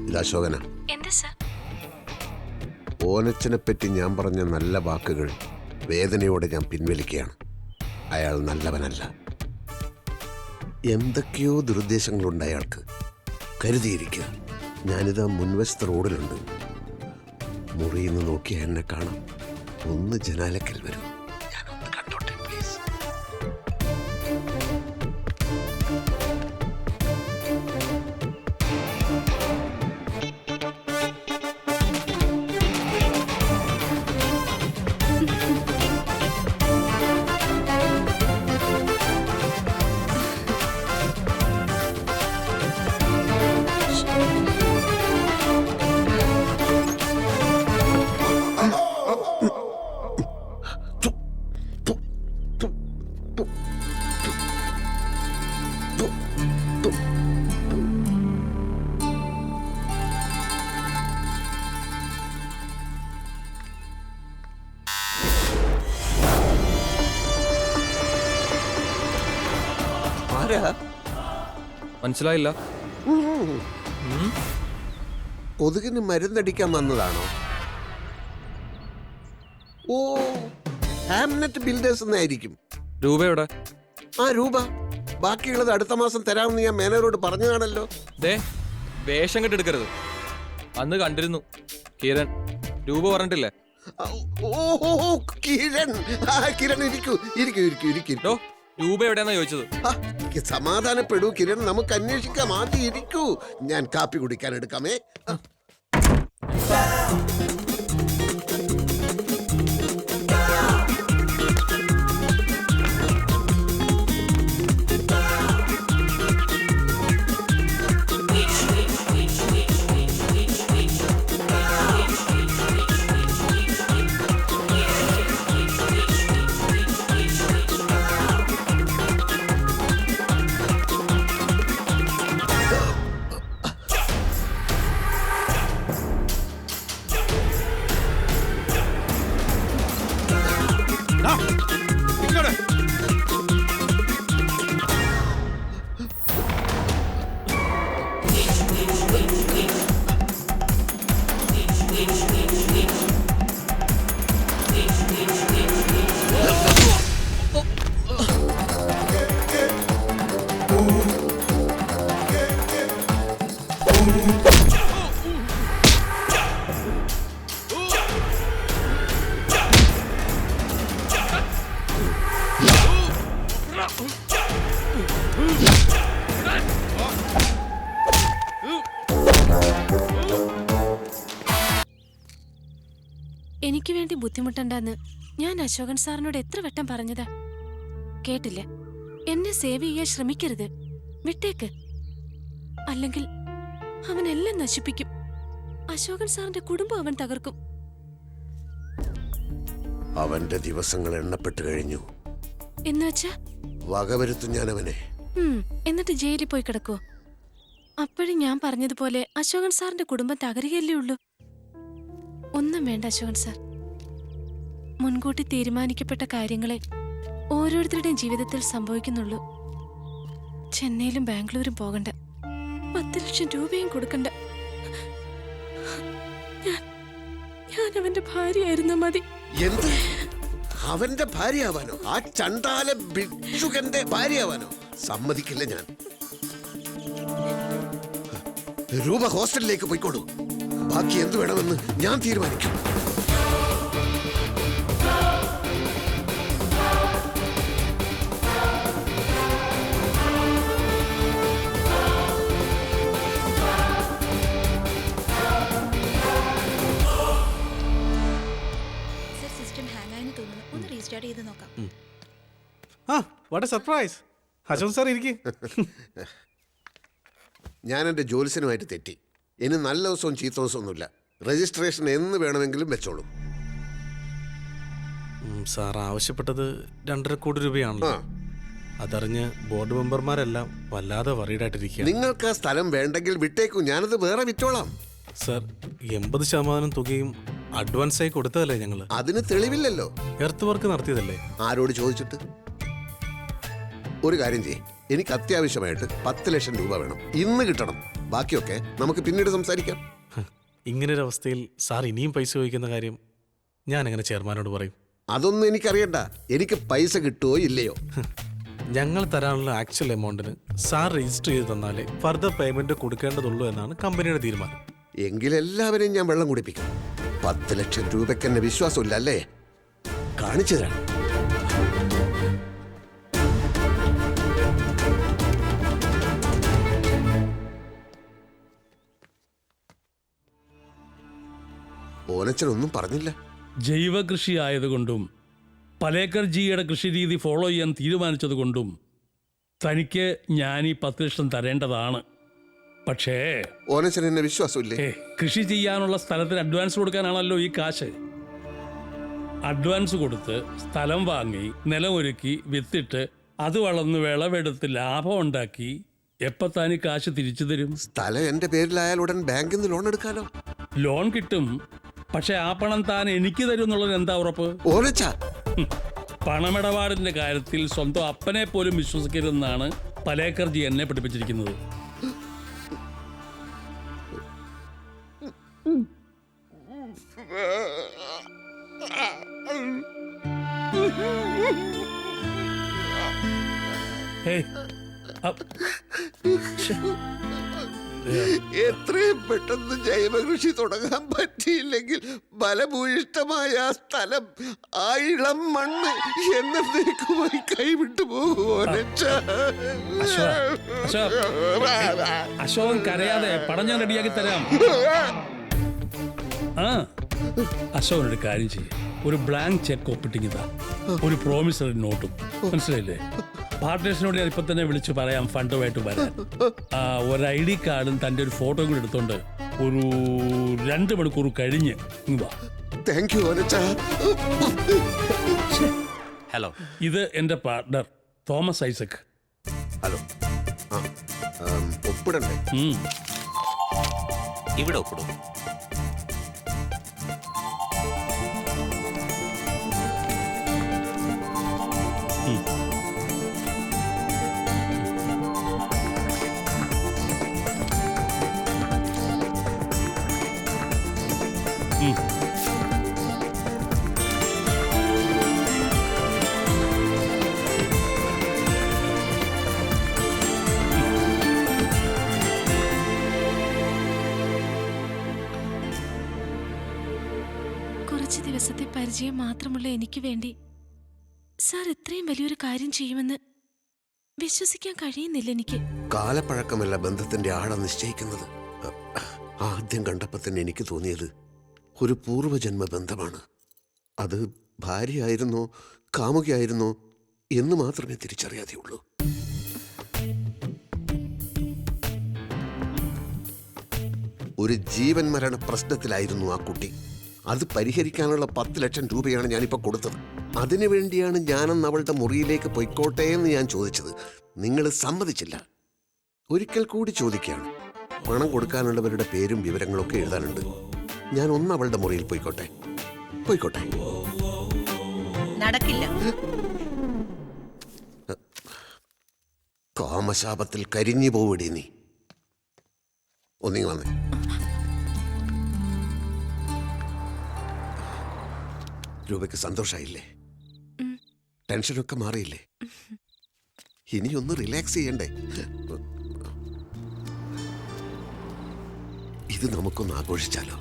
ഇത് അശോകന. ഓനച്ചനെ പറ്റി ഞാൻ പറഞ്ഞ നല്ല വാക്കുകൾ വേദനയോടെ ഞാൻ പിൻവലിക്കുകയാണ്. അയാൾ നല്ലവനല്ല. എന്തൊക്കെയോ ദുരുദ്ദേശങ്ങളുണ്ട് അയാൾക്ക്. കരുതിയിരിക്കുക. ഞാനിതാ മുൻവശത്തെ റോഡിലുണ്ട്. മുറിയിൽ നിന്ന് നോക്കിയാൽ എന്നെ കാണാം. ഒന്ന് ജനാലക്കൽ വരും. ഞാനൊന്ന് കണ്ടോട്ടെ പ്ലീസ്. ആരാ? മനസ്സിലായില്ല. കൊതുകിന് മരുന്നടിക്കാൻ വന്നതാണോ? ഓ, ഹാംനെറ്റ് ബിൽഡേഴ്സ് എന്നായിരിക്കും. രൂപയുടെ ആ രൂപ ബാക്കിയുള്ളത് അടുത്ത മാസം തരാമെന്ന് ഞാൻ മാനേജറോട് പറഞ്ഞതാണല്ലോ. ദേ വേഷം കെട്ടെടുക്കരുത്. അന്ന് കണ്ടിരുന്നു കിരൺ. രൂപ പറഞ്ഞിട്ടില്ലേ? ഓ കിരൺ, കിരൺ ഇരിക്കൂ ഇരിക്കൂ ഇരിക്കൂ ഇരിക്കൂ. രൂപ എവിടെയാന്നാ ചോദിച്ചത്? സമാധാനപ്പെടൂ കിരൺ, നമുക്ക് അന്വേഷിക്കാം. ആദ്യം ഇരിക്കൂ, ഞാൻ കാപ്പി കുടിക്കാൻ എടുക്കാമേ. എനിക്ക് വേണ്ടി ബുദ്ധിമുട്ടണ്ടെന്ന് ഞാൻ അശോകൻ സാറിനോട് എത്ര വട്ടം പറഞ്ഞതാ. കേട്ടില്ല. എന്നെ സേവ് ചെയ്യാൻ ശ്രമിക്കരുത്, വിട്ടേക്ക്. അല്ലെങ്കിൽ അവനെല്ലാം നശിപ്പിക്കും. അശോകൻ സാറിന്റെ കുടുംബം അവൻ തകർക്കും. അവന്റെ ദിവസങ്ങൾ എണ്ണപ്പെട്ടു കഴിഞ്ഞു. എന്നുവെച്ചാ വകവരുത്തും ഞാൻ അവനെ. എന്നിട്ട് ജയിലിൽ പോയി കിടക്കോ? അപ്പോഴും ഞാൻ പറഞ്ഞതുപോലെ അശോകൻ സാറിന്റെ കുടുംബം തകരുകയല്ലേ ഉള്ളൂ. ഒന്നും വേണ്ട അശോകൻ സാർ. മുൻകൂട്ടി തീരുമാനിക്കപ്പെട്ട കാര്യങ്ങളെ ഓരോരുത്തരുടെയും ജീവിതത്തിൽ സംഭവിക്കുന്നുള്ളൂ. ചെന്നൈയിലും ബാംഗ്ലൂരും പോകണ്ട, 10 ലക്ഷം രൂപയും കൊടുക്കണ്ട. ഞാൻ അവന്റെ ഭാര്യയായിരുന്ന മതി. എന്ത്? അവന്റെ ഭാര്യയാവാനോ? ആ ചണ്ടാല ഭിക്ഷുകന്റെ ഭാര്യയാവാനോ? സമ്മതിക്കില്ല ഞാൻ. രൂപ ഹോസ്റ്റലിലേക്ക് പോയിക്കോളൂ. ബാക്കി എന്ത് വേണമെന്ന് ഞാൻ തീരുമാനിക്കും. സിസ്റ്റം ഹാങ് ആയെന്ന് തോന്നുന്നു. ഒന്ന് റീസ്റ്റാർട്ട് ചെയ്ത് നോക്കാം. What A surprise. Ashok sir ഇരിക്കും. ഞാൻ എൻ്റെ ജോലിസിനുമായിട്ട് തെറ്റി. ഇനി നല്ല ദിവസവും ചീത്ത ദിവസമൊന്നുമില്ല. രജിസ്ട്രേഷൻ എന്ന് വേണമെങ്കിലും വെച്ചോളൂ. സാർ ആവശ്യപ്പെട്ടത് 2.5 കോടി രൂപയാണല്ലോ. അതറിഞ്ഞ് ബോർഡ് മെമ്പർമാരെല്ലാം വല്ലാതെ വറീഡായിട്ടിരിക്കുക. നിങ്ങൾക്ക് ആ സ്ഥലം വേണ്ടെങ്കിൽ വിട്ടേക്കൂ, ഞാനത് വേറെ വിറ്റോളാം. സാർ 80% തുകയും അഡ്വാൻസായി കൊടുത്തതല്ലേ ഞങ്ങള്? അതിന് തെളിവില്ലല്ലോ. Earth work നടത്തിയതല്ലേ? ആരോട് ചോദിച്ചിട്ട്? ഒരു കാര്യം ചെയ്യേ, എനിക്ക് അത്യാവശ്യമായിട്ട് 10 ലക്ഷം രൂപ വേണം. ഇന്ന് കിട്ടണം. ബാക്കിയൊക്കെ നമുക്ക് പിന്നീട് സംസാരിക്കാം. ഇങ്ങനൊരവസ്ഥയിൽ സാർ ഇനിയും പൈസ ചോദിക്കുന്ന കാര്യം ഞാൻ എങ്ങനെ ചെയർമാനോട് പറയും? അതൊന്നും എനിക്കറിയണ്ട. എനിക്ക് പൈസ കിട്ടുമോ ഇല്ലയോ? ഞങ്ങൾ തരാനുള്ള ആക്ച്വൽ എമൗണ്ടിന് സാർ രജിസ്റ്റർ ചെയ്ത് തന്നാലേ ഫർദർ പേയ്മെന്റ് കൊടുക്കേണ്ടതുള്ളൂ എന്നാണ് കമ്പനിയുടെ തീരുമാനം. എങ്കിലെല്ലാവരെയും ഞാൻ വെള്ളം കുടിപ്പിക്കും. 10 ലക്ഷം രൂപയ്ക്ക് എന്നെ വിശ്വാസമില്ല അല്ലേ? കാണിച്ചു തരാം. ഓനച്ചനൊന്നും പറഞ്ഞില്ല. ജൈവ കൃഷി ആയതുകൊണ്ടും പലേക്കർ ജിയുടെ കൃഷിരീതി ഫോളോ ചെയ്യാൻ തീരുമാനിച്ചതുകൊണ്ടും തനിക്ക് ഞാൻ ഈ 10 ലക്ഷം തരേണ്ടതാണ്. പക്ഷേ ഓനച്ചൻ എന്നെ വിശ്വാസമില്ലേ? കൃഷി ചെയ്യാനുള്ള സ്ഥലത്തിന് അഡ്വാൻസ് കൊടുക്കാനാണല്ലോ ഈ കാശ്. അഡ്വാൻസ് കൊടുത്ത് സ്ഥലം വാങ്ങി നിലമൊരുക്കി വിത്തിട്ട് അത് വളർന്ന് വിളവെടുത്ത് ലാഭം ഉണ്ടാക്കി എപ്പോ താനി കാശ് തിരിച്ചു തരും? സ്ഥലം എന്റെ പേരിലായാൽ ഉടൻ ബാങ്കിൽ നിന്ന് ലോൺ എടുക്കാലോ. ലോൺ കിട്ടും, പക്ഷെ ആ പണം താൻ എനിക്ക് തരും എന്നുള്ളത് എന്താ ഉറപ്പ്? ഓനച്ചാ പണമിടപാടിന്റെ കാര്യത്തിൽ സ്വന്തം അപ്പനെ പോലും വിശ്വസിക്കരുതെന്നാണ് പലേക്കർജി എന്നെ പഠിപ്പിച്ചിരിക്കുന്നത്. എത്രയും പെട്ടെന്ന് ജൈവകൃഷി തുടങ്ങാൻ പറ്റിയില്ലെങ്കിൽ ബലഭൂയിഷ്ടമായ ആ സ്ഥലം, ആ ഇളം മണ്ണ് എന്നേക്കുമായി കൈവിട്ടു പോകുമോ? അശോകൻ കരയാതെ പടം ഞാൻ റെഡിയാക്കി തരാം. ആ അശോകനൊരു കാര്യം ചെയ്യും, ഒരു ബ്ലാങ്ക് ചെക്ക് ഒപ്പിട്ടിങ്ങിതാ, ഒരു പ്രോമിസറി നോട്ടും. മനസ്സിലായില്ലേ? പാർട്ട്നേഴ്സിനോട് ഞാൻ ഇപ്പൊ തന്നെ വിളിച്ചു പറയാം ഫണ്ടുമായിട്ട് വരാൻ. ഒരു ID കാർഡും തന്റെ ഒരു ഫോട്ടോയും കൂടി എടുത്തോണ്ട് ഒരു 2 മണിക്കൂർ കഴിഞ്ഞ് വാ. ഹലോ, ഇത് എന്റെ പാർട്ട്ണർ തോമസ് ഐസക്. ഹലോ. ഒപ്പിടണ്ടേ? ഇവിടെ ഒപ്പിടും. കുറച്ച് ദിവസത്തെ പരിചയം മാത്രമുള്ള എനിക്ക് വേണ്ടി സാർ ഇത്രയും വലിയൊരു കാര്യം ചെയ്യുമെന്ന് വിശ്വസിക്കാൻ കഴിയുന്നില്ല എനിക്ക്. കാലപ്പഴക്കമല്ല ബന്ധത്തിന്റെ ആഴം നിശ്ചയിക്കുന്നത്. ആദ്യം കണ്ടപ്പോൾ തന്നെ എനിക്ക് തോന്നിയത് ഒരു പൂർവ്വജന്മ ബന്ധമാണ്. അത് ഭാര്യയായിരുന്നോ കാമുകിയായിരുന്നോ എന്ന് മാത്രമേ തിരിച്ചറിയാതെയുള്ളൂ. ഒരു ജീവൻ മരണ പ്രശ്നത്തിലായിരുന്നു ആ കുട്ടി. അത് പരിഹരിക്കാനുള്ള 10 ലക്ഷം രൂപയാണ് ഞാനിപ്പോൾ കൊടുത്തത്. അതിനുവേണ്ടിയാണ് ഞാനന്ന് അവളുടെ മുറിയിലേക്ക് പൊയ്ക്കോട്ടെ എന്ന് ഞാൻ ചോദിച്ചത്. നിങ്ങൾ സമ്മതിച്ചില്ല. ഒരിക്കൽ കൂടി ചോദിക്കുകയാണ്. പണം കൊടുക്കാനുള്ളവരുടെ പേരും വിവരങ്ങളൊക്കെ എഴുതാനുണ്ട്. ഞാൻ ഒന്ന് അവളുടെ മുറിയിൽ പോയിക്കോട്ടെ. നടക്കില്ല. കാമശാപത്തിൽ കരിഞ്ഞു പോവിടി നീ. ഒന്നിങ്ങി വന്നേ. രൂപയ്ക്ക് സന്തോഷായില്ലേ? ടെൻഷനൊക്കെ മാറിയില്ലേ? ഇനിയൊന്ന് റിലാക്സ് ചെയ്യണ്ടേ? ഇത് നമുക്കൊന്ന് ആഘോഷിച്ചാലോ?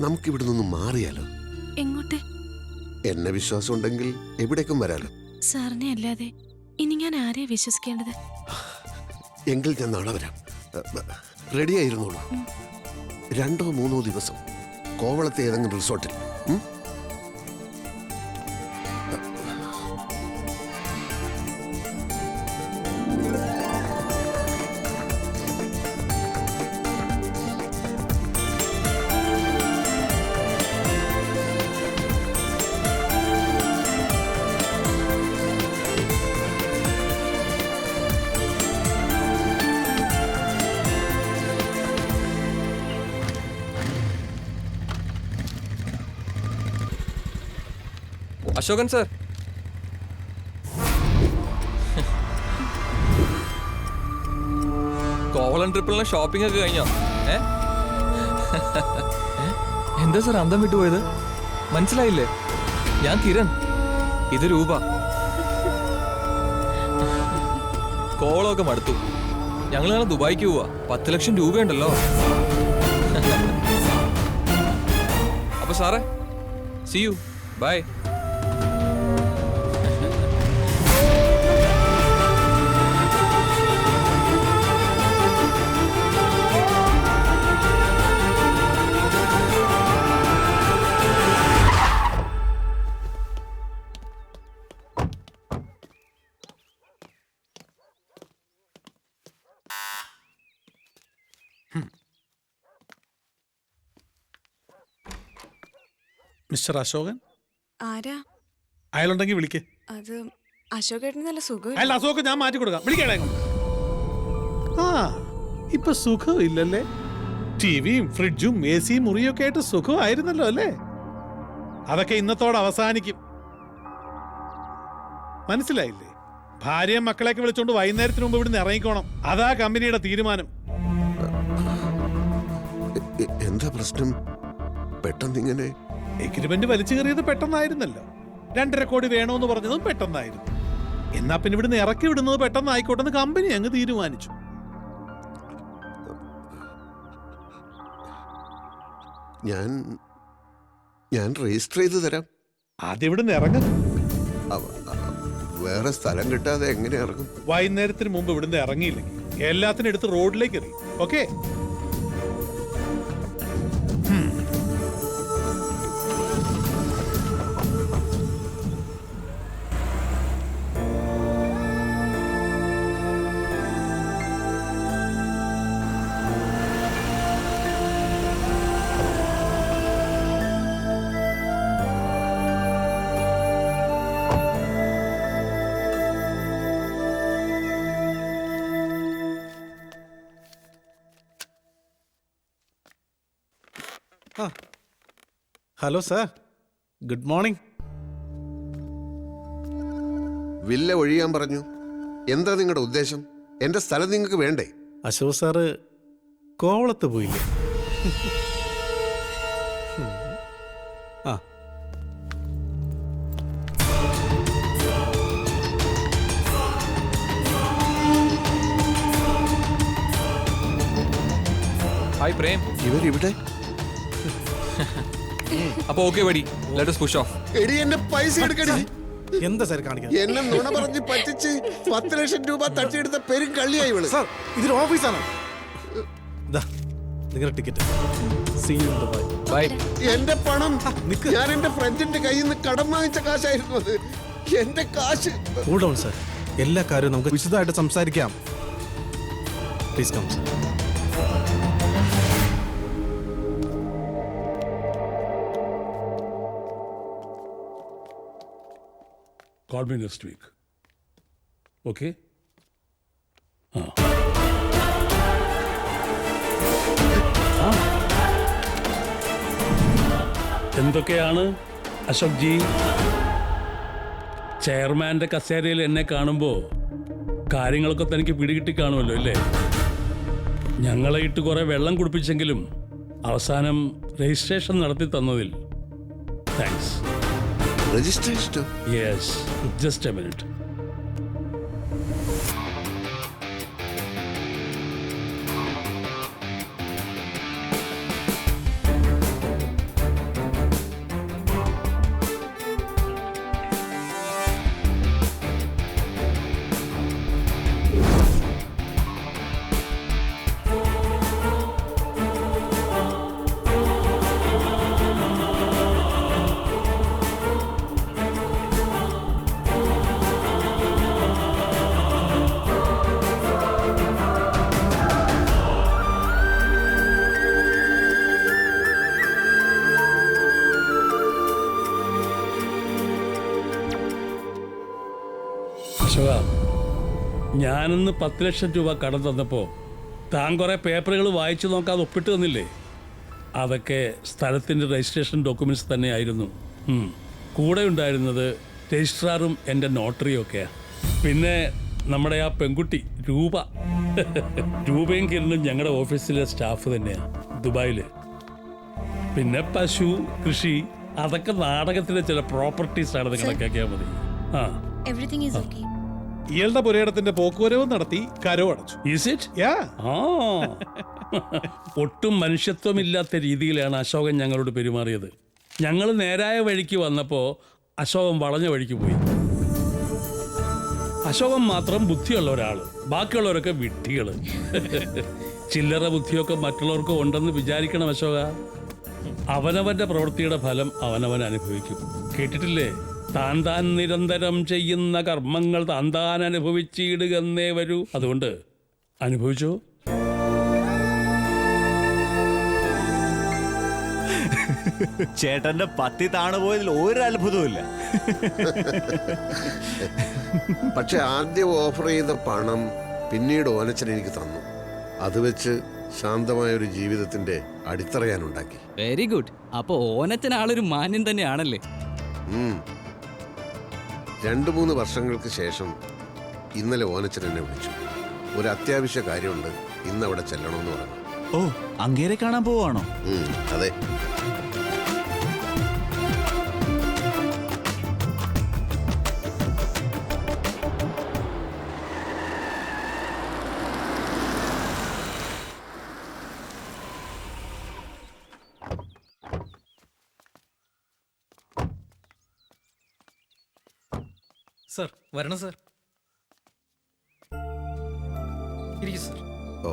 നമുക്കിവിടെ നിന്ന് മാറിയാലോ? എങ്ങോട്ട്? എന്നെ വിശ്വാസം ഉണ്ടെങ്കിൽ എവിടേക്കും വരാലോ. സാറിനെ അല്ലാതെ ഇനി ഞാൻ ആരെയാ വിശ്വസിക്കേണ്ടത്? എങ്കിൽ ഞാൻ നാളെ വരാം. റെഡി ആയിരുന്നോളൂ. 2-3 ദിവസം കോവളത്തെ ഏതെങ്കിലും റിസോർട്ടിൽ. അശോകൻ സാർ, കോവളം ട്രിപ്പിളിന് ഷോപ്പിംഗ് ഒക്കെ കഴിഞ്ഞോ? എന്താ സാർ അന്തം വിട്ടുപോയത്? മനസ്സിലായില്ലേ? ഞാൻ കിരൺ, ഇത് രൂപ. കോവളമൊക്കെ മടുത്തു. ഞങ്ങൾ നാളെ ദുബായിക്ക് പോവാ. 10 ലക്ഷം രൂപയുണ്ടല്ലോ. അപ്പൊ സാറേ, see you, bye. Mister Ashokan? ആരാ? അയാളുണ്ടെങ്കിൽ വിളിക്കേ. അത് അശോകേട്ടന് നല്ല സുഖം. അല്ല, അശോക് ഞാൻ മാറ്റി കൊടുക്കാം. വിളിക്കണേ. ആ, ഇപ്പൊ സുഖം ഇല്ലല്ലേ? ടിവിയും ഫ്രിഡ്ജും AC മുറിയും ഒക്കെ ആയിട്ട് സുഖമായിരുന്നല്ലോ അല്ലേ? അതൊക്കെ ഇന്നത്തോടെ അവസാനിക്കും. മനസ്സിലായില്ലേ? ഭാര്യയും മക്കളെയൊക്കെ വിളിച്ചോണ്ട് വൈകുന്നേരത്തിന് മുമ്പ് ഇവിടുന്ന് ഇറങ്ങിക്കോണം. അതാ കമ്പനിയുടെ തീരുമാനം. എന്താ പ്രശ്നം? പെട്ടെന്ന് ഇങ്ങനെ എഗ്രിമെന്റ് വലിച്ചു കയറിയത് പെട്ടെന്നായിരുന്നല്ലോ. 2.5 കോടി വേണോന്ന് പറഞ്ഞതും പെട്ടെന്നായിരുന്നു. എന്നാ പിന്നെ ഇവിടുന്ന് ഇറക്കി വിടുന്നത് പെട്ടെന്നായിക്കോട്ടെന്ന് കമ്പനി അങ്ങ് തീരുമാനിച്ചു. ഞാൻ രജിസ്റ്റർ ചെയ്ത് തരാം. ആദ്യം ഇവിടുന്ന് ഇറങ്ങും. വേറെ സ്ഥലം കിട്ടാതെ എങ്ങനെ ഇറങ്ങും? വൈകുന്നേരത്തിന് മുമ്പ് ഇവിടുന്ന് ഇറങ്ങിയില്ലെങ്കിൽ എല്ലാത്തിനും എടുത്ത് റോഡിലേക്ക് എറിയും. Okay? Hello sir, good morning. Villa ഒഴിയാൻ പറഞ്ഞു. എന്താ നിങ്ങളുടെ ഉദ്ദേശം? എന്റെ സ്ഥലം നിങ്ങൾക്ക് വേണ്ടേ? അശോക് സാറ് കോവളത്ത് പോയില്ലേ? ആ ഹായ് പ്രേം. ഇവരിവിടെ? അപ്പൊ ഓക്കെ വടി, ലെറ്റ് us push off. എടി എന്റെ പൈസ എടുക്കടി. എന്താ സാർ കാണിക്കുന്നത്? എന്നെ നുണ പറഞ്ഞ് പറ്റിച്ച് 10 ലക്ഷം രൂപ തട്ടിയെടുത്ത പെരും കള്ളിയായി ഇവള്. സാർ, ഇതൊരു ഓഫീസാണ്. നിങ്ങളുടെ ടിക്കറ്റ്. ബൈ. എന്റെ പണം ഞാൻ എന്റെ ഫ്രണ്ടിന്റെ കയ്യിൽ നിന്ന് കടം വാങ്ങിച്ച കാശായിരുന്നു അത്. എന്റെ കാശ്. കൂൾ ഡൗൺ സാർ, എല്ലാ കാര്യവും നമുക്ക് വിശദമായിട്ട് സംസാരിക്കാം. Please come sir. Call me next week. Okay? എന്തൊക്കെയാണ് അശോക് ജി? ചെയർമാന്റെ കസേരയിൽ എന്നെ കാണുമ്പോൾ കാര്യങ്ങളൊക്കെ തനിക്ക് പിടികിട്ടി കാണുമല്ലോ അല്ലേ? ഞങ്ങളെ ഇട്ട് കുറെ വെള്ളം കുടിപ്പിച്ചെങ്കിലും അവസാനം രജിസ്ട്രേഷൻ നടത്തി തന്നതിൽ thanks. Registration? Yes, just a minute. Ashoka, ഞാനിന്ന് 10 ലക്ഷം രൂപ കടം തന്നപ്പോൾ താൻ കുറെ പേപ്പറുകൾ വായിച്ചു നോക്കാതെ ഒപ്പിട്ട് തന്നില്ലേ? അതൊക്കെ സ്ഥലത്തിൻ്റെ രജിസ്ട്രേഷൻ ഡോക്യുമെന്റ്സ് തന്നെയായിരുന്നു. കൂടെ ഉണ്ടായിരുന്നത് രജിസ്ട്രാറും എൻ്റെ നോട്ടറിയും ഒക്കെയാണ്. പിന്നെ നമ്മുടെ ആ പെൺകുട്ടി രൂപയും കിരണും ഞങ്ങളുടെ ഓഫീസിലെ സ്റ്റാഫ് തന്നെയാണ് ദുബായിൽ. പിന്നെ പശു, കൃഷി, അതൊക്കെ നാടകത്തിലെ ചില പ്രോപ്പർട്ടീസ് ആണെന്ന് കണക്കാക്കിയാൽ മതി. Everything is okay. ഇയാളുടെ പുരയിടത്തിന്റെ പോക്കുവരവ് നടത്തി കരവ് അടച്ചു. Is it? ഒട്ടും മനുഷ്യത്വമില്ലാത്ത രീതിയിലാണ് അശോകൻ ഞങ്ങളോട് പെരുമാറിയത്. ഞങ്ങൾ നേരായ വഴിക്ക് വന്നപ്പോൾ അശോകൻ വളഞ്ഞ വഴിക്ക് പോയി. അശോകൻ മാത്രം ബുദ്ധിയുള്ള ഒരാൾ, ബാക്കിയുള്ളവരൊക്കെ വിഡ്ഢികൾ. ചില്ലറ ബുദ്ധിയൊക്കെ മറ്റുള്ളവർക്ക് ഉണ്ടെന്ന് വിചാരിക്കണം അശോക. അവനവന്റെ പ്രവൃത്തിയുടെ ഫലം അവനവൻ അനുഭവിക്കും. കേട്ടിട്ടില്ലേ? താൻ നിരന്തരം ചെയ്യുന്ന കർമ്മങ്ങൾ താൻ അനുഭവിച്ചിടുകന്നേ വരൂ. അതുകൊണ്ട് അനുഭവിച്ചോ. ചേട്ടന്റെ പത്തി താണുപോയതിൽ ഒരു അത്ഭുതവുമില്ല. പക്ഷെ ആദ്യം ഓഫർ ചെയ്ത പണം പിന്നീട് ഓനച്ചൻ എനിക്ക് തന്നു. അത് വെച്ച് ശാന്തമായ ഒരു ജീവിതത്തിന്റെ അടിത്തറയാനുണ്ടാക്കി. Very good. അപ്പൊ ഓനച്ചൻ ആളൊരു മാന്യൻ തന്നെയാണല്ലേ? 2-3 വർഷങ്ങൾക്ക് ശേഷം ഇന്നലെ ഓനച്ചൻ എന്നെ വിളിച്ചു. ഒരു അത്യാവശ്യ കാര്യമുണ്ട്, ഇന്ന് അവിടെ ചെല്ലണമെന്ന് പറഞ്ഞു. ഓ, അങ്ങേരെ കാണാൻ പോവാണോ? അതെ. സർ വരണം സർ. ഇരിക്കും സർ. ഓ,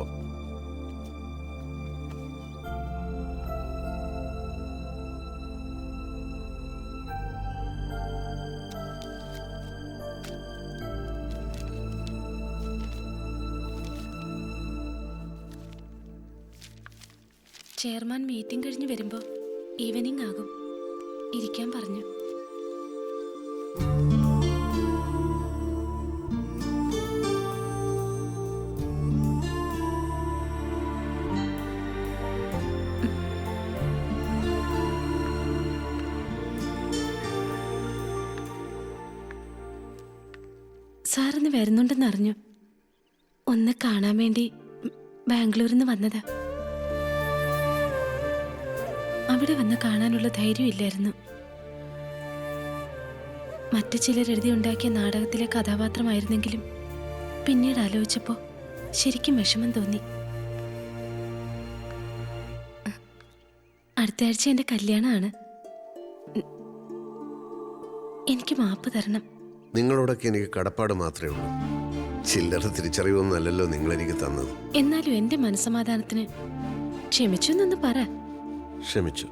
ചെയർമാൻ മീറ്റിംഗ് കഴിഞ്ഞ് വരുമ്പോൾ ഈവനിങ് ആകും. ഇരിക്കാൻ പറഞ്ഞു. സാറിന്ന് വരുന്നുണ്ടെന്ന് അറിഞ്ഞു. ഒന്ന് കാണാൻ വേണ്ടി ബാംഗ്ലൂരിൽ നിന്ന് വന്നതാ. അവിടെ വന്ന് കാണാനുള്ള ധൈര്യം ഇല്ലായിരുന്നു. മറ്റു ചിലർ എഴുതി ഉണ്ടാക്കിയ നാടകത്തിലെ കഥാപാത്രമായിരുന്നെങ്കിലും പിന്നീട് ആലോചിച്ചപ്പോൾ ശരിക്കും വിഷമം തോന്നി. അടുത്ത ആഴ്ച എൻ്റെ കല്യാണമാണ്. എനിക്ക് മാപ്പ് തരണം. നിങ്ങളോടൊക്കെ എനിക്ക് കടപ്പാട് മാത്രമേ ഉള്ളൂ. ചില്ലറ തിരിച്ചറിവൊന്നുമല്ലല്ലോ നിങ്ങൾ എനിക്ക് തന്നത്. എന്നാലും എൻ്റെ മനസ്സമാധാനത്തിന് ക്ഷമിച്ചു എന്നൊന്ന് പറ. ക്ഷമിച്ചു.